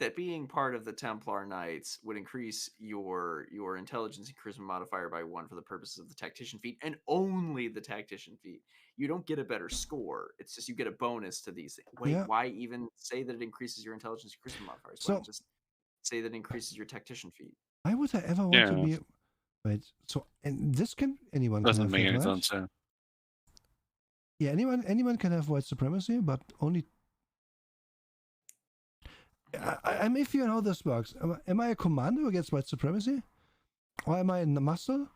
that being part of the Templar Knights would increase your intelligence and charisma modifier by 1 for the purposes of the tactician feat, and only the tactician feat. You don't get a better score. It's just you get a bonus to these things. Wait, why even say that it increases your intelligence and charisma modifiers? Why not just say that it increases your tactician feat? Why would I ever want to be? Wait, so and this can anyone doesn't can make have any that, right? sense. Yeah, anyone can have white supremacy, but only. I'm iffy on how this works. Am I a commander who gets white supremacy, or am I a muscle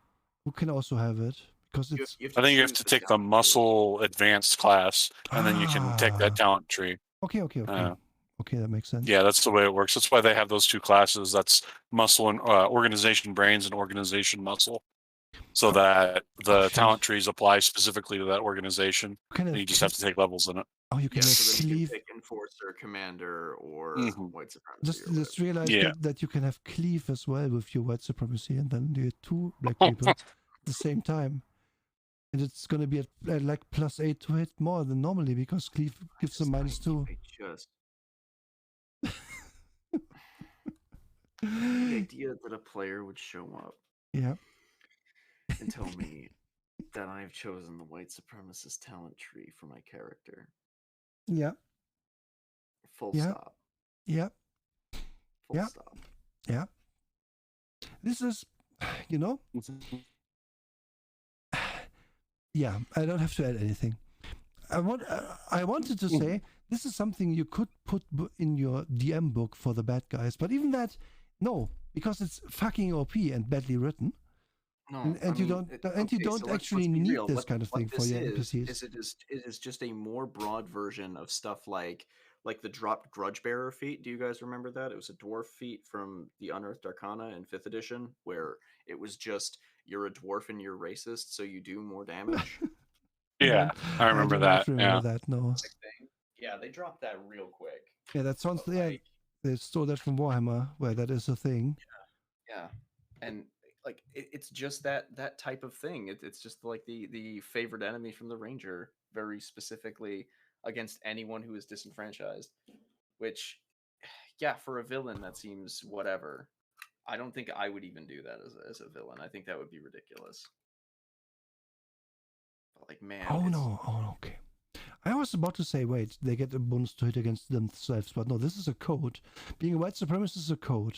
who can also have it? Because it's. I think you have to take the muscle advanced class, and then you can take that talent tree. Okay. Okay, that makes sense. Yeah, that's the way it works. That's why they have those 2 classes. That's muscle and organization brains and organization muscle. So that the talent trees apply specifically to that organization. And you just have to take levels in it. Oh, you can so then you can pick enforcer, commander, or white supremacy. Just realize that you can have cleave as well with your white supremacy, and then you get 2 black people at the same time. And it's going to be at like +8 to hit more than normally because cleave gives them -2. The idea that a player would show up and tell me that I've chosen the white supremacist talent tree for my character. Full stop. Full stop. Yeah. This is, yeah, I don't have to add anything. I wanted to say this is something you could put in your DM book for the bad guys, but even that, no, because it's fucking OP and badly written. No, you don't actually need this kind of thing for your NPCs. It is just a more broad version of stuff like the dropped Grudge Bearer feat. Do you guys remember that? It was a dwarf feat from the Unearthed Arcana in 5th edition, where it was just you're a dwarf and you're racist, so you do more damage. Yeah, I remember that. No. Yeah, they dropped that real quick. Yeah, that sounds they stole that from Warhammer, where that is a thing. Yeah, and like it's just that type of thing. It's just like the favorite enemy from the Ranger, very specifically against anyone who is disenfranchised. Which, yeah, for a villain that seems whatever. I don't think I would even do that as a villain. I think that would be ridiculous. But like, man. Oh no! Okay. I was about to say, wait, they get a bonus to hit against themselves, but no, this is a code. Being a white supremacist is a code.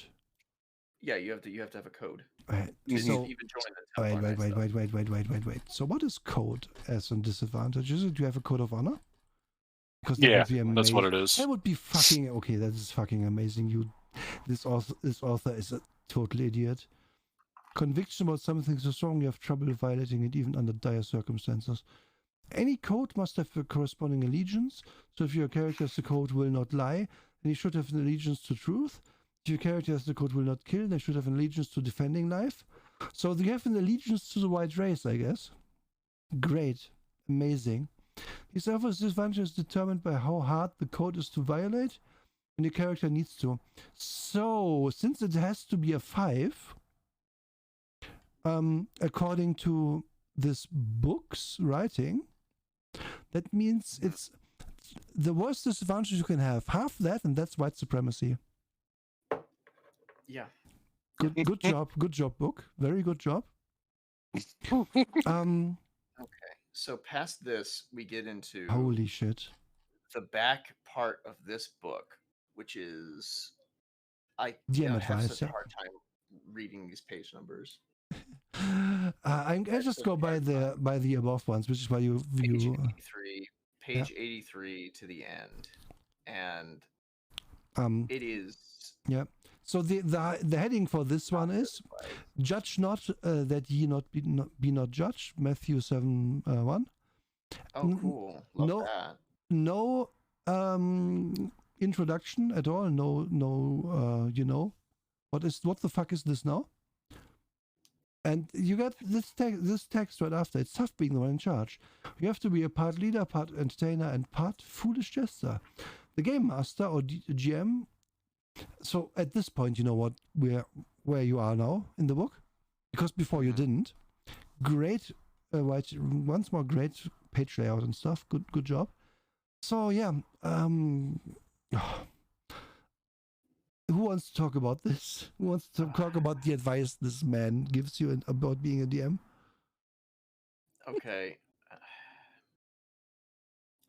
Yeah, you have to have a code. Right. So, wait. So what is code as a disadvantage? Is it do you have a code of honor? Because that's what it is. That would be fucking okay. That is fucking amazing. This author is a total idiot. Conviction about something so strong you have trouble violating it even under dire circumstances. Any code must have a corresponding allegiance. So if your character has the code will not lie, then you should have an allegiance to truth. If your character has the code will not kill, they should have an allegiance to defending life. So they have an allegiance to the white race, I guess. Great. Amazing. His other's disadvantage is determined by how hard the code is to violate, and your character needs to. So, since it has to be a 5, according to this book's writing, that means it's the worst disadvantage you can have. Half that, and that's white supremacy. Yeah. Good job. Good job, book. Very good job. Okay. So past this, we get into holy shit. The back part of this book, which is I have such a hard time reading these page numbers. I just go by the above ones, which is why you page 83 to the end, and it is So the heading for this one is "Judge not that ye be not judged." Matthew 7:1. Oh, cool! Love that. No introduction at all. No. What the fuck is this now? And you got this text right after. It's tough being the one in charge. You have to be a part leader, part entertainer, and part foolish jester. The game master or GM. So at this point, you know what where you are now in the book, because before you didn't. Great, once more great page layout and stuff. Good job. So yeah, who wants to talk about this? Who wants to talk about the advice this man gives you about being a DM? Okay.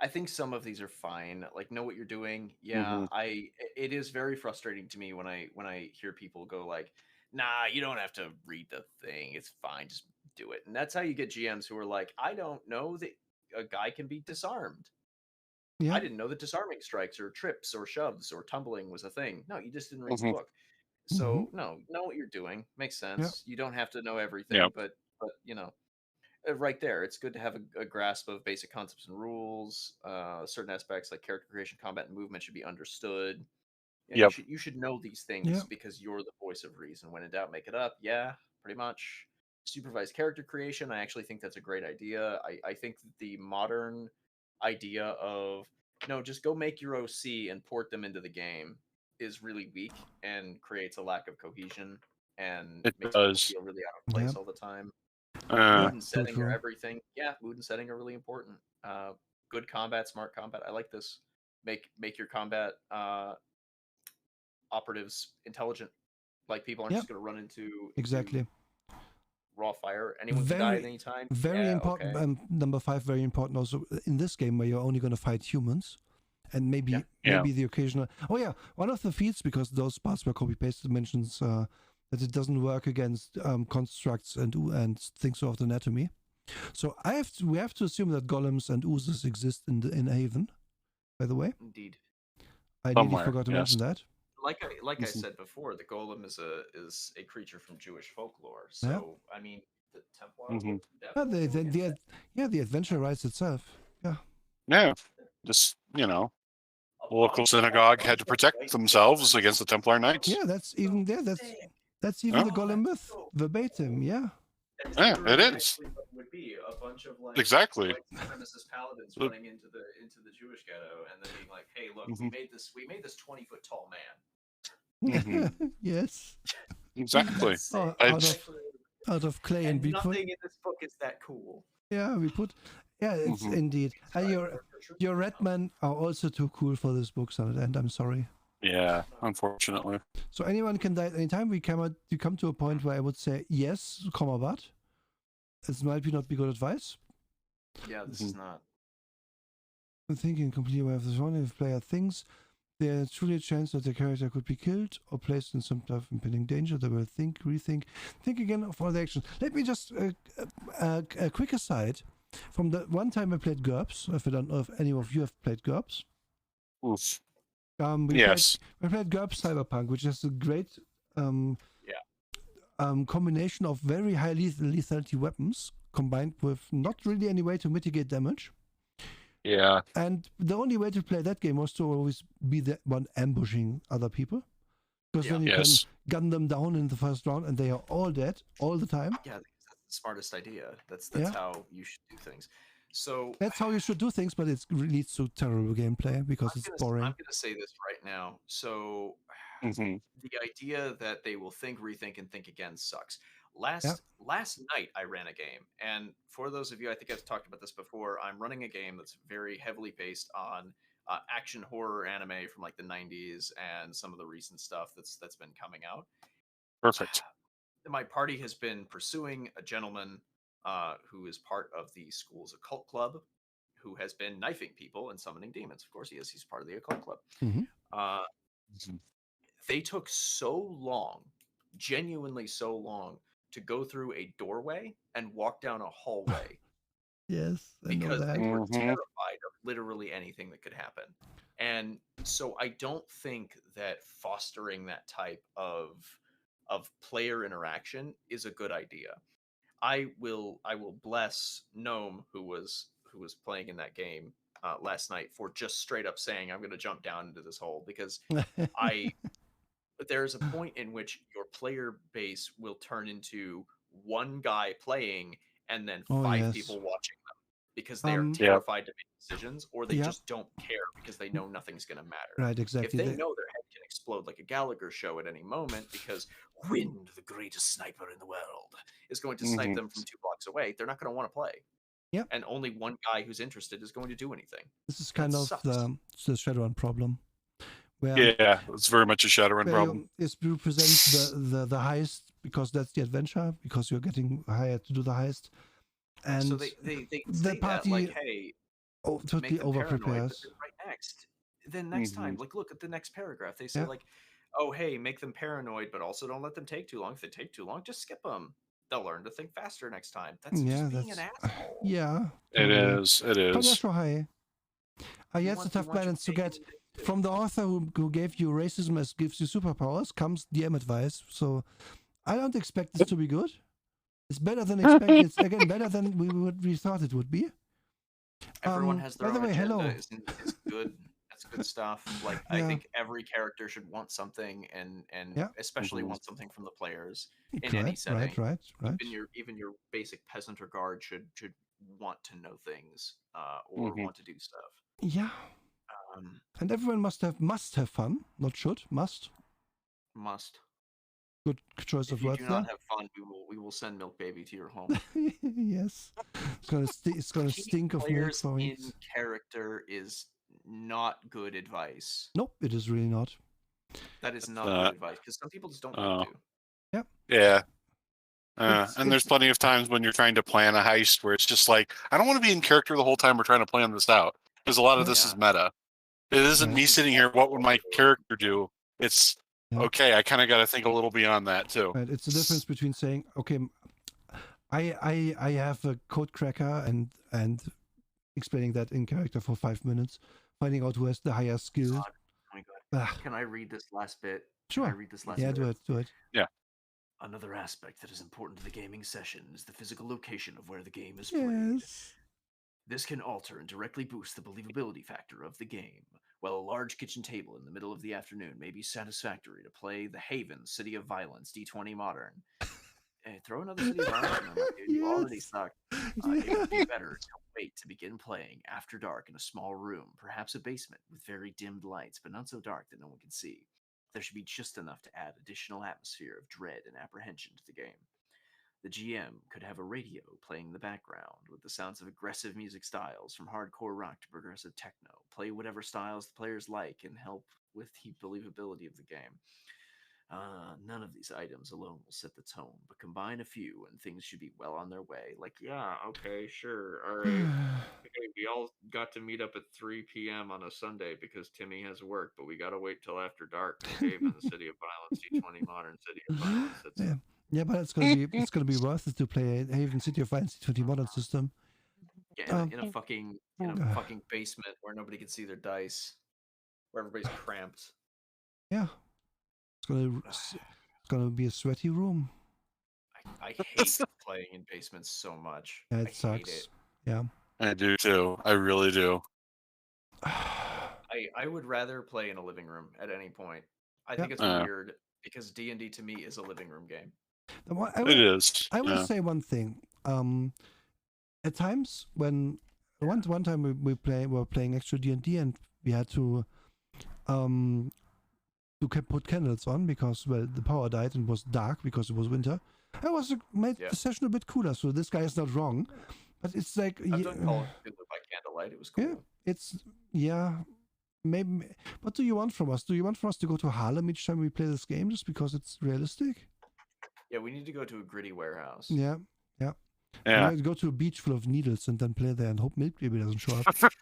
I think some of these are fine. Like, know what you're doing. Yeah, it is very frustrating to me when I hear people go like, "Nah, you don't have to read the thing. It's fine. Just do it." And that's how you get GMs who are like, "I don't know that a guy can be disarmed. Yeah. I didn't know that disarming strikes or trips or shoves or tumbling was a thing. No, you just didn't read the book." So, no, know what you're doing. Makes sense. You don't have to know everything, but you know, right there, it's good to have a grasp of basic concepts and rules. Certain aspects like character creation, combat, and movement should be understood. Yeah, you should know these things because you're the voice of reason. When in doubt, make it up. Yeah, pretty much. Supervised character creation. I actually think that's a great idea. I think that the modern idea of no, just go make your OC and port them into the game is really weak and creates a lack of cohesion and makes people feel really out of place all the time. Mood and setting are everything. Yeah, mood and setting are really important. Good combat, smart combat. I like this. Make your combat operatives intelligent. Like people aren't just going to run into raw fire. Anyone can die at any time. Very important. Okay. Number 5, very important also in this game where you're only going to fight humans. And maybe the occasional. Oh yeah, one of the feats, because those parts were copy pasted, mentions that it doesn't work against constructs and things of anatomy. So we have to assume that golems and oozes exist in Haven. By the way, indeed. I nearly forgot to mention that. Like I said before, the golem is a creature from Jewish folklore. So I mean, the Templar. The adventure writes itself. Yeah. Yeah. Just the local synagogue had to protect themselves against the Templar Knights. Yeah, that's even there. That's even the golem myth verbatim. Yeah. Yeah, it is. Would be a bunch of exactly white supremacist paladins running into the Jewish ghetto and then being like, "Hey, look, we made this 20-foot tall man." Yes. Exactly. Out of clay and nothing in this book is that cool. Yeah, we put. Yeah, it's indeed. Your red men are also too cool for this book, and I'm sorry. Yeah, unfortunately. So anyone can die at any time. We come to a point where I would say yes, but this might not be good advice. Yeah, this is not. I'm thinking completely aware of this one. If player thinks there's truly a chance that the character could be killed or placed in some type of impending danger, they will think again of all the actions. Let me just a quick aside. From the one time I played GURPS, if I don't know if any of you have played GURPS. Oof. We played GURPS Cyberpunk, which is a great combination of very high lethality weapons combined with not really any way to mitigate damage. Yeah. And the only way to play that game was to always be the one ambushing other people. Because then you can gun them down in the first round and they are all dead all the time. Yeah, that's the smartest idea. That's how you should do things. So that's how you should do things, but it leads to terrible gameplay because it's boring. I'm going to say this right now. So the idea that they will think, rethink, and think again sucks. Last night I ran a game, and for those of you, I think I've talked about this before. I'm running a game that's very heavily based on action horror anime from like the 90s and some of the recent stuff that's been coming out. Perfect. My party has been pursuing a gentleman who is part of the school's occult club, who has been knifing people and summoning demons. Of course, he is. He's part of the occult club. They took so long, genuinely so long, to go through a doorway and walk down a hallway. Yes, because they were terrified of literally anything that could happen. And so I don't think that fostering that type of player interaction is a good idea. I will bless Gnome, who was playing in that game last night, for just straight up saying, "I'm going to jump down into this hole," because there's a point in which your player base will turn into one guy playing and then 5 people watching them because they are terrified to make decisions, or they just don't care because they know nothing's going to matter. Right, exactly. If they know their head can explode like a Gallagher show at any moment because Wind, the greatest sniper in the world, is going to snipe them from 2 blocks away, they're not going to want to play. Yeah. And only one guy who's interested is going to do anything. This is kind of the Shadowrun problem, Yeah, it's very much a Shadowrun problem. You present the heist because that's the adventure, because you're getting hired to do the heist. And so they the say party, that, like, hey, totally make them paranoid, but over-prepares. then next time, like, look at the next paragraph. They say, Yeah. like, oh, hey, make them paranoid, but also don't let them take too long. If they take too long, just skip them. They'll learn to think faster next time. That's just being an asshole. Yeah, totally. It is. But yeah, sure, hi. Yes, the tough balance to get from the author who gave you racism as gives you superpowers comes DM advice. So I don't expect this to be good. It's better than expected. It's again better than we thought it would be. Everyone has their by the own way, agenda. hello. It's good. That's good stuff. Like, I think every character should want something, and especially want something from the players in any setting. Right. Even your basic peasant or guard should want to know things, or want to do stuff. Yeah. And everyone must have fun. Not should, must. Good choice of words. If you do not have fun, we will send Milk Baby to your home. Yes, it's gonna stink of milk for weeks. In character is not good advice. Nope, it is really not. That is not good advice, because some people just don't want to. Yep. Yeah. And there's plenty of times when you're trying to plan a heist where it's just like, I don't want to be in character the whole time we're trying to plan this out, because a lot of this is meta. It isn't me sitting here, what would my character do? It's okay, I kind of got to think a little beyond that too. Right. It's the difference between saying, okay, I have a code cracker and explaining that in character for 5 minutes, finding out who has the higher skill. God. Oh my God. Can I read this last bit? Sure. Can I read this last bit? Do it. Yeah. Another aspect that is important to the gaming session is the physical location of where the game is played. This can alter and directly boost the believability factor of the game. While a large kitchen table in the middle of the afternoon may be satisfactory to play the Haven City of Violence D20 Modern. Hey, throw another City of Violence in there, dude. You already suck. It would be better to wait to begin playing after dark in a small room, perhaps a basement with very dimmed lights, but not so dark that no one can see. There should be just enough to add additional atmosphere of dread and apprehension to the game. The GM could have a radio playing in the background with the sounds of aggressive music styles from hardcore rock to progressive techno. Play whatever styles the players like and help with the believability of the game. None of these items alone will set the tone, but combine a few and things should be well on their way. Like, yeah, okay, sure, all right. Okay, we all got to meet up at 3 p.m. on a Sunday because Timmy has work, but we got to wait till after dark to cave in the City of Violence, D20 Modern City of Violence. Yeah, but it's gonna be worth it to play Haven City of Violence D20 Modern system. Yeah, in a fucking basement where nobody can see their dice, where everybody's cramped. Yeah. It's gonna be a sweaty room. I hate playing in basements so much. Yeah, it sucks. Hate it. Yeah. I do too. I really do. I would rather play in a living room at any point. I think it's weird because D&D to me is a living room game. It is. I will say one thing. At times when one time we were playing extra D&D and we had to put candles on because the power died and it was dark because it was winter. It made the session a bit cooler. So this guy is not wrong, but it's like I've done Call of Duty by candlelight. It was cool. Yeah, maybe. What do you want from us? Do you want for us to go to Harlem each time we play this game just because it's realistic? Yeah, we need to go to a gritty warehouse. Yeah. We go to a beach full of needles and then play there and hope Milk Baby doesn't show up.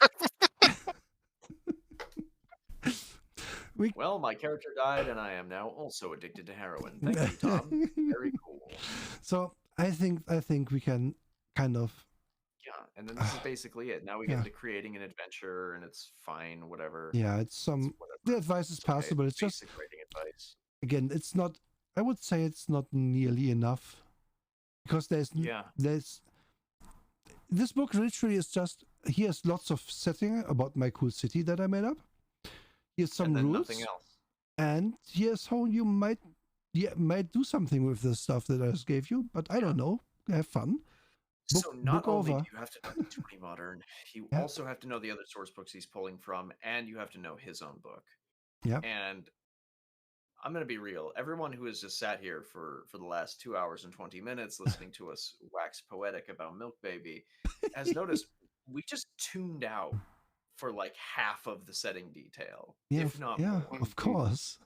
Well, my character died, and I am now also addicted to heroin. Thank you, Tom. Very cool. So I think we can kind of. Yeah, and then this is basically it. Now we get into creating an adventure, and it's fine, whatever. Yeah, the advice is possible. Okay. It's just writing advice. Again, it's not. I would say it's not nearly enough because there's this book literally is just here's lots of setting about my cool city that I made up. Here's some rules, nothing else. And here's how you might do something with the stuff that I just gave you. But I don't know. Have fun. So not only do you have to know the 20 Modern, you also have to know the other source books he's pulling from, and you have to know his own book. Yeah. And I'm going to be real. Everyone who has just sat here for the last 2 hours and 20 minutes listening to us wax poetic about Milk Baby has noticed we just tuned out for like half of the setting detail, Yeah, if not more. of course.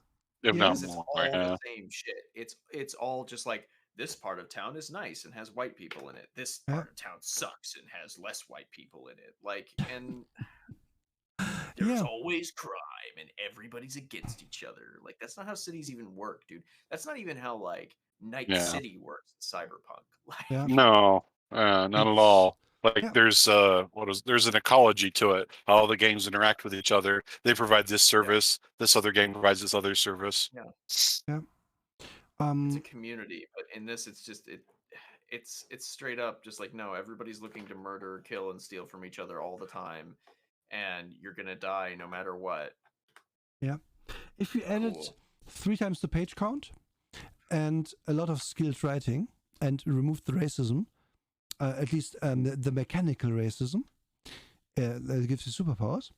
If not Because it's more, all the same shit. It's all just like this part of town is nice and has white people in it. This part of town sucks and has less white people in it. Like, and there's always crime and everybody's against each other. Like, that's not how cities even work, dude. That's not even how like Night City works in Cyberpunk. Like, no, not at all. Like there's there's an ecology to it. All the games interact with each other. They provide this service. This other game provides this other service. Yeah. It's a community, but in this, it's just it's straight up just like, no, everybody's looking to murder, kill, and steal from each other all the time, and you're gonna die no matter what. Yeah. If you added 3 times the page count and a lot of skilled writing and removed the racism, at least the mechanical racism that gives you superpowers,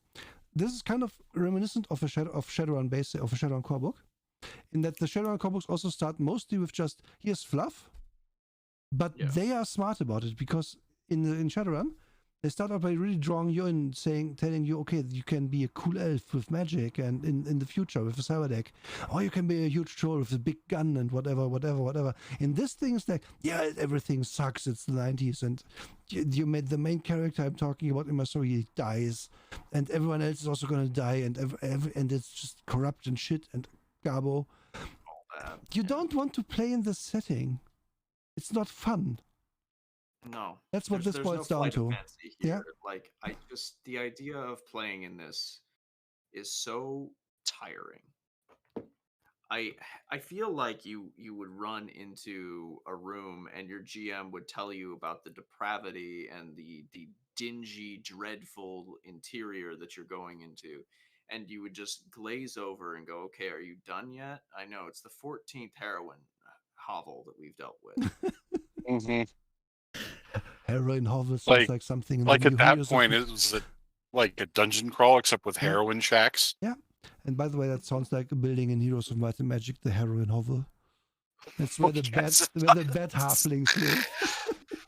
this is kind of reminiscent of a Shadowrun base of a Shadowrun core book, in that the Shadowrun core books also start mostly with just here's fluff, but they are smart about it, because in Shadowrun they start out by really drawing you in, telling you, okay, you can be a cool elf with magic, and in the future with a cyber deck, or you can be a huge troll with a big gun and whatever. And this thing is like, yeah, everything sucks. It's the 90s, and you made the main character I'm talking about in my story, he dies, and everyone else is also gonna die, and and it's just corrupt and shit and garbo. You don't want to play in this setting. It's not fun. No, that's what this boils down to. Yeah, like the idea of playing in this is so tiring. I feel like you would run into a room and your GM would tell you about the depravity and the dingy, dreadful interior that you're going into, and you would just glaze over and go, okay, are you done yet? I know it's the 14th heroin hovel that we've dealt with. Heroin hovel sounds like something. Like at that point, it was like a dungeon crawl, except with heroin shacks. Yeah, and by the way, that sounds like a building in Heroes of Might and Magic, the heroin hovel. That's where the bad halflings live.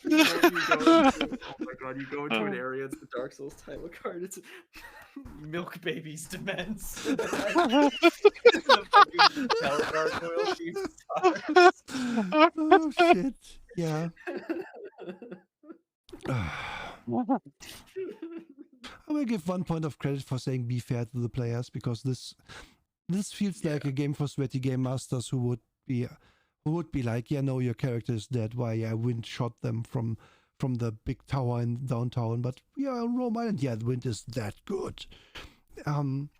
Oh my god, you go into an area, it's the Dark Souls title card, it's Milk Baby's Demence. Oh shit. Yeah. I will give 1 point of credit for saying be fair to the players, because this feels like a game for sweaty game masters who would be like, yeah, no, your character is dead. Why? Yeah, wind shot them from the big tower in downtown. But yeah, on Rome Island, yeah, the wind is that good. And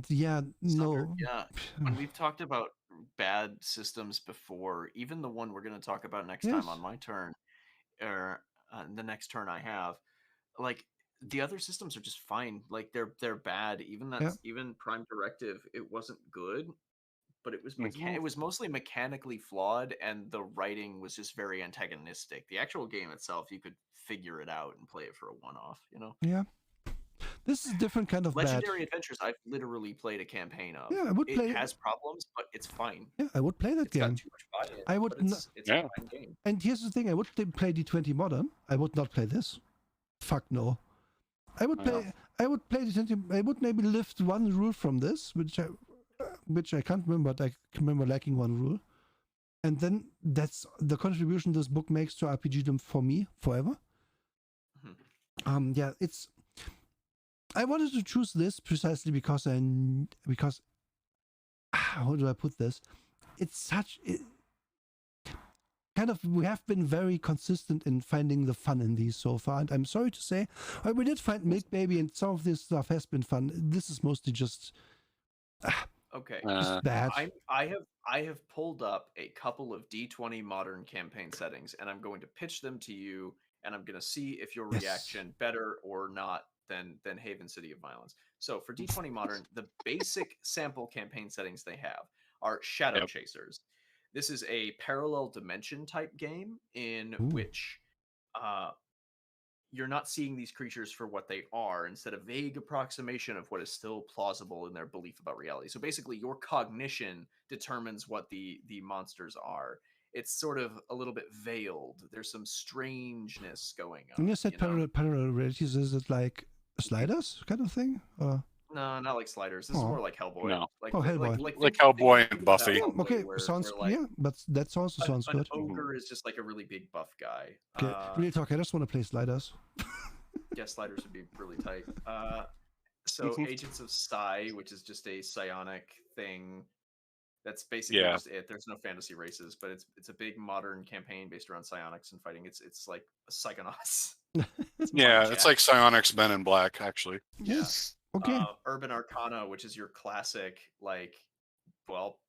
yeah, no. Yeah, when we've talked about bad systems before, even the one we're going to talk about next time on my turn, or the next turn I have, like, the other systems are just fine. Like, they're bad. Even Prime Directive, it wasn't good, but it was it was mostly mechanically flawed, and the writing was just very antagonistic. The actual game itself, you could figure it out and play it for a one-off, you know? Yeah. This is a different kind of Legendary Adventures, I've literally played a campaign of. Yeah, I would play. It has problems, but it's fine. Yeah, I would play that game. Got too much buy-in, I would. It's a fine game. And here's the thing: I would play D20 Modern. I would not play this. Fuck no. I would play. I would play D20. I would maybe lift one rule from this, which I can't remember. But I can remember lacking one rule, and then that's the contribution this book makes to RPGdom for me forever. Mm-hmm. Yeah, it's. I wanted to choose this precisely because how do I put this? It's such kind of, we have been very consistent in finding the fun in these so far, and I'm sorry to say, we did find Milk Baby, and some of this stuff has been fun. This is mostly just okay. Just bad. I have pulled up a couple of D20 Modern campaign settings, and I'm going to pitch them to you, and I'm going to see if your reaction better or not than Haven City of Violence. So for D20 Modern, the basic sample campaign settings they have are Shadow Chasers. This is a parallel dimension type game in which you're not seeing these creatures for what they are, instead of vague approximation of what is still plausible in their belief about reality. So basically, your cognition determines what the monsters are. It's sort of a little bit veiled. There's some strangeness going on. When you said parallel realities, is it like sliders kind of thing? No, not like sliders. This is more like Hellboy. No. Hellboy. Like Hellboy and Buffy. Yeah, okay, sounds like, but that also sounds an good. ogre is just like a really big buff guy. Okay, real talk. I just want to play sliders. Yeah, sliders would be really tight. So Agents of Psi, which is just a psionic thing. That's basically just it. There's no fantasy races, but it's a big modern campaign based around psionics and fighting. It's like Psychonauts. It's like Psionics Men in Black, actually. Yes. Okay. Urban Arcana, which is your classic, like,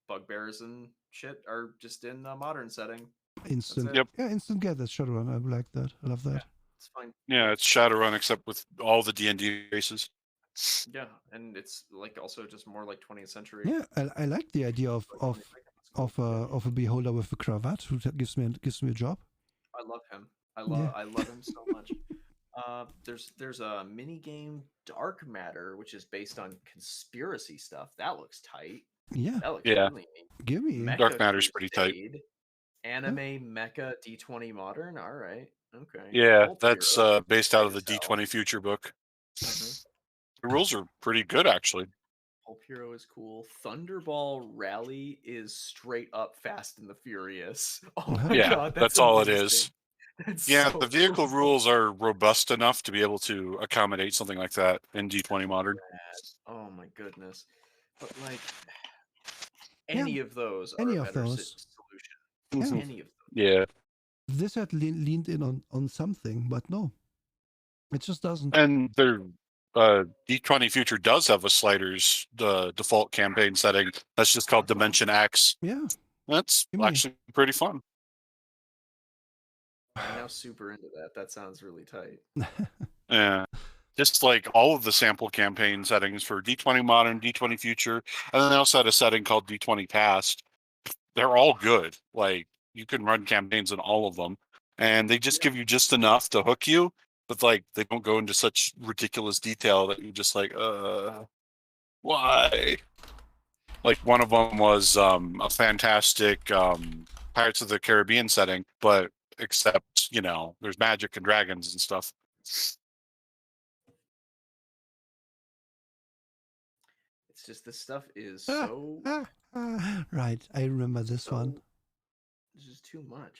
bugbears and shit are just in a modern setting. Instant. Yep. Yeah, instant get that Shadowrun. I like that. I love that. Yeah, it's fine. Yeah, it's Shadowrun except with all the D&D races. Yeah, and it's like also just more like 20th century. Yeah, I like the idea of a beholder with a cravat who gives me a job. I love him. I love him so much. There's a mini game, Dark Matter, which is based on conspiracy stuff. That looks tight. Yeah, that looks really neat. Give me Mecha Dark Matter's pretty tight. Anime Mecha D20 Modern. All right, okay. Yeah, that's based out of the D20 Future book. The rules are pretty good, actually. Pulp Hero is cool. Thunderball Rally is straight up Fast and the Furious. Oh my god, that's all it is. That's the vehicle rules are robust enough to be able to accommodate something like that in D20 Modern. Oh my goodness. But like any of those are a better solution. Any of them. Yeah. This had leaned in on something, but no. It just doesn't. And their D20 Future does have a sliders, the default campaign setting. That's just called Dimension X. Yeah. That's actually pretty fun. I'm now super into that. That sounds really tight. Yeah. Just like all of the sample campaign settings for D20 Modern, D20 Future, and then they also had a setting called D20 Past. They're all good. Like, you can run campaigns in all of them, and they just give you just enough to hook you, but like they don't go into such ridiculous detail that you're just like, why? Like one of them was a fantastic Pirates of the Caribbean setting, but except, there's magic and dragons and stuff. It's just this stuff is so right. I remember this one. There's just too much.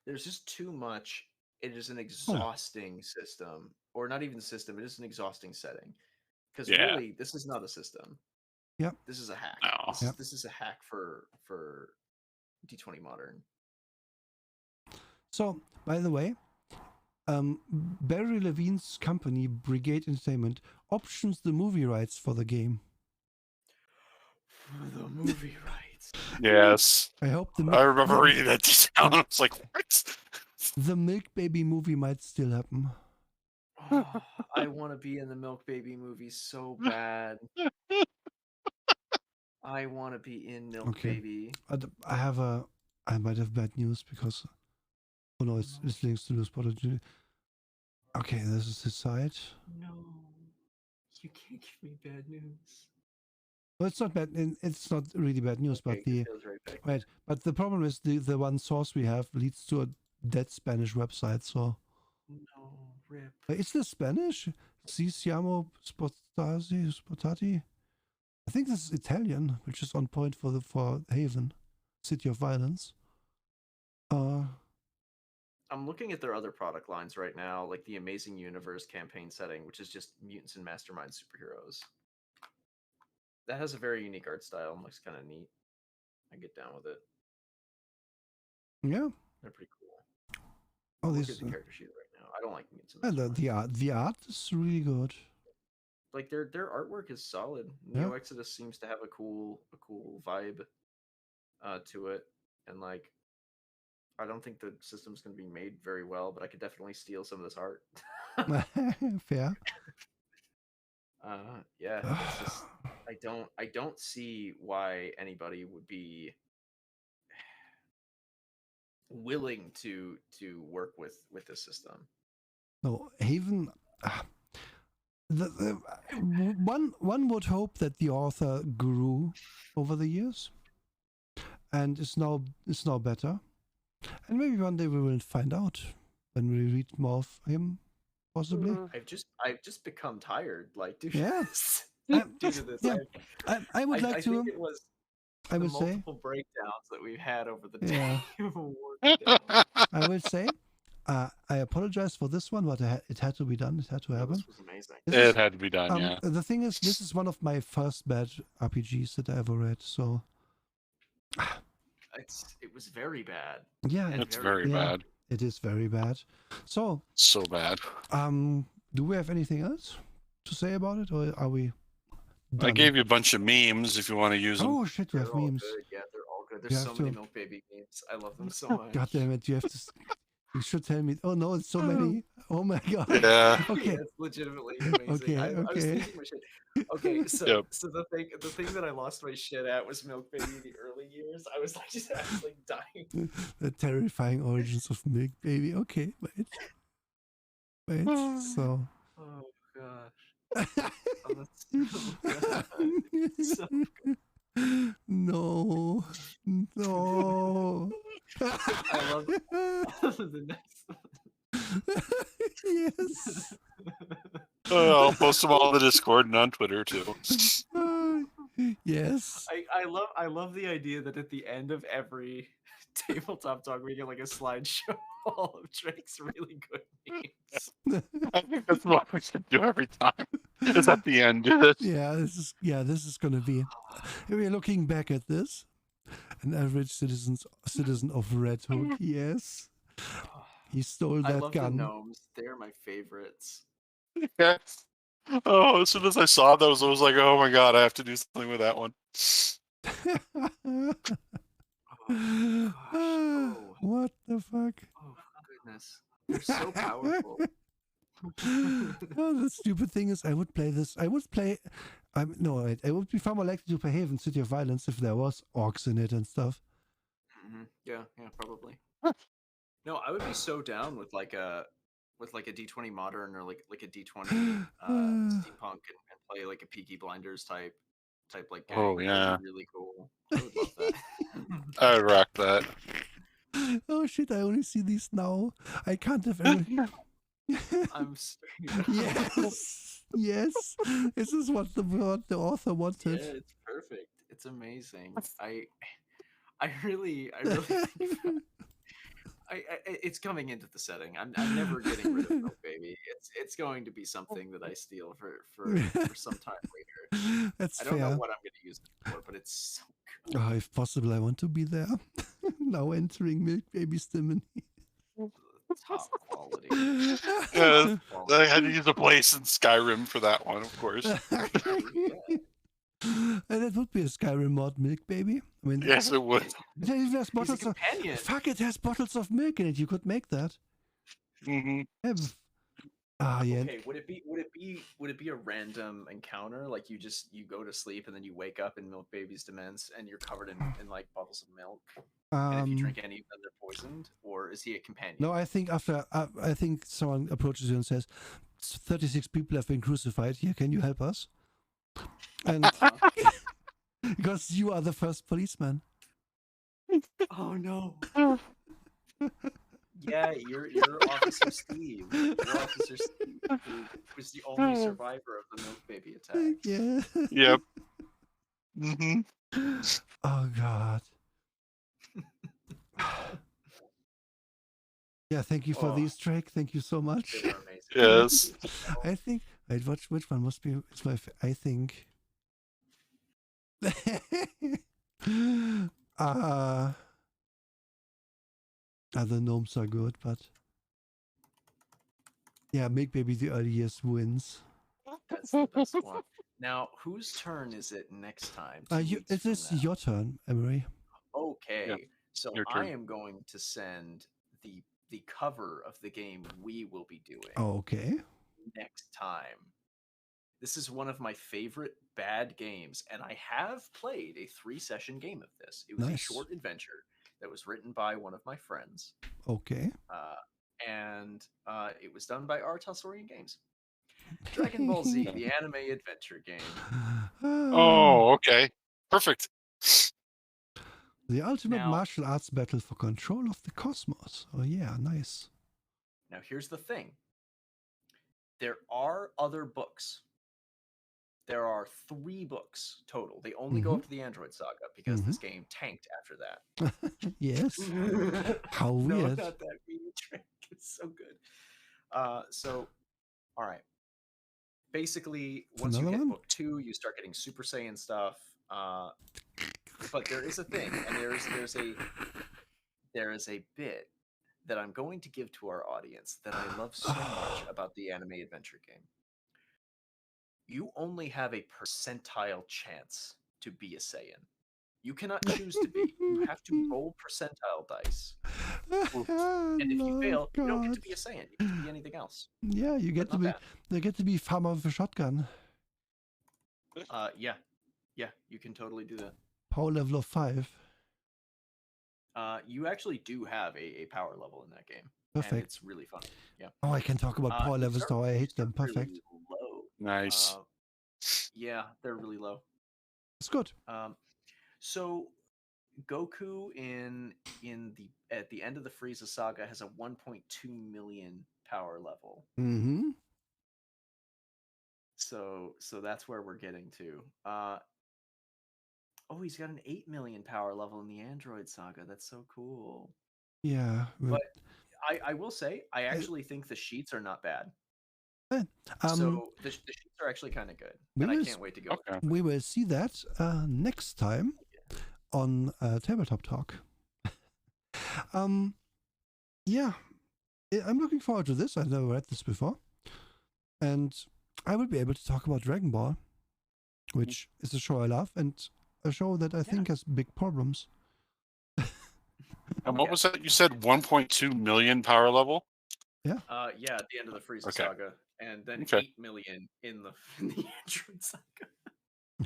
There's just too much. It is an exhausting system, or not even system. It is an exhausting setting because really, this is not a system. Yep. This is a hack. No. This is a hack for D20 Modern. So, by the way, Barry Levine's company, Brigade Entertainment, options the movie rights for the game. For the movie rights. Yes. I hope I remember reading that detail. I was like, what? The Milk Baby movie might still happen. Oh, I want to be in the Milk Baby movie so bad. I want to be in Milk Baby. I might have bad news because it's links to this product. Okay, this is his site. No, you can't give me bad news. Well, it's not bad. It's not really bad news, but But the problem is the one source we have leads to a dead Spanish website. So no, rip. Is this Spanish? Si siamo spotati. I think this is Italian, which is on point for Haven, City of Violence. I'm looking at their other product lines right now, like the Amazing Universe campaign setting, which is just mutants and mastermind superheroes. That has a very unique art style and looks kind of neat. I get down with it. Yeah, they're pretty cool. Oh, look at the character sheet right now. I don't like mutants and mastermind. The art is really good. Like their artwork is solid. Neo Exodus seems to have a cool vibe to it, and like I don't think the system's going to be made very well, but I could definitely steal some of this art. Fair. Yeah, it's just I don't see why anybody would be willing to work with this system. No, Haven. One would hope that the author grew over the years, and is now better. And maybe one day we will find out when we read more of him possibly. I've just become tired, like due Yeah. due to this. Yeah. I would like to. think it was I the would say. multiple breakdowns that we've had over the Yeah. day of award. I will say. I apologize for this one, but it had to be done. It had to happen. This was amazing. It had to be done. Yeah. The thing is, this is one of my first bad RPGs that I ever read. So. It was very bad. Yeah, it's very bad. It is very bad. So bad. Do we have anything else to say about it, or are we done? I gave you a bunch of memes if you want to use them. Oh shit, we have memes. Good. Yeah, they're all good. There's so many Milk Baby memes. I love them so much. God damn it, you have to. You should tell me. Oh no, it's so many. Oh my god. Yeah. Okay. It's legitimately amazing. Okay. I was thinking my shit. Okay, so Yep. so the thing that I lost my shit at was Milk Baby in the early years. I was like dying. The terrifying origins of Milk Baby. Okay, wait. So. Oh gosh. Oh, that's so good. No. I love the next one. Yes. I'll post them all in the Discord and on Twitter too. Yes. I love the idea that at the end of every tabletop talk we get like a slideshow all of Drake's really good memes. I think that's what we should do every time. It's at the end. Yeah, this is gonna be. We're looking back at this. An average citizen of Red Hook. Yes. He stole that I love gun. The gnomes. They're my favorites. Yes. Oh, as soon as I saw those, I was like, "Oh my god, I have to do something with that one." What the fuck? Oh goodness, they're so powerful. The stupid thing is, I would play this. I would play. I would be far more likely to play Haven City of Violence if there was orcs in it and stuff. Mm-hmm. Yeah, probably. No, I would be so down with like a D20 modern or like a D20 steampunk and play like a Peaky Blinders type like game. Oh yeah, really cool. I would love that. I'd rock that. Oh shit! I only see these now. I can't have any. I'm sorry. Yes. This is what the author wanted. Yeah, it's perfect. It's amazing. I really think it's coming into the setting. I'm never getting rid of Milk Baby. It's going to be something that I steal for some time later. That's I don't fair. know what I'm going to use it for, but it's so good. Oh, if possible, I want to be there. Now entering Milk Baby's Dimony. Top quality. Yeah, I had to use a place in Skyrim for that one, of course. And that would be a Skyrim mod, Milk Baby. I mean, yes, it would. It has bottles of fuck! It has bottles of milk in it. You could make that. Mm-hmm. Yeah. Okay, would it be a random encounter? Like you go to sleep and then you wake up in Milk Baby's demesne and you're covered in like bottles of milk. And if you drink any of them, they're poisoned. Or is he a companion? No, I think I think someone approaches you and says, 36 people have been crucified. Here, can you help us? And because you are the first policeman. Oh no. Yeah, you're Officer Steve. You're Officer Steve, who was the only survivor of the Milk Baby attack. Yeah. Yep. Mm-hmm. Oh God. Yeah, thank you for these, Drake. Thank you so much. They were amazing. Yes. I think. Wait, which one must be? It's my. I think. Other gnomes are good, but yeah, Milk Baby the earliest wins. That's the best one. Now, whose turn is it next time? It is your turn, Emery. Okay, yeah, so I am going to send the cover of the game we will be doing. Oh, okay. Next time. This is one of my favorite bad games, and I have played a 3-session game of this. It was a short adventure that was written by one of my friends. Okay. And it was done by R. Tussorian Games. Dragon Ball Z, the anime adventure game. Oh, okay. Perfect. The ultimate martial arts battle for control of the cosmos. Oh yeah, nice. Now here's the thing. There are other books. There are 3 books total. They only go up to the Android Saga because this game tanked after that. Yes. How weird. No, not that mean trick. It's so good. So, all right. Basically, once you hit book 2, you start getting Super Saiyan stuff. But there is a thing, and there is a bit that I'm going to give to our audience that I love so much about the anime adventure game. You only have a percentile chance to be a Saiyan. You cannot choose to be. You have to roll percentile dice. And if you fail, you don't get to be a Saiyan. You get to be anything else. Yeah, you get to be. They get to be farmer with a shotgun. Yeah, you can totally do that. Power level of 5. You actually do have a power level in that game. Perfect. And it's really funny. Yeah. Oh, I can talk about power levels now. I hate them. Perfect. Really low. Nice. Yeah, they're really low. It's good. So Goku at the end of the Frieza saga has a 1.2 million power level. Mm-hmm. So that's where we're getting to. Oh, he's got an 8 million power level in the Android saga. That's so cool. Yeah. But I will say, I actually think the sheets are not bad. So the sheets are actually kind of good. And I can't wait to go. Okay. We will see that next time on Tabletop Talk. Yeah. I'm looking forward to this. I've never read this before. And I will be able to talk about Dragon Ball, which is a show I love, and a show that I think has big problems. And what was that? You said 1.2 million power level? Yeah. Yeah, at the end of the Frieza saga, and then 8 million in the Android saga.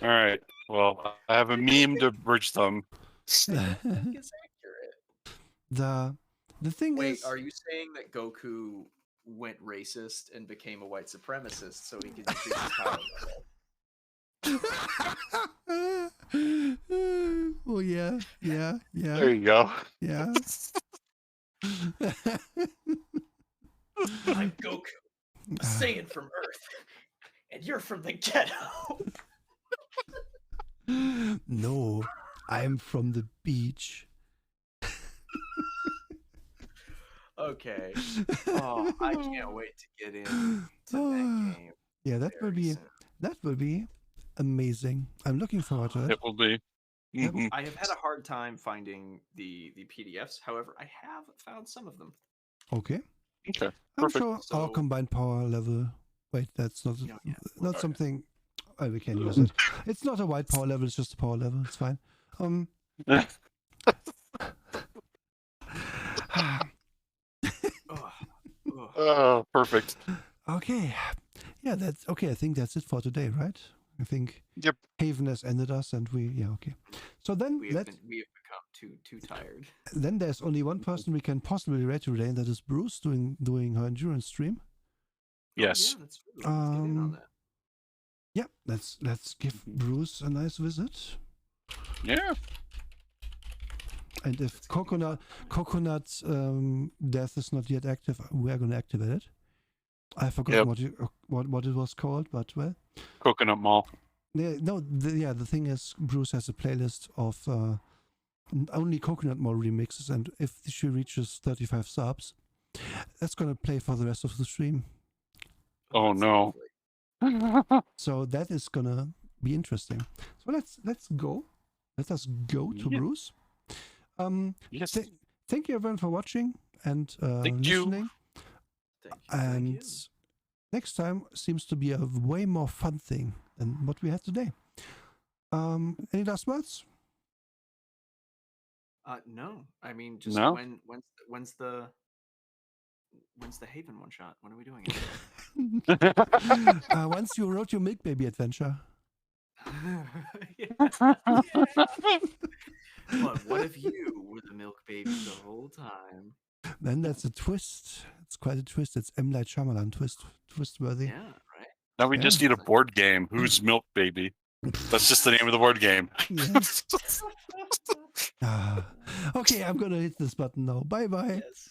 All right. Well, I have a meme to bridge them. It's accurate. The thing Wait, is, are you saying that Goku went racist and became a white supremacist so he could increase his power level? Oh yeah. There you go. Yeah. I'm Goku, a Saiyan from Earth, and you're from the ghetto. No, I'm from the beach. Okay. Oh, I can't wait to get into that game. Yeah, that will be amazing. I'm looking forward to it. It will be. Mm-hmm. I have had a hard time finding the PDFs. However, I have found some of them. Okay. Okay. I'm sure our combined power level. Wait, that's not something. Oh, we can use it. It's not a white power level. It's just a power level. It's fine. Oh, perfect. Okay. Yeah, that's okay. I think that's it for today, right? I think Haven has ended us, and okay. So then we have become too tired. Then there's only one person we can possibly read today, and that is Bruce doing her endurance stream. Yes. Oh, yeah, that's true. Let's get in on that. Yeah, let's give Bruce a nice visit. Yeah. And if coconut death is not yet active, we are going to activate it. I forgot what it was called, but well. Coconut Mall. Yeah, no, the thing is, Bruce has a playlist of only Coconut Mall remixes, and if she reaches 35 subs, that's going to play for the rest of the stream. Oh no. So that is going to be interesting. So let's go. Let us go to Bruce. Yes. Thank you everyone for watching and listening. You. And next time seems to be a way more fun thing than what we had today. Any last words? No. I mean, just when's the Haven one shot? When are we doing it? Once you wrote your Milk Baby adventure. But what if you were the Milk Baby the whole time? Then that's a twist. It's quite a twist. It's M. Night Shyamalan twist worthy. Yeah, right. Now we just need a board game. Who's Milk Baby? That's just the name of the board game. Yeah. Okay, I'm gonna hit this button now. Bye bye. Yes.